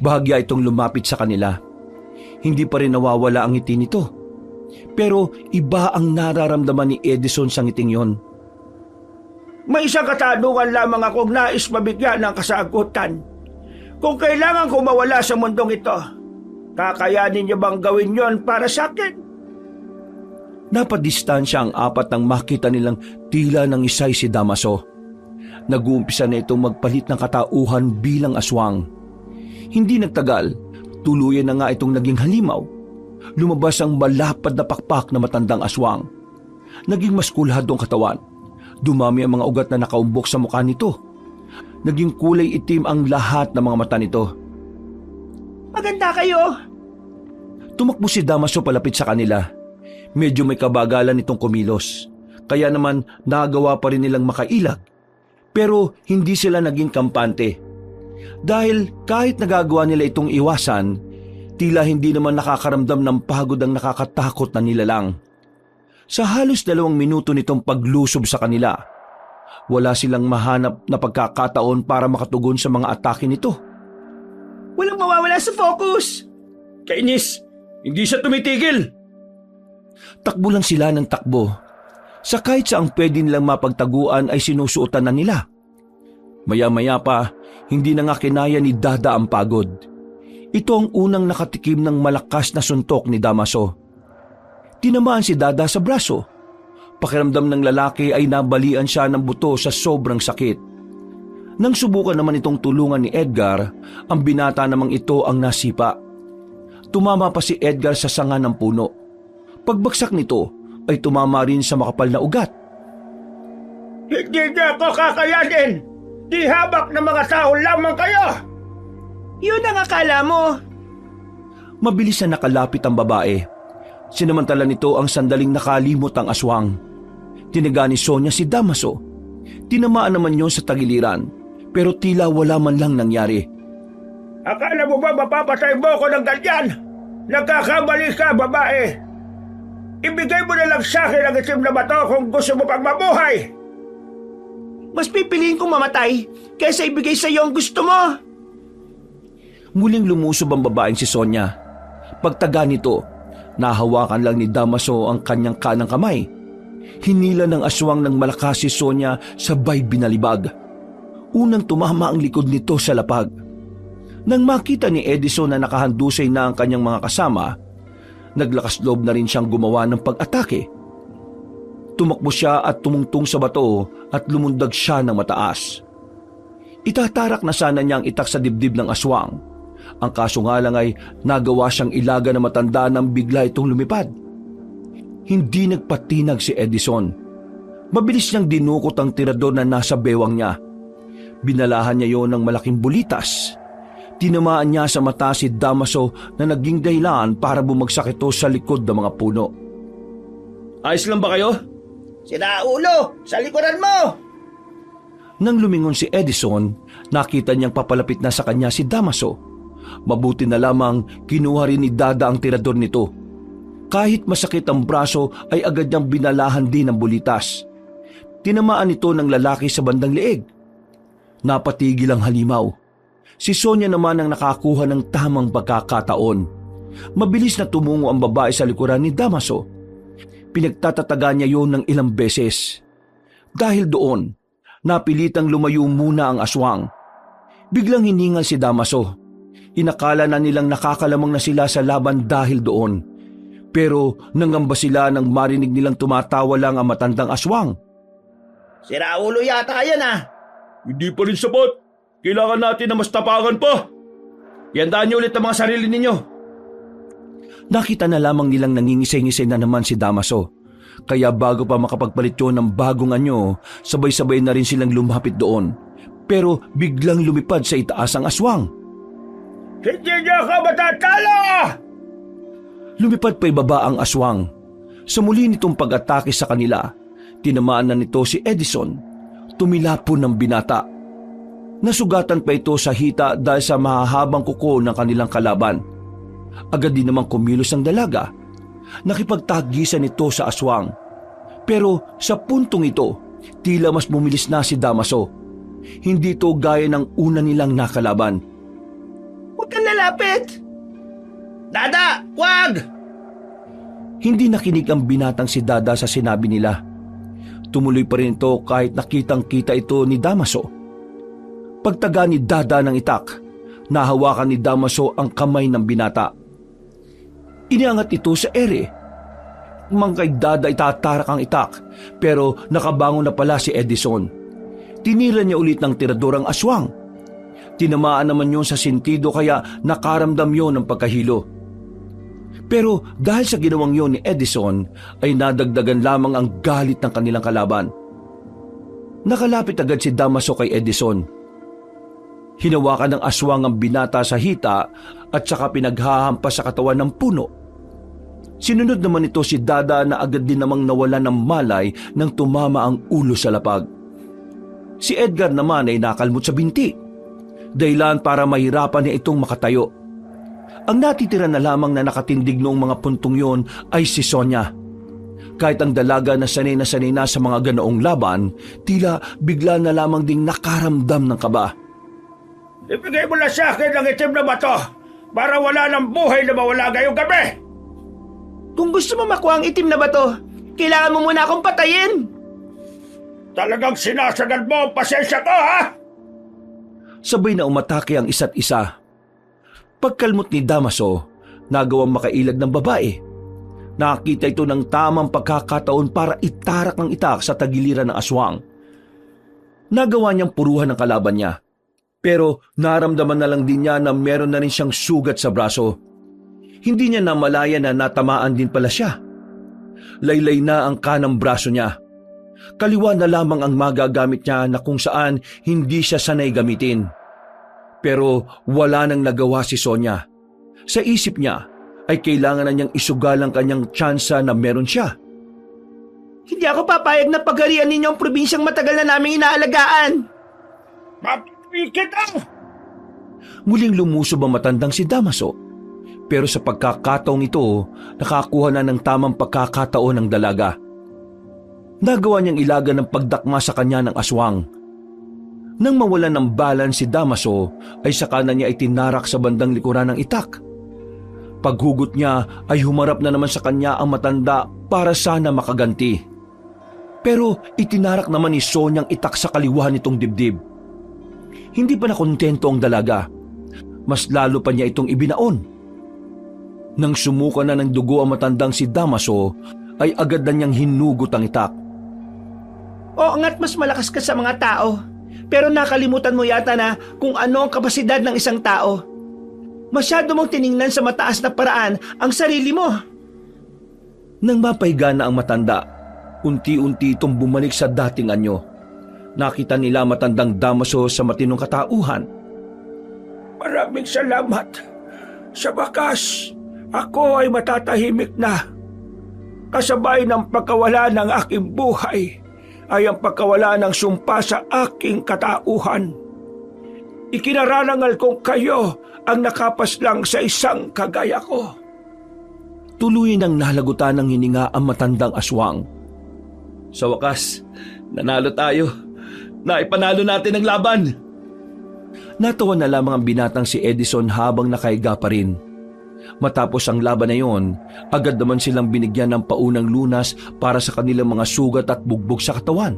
Bahagya itong lumapit sa kanila. Hindi pa rin nawawala ang ngiti nito. Pero iba ang nararamdaman ni Edison sa ngiting yon. May isang katanungan lamang akong nais mabigyan ng kasagutan. Kung kailangan ko mawala sa mundong ito, kakayanin niyo bang gawin yon para sa akin? Napadistansya ang apat nang makita nilang tila ng isay si Damaso. Nag-uumpisa na itong magpalit ng katauhan bilang aswang. Hindi nagtagal, tuluyan na nga itong naging halimaw. Lumabas ang malapad na pakpak na matandang aswang. Naging maskulhad ang katawan. Dumami ang mga ugat na nakaumbok sa mukha nito. naging kulay itim ang lahat ng mga mata nito. Maganda kayo. Tumakbo si Damaso palapit sa kanila. Medyo may kabagalan itong kumilos, kaya naman nagawa pa rin nilang makailag. Pero hindi sila naging kampante. Dahil kahit nagagawa nila itong iwasan, tila hindi naman nakakaramdam ng pagod ang nakakatakot na nilalang. Sa halos 2 minuto nitong paglusob sa kanila, wala silang mahanap na pagkakataon para makatugon sa mga atake nito. Walang mawawala sa focus. Kainis! Hindi siya tumitigil! Takbo lang sila ng takbo. Sa kahit saang pwede nilang mapagtaguan ay sinusuotan na nila. Maya-maya pa, hindi na nga kinaya ni Dada ang pagod. Ito ang unang nakatikim ng malakas na suntok ni Damaso. Tinamaan si Dada sa braso. Pakiramdam ng lalaki ay nabalian siya ng buto sa sobrang sakit. Nang subukan naman itong tulungan ni Edgar, ang binata namang ito ang nasipa. Tumama pa si Edgar sa sanga ng puno. Pagbagsak nito ay tumama rin sa makapal na ugat. Hindi niya ako kakayanin! Di habak ng mga tao lamang kayo! Yun ang akala mo. Mabilis na nakalapit ang babae. Sinamantala nito ang sandaling nakalimot ang aswang. Tinaga ni Sonia si Damaso. Tinamaan naman yon sa tagiliran, pero tila wala man lang nangyari. Akala mo ba mapapatay mo ako ng ganyan? Nagkakamali ka, babae! Ibigay mo na lang sa akin ang itim na bato kung gusto mo pang mabuhay! Mas pipiliin kong mamatay kaysa ibigay sa iyo ang gusto mo. Muling lumusob ang babaeng si Sonia. Pagtaga nito, nahawakan lang ni Damaso ang kanyang kanang kamay. Hinila ng aswang ng malakas si Sonia sabay binalibag. Unang tumama ang likod nito sa lapag. Nang makita ni Edison na nakahandusay na ang kanyang mga kasama, naglakas loob na rin siyang gumawa ng pag-atake. Tumakbo siya at tumungtong sa bato at lumundag siya ng mataas. Itatarak na sana niyang itak sa dibdib ng aswang. Ang kaso nga lang ay nagawa siyang ilaga na matanda nang bigla itong lumipad. Hindi nagpatinag si Edison. Mabilis niyang dinukot ang tirador na nasa bewang niya. Binalahan niya yon ng malaking bulitas. Tinamaan niya sa mata si Damaso na naging dahilan para bumagsak ito sa likod ng mga puno. Ayos lang ba kayo? Sira ulo! Sa likuran mo! Nang lumingon si Edison, nakita niyang papalapit na sa kanya si Damaso. Mabuti na lamang kinuha rin ni Dada ang tirador nito. Kahit masakit ang braso ay agad niyang binalahan din ng bulitas. Tinamaan ito ng lalaki sa bandang leeg. Napatigil ang halimaw. Si Sonia naman ang nakakuha ng tamang pagkakataon. Mabilis na tumungo ang babae sa likuran ni Damaso. Pinagtatataga niya yon ng ilang beses. Dahil doon, napilitang lumayo muna ang aswang. Biglang hiningal si Damaso. Inakala na nilang nakakalamang na sila sa laban dahil doon. Pero nangamba sila nang marinig nilang tumatawa lang ang matandang aswang. Sira ulo yata yan ah! Hindi pa rin sapat. Kailangan natin na mas tapangan pa. Iandaan niyo ulit ang mga sarili ninyo. Nakita na lamang nilang nangingisay-ngisay na naman si Damaso. Kaya bago pa makapagpalit yun ng bagong anyo, sabay-sabay na rin silang lumapit doon. Pero biglang lumipad sa itaas ang aswang. Hindi niyo ako matatalo! Lumipad pa ibaba ang aswang. Sa muli nitong pag-atake sa kanila, tinamaan na nito si Edison. Tumilapon ng binata. Nasugatan pa ito sa hita dahil sa mahahabang kuko ng kanilang kalaban. Agad din namang kumilos ang dalaga. Nakipagtagisan ito sa aswang. Pero sa puntong ito, tila mas bumilis na si Damaso. Hindi ito gaya ng una nilang nakalaban. Huwag kang lalapit. Dada! Wag! Hindi nakinig ang binatang si Dada sa sinabi nila. Tumuloy pa rin ito kahit nakitang-kita ito ni Damaso. Pagtaga ni Dada ng itak, nahawakan ni Damaso ang kamay ng binata. Iniangat ito sa ere. Mang kay Dada itatarak ang itak, pero nakabangon na pala si Edison. Tinira niya ulit ng tirador ang aswang. Tinamaan naman yon sa sentido kaya nakaramdam yon ng pagkahilo. Pero dahil sa ginawang yon ni Edison ay nadagdagan lamang ang galit ng kanilang kalaban. Nakalapit agad si Damaso kay Edison. Hinawakan ng aswang ang binata sa hita at saka pinaghahampas sa katawan ng puno. Sinunod naman ito si Dada na agad din namang nawala ng malay nang tumama ang ulo sa lapag. Si Edgar naman ay nakalmot sa binti, dahilan para mahirapan niya itong makatayo. Ang natitira na lamang na nakatindig noong mga puntong yon ay si Sonia. Kahit ang dalaga na sanay na sa mga ganoong laban, tila bigla na lamang ding nakaramdam ng kaba. Ibigay mo na sa akin ang itim na bato para wala ng buhay na mawala ngayong gabi! Kung gusto mo makuha ang itim na bato, kailangan mo muna akong patayin. Talagang sinasagad mo ang pasensya ko, ha? Sabay na umatake ang isa't isa. Pagkalmot ni Damaso, nagawang makailag ng babae. Nakita ito ng tamang pagkakataon para itarak ng itak sa tagiliran ng aswang. Nagawa niyang puruhan ang kalaban niya. Pero naramdaman na lang din niya na meron na rin siyang sugat sa braso. Hindi niya namalaya na natamaan din pala siya. Laylay na ang kanang braso niya. Kaliwa na lamang ang magagamit niya na kung saan hindi siya sanay gamitin. Pero wala nang nagawa si Sonia. Sa isip niya ay kailangan na niyang isugal ang kanyang tsansa na meron siya. Hindi ako papayag na pagharian ninyo ang probinsyang matagal na naming inaalagaan. Mapikit ang! Muling lumusob ang matandang si Damaso. Pero sa pagkakataong ito, nakakuha na ng tamang pagkakataon ng dalaga. Nagawa niyang ilaga ng pagdakma sa kanya ng aswang. Nang mawalan ng balance si Damaso, ay saka na niya itinarak sa bandang likuran ng itak. Paghugot niya ay humarap na naman sa kanya ang matanda para sana makaganti. Pero itinarak naman ni Sonya ang itak sa kaliwa nitong dibdib. Hindi pa nakontento ang dalaga. Mas lalo pa niya itong ibinaon. Nang sumuka na ng dugo ang matandang si Damaso, ay agad na niyang hinugot ang itak. Oo nga't mas malakas ka sa mga tao. Pero nakalimutan mo yata na kung ano ang kapasidad ng isang tao. Masyado mong tiningnan sa mataas na paraan ang sarili mo. Nang mapahiga na ang matanda, unti-unti itong bumalik sa dating anyo. Nakita nila matandang Damaso sa matinong katauhan. Maraming salamat. Sa wakas, ako ay matatahimik na. Kasabay ng pagkawala ng aking buhay ay ang pagkawala ng sumpa sa aking katauhan. Ikinararangal kong kayo ang nakapaslang sa isang kagaya ko. Tuloy nang nalagutan ng hininga ang matandang aswang. Sa wakas, nanalo tayo. Naipanalo natin ang laban. Natawa na lamang ang binatang si Edison habang nakahiga pa rin. Matapos ang laban na yon, agad naman silang binigyan ng paunang lunas para sa kanilang mga sugat at bugbog sa katawan.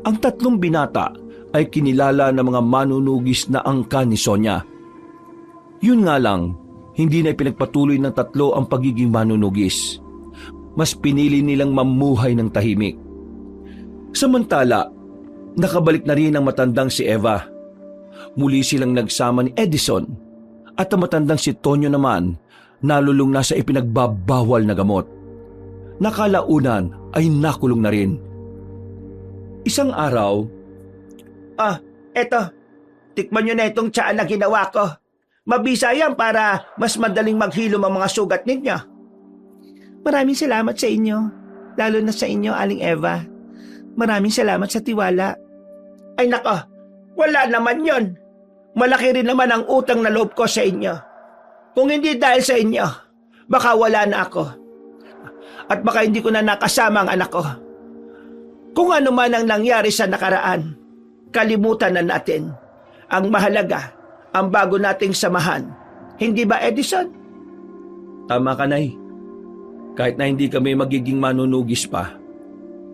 Ang tatlong binata ay kinilala ng mga manunugis na angkan ni Sonia. Yun nga lang, hindi na ipinagpatuloy ng tatlo ang pagiging manunugis. Mas pinili nilang mamuhay ng tahimik. Samantala, nakabalik na rin ang matandang si Eva. Muli silang nagsama ni Edison at ang matandang si Tonyo naman nalulung na sa ipinagbabawal na gamot. Nakalaunan ay nakulong na rin. Isang araw, Eto, tikman nyo na itong tsaa na ginawa ko. Mabisa yan para mas madaling maghilom ang mga sugat ninyo. Maraming salamat sa inyo, lalo na sa inyo, Aling Eva. Maraming salamat sa tiwala. Ay nako, wala naman yon. Malaki rin naman ang utang na loob ko sa inyo. Kung hindi dahil sa inyo, baka wala na ako. At baka hindi ko na nakasama ang anak ko. Kung ano man ang nangyari sa nakaraan, kalimutan na natin. Ang mahalaga, ang bago nating samahan. Hindi ba, Edison? tama ka, Nay. Kahit na hindi kami magiging manunugis pa,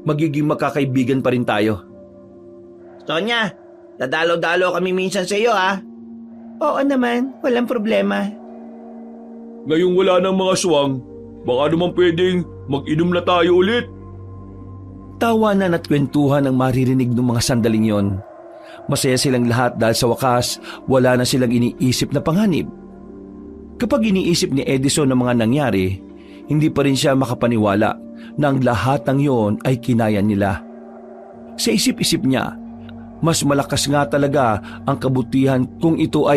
magiging makakaibigan pa rin tayo. Sonya, dadalo-dalo kami minsan sa iyo, ha? Oo naman, walang problema. Ngayong wala ng mga swang, baka naman pwedeng mag-inom na tayo ulit. Tawanan at kwentuhan ang maririnig ng mga sandaling yon. Masaya silang lahat dahil sa wakas, wala na silang iniisip na panganib. Kapag iniisip ni Edison ang mga nangyari, hindi pa rin siya makapaniwala na ang lahat ng yon ay kinaya nila. Sa isip-isip niya, mas malakas nga talaga ang kabutihan kung ito ay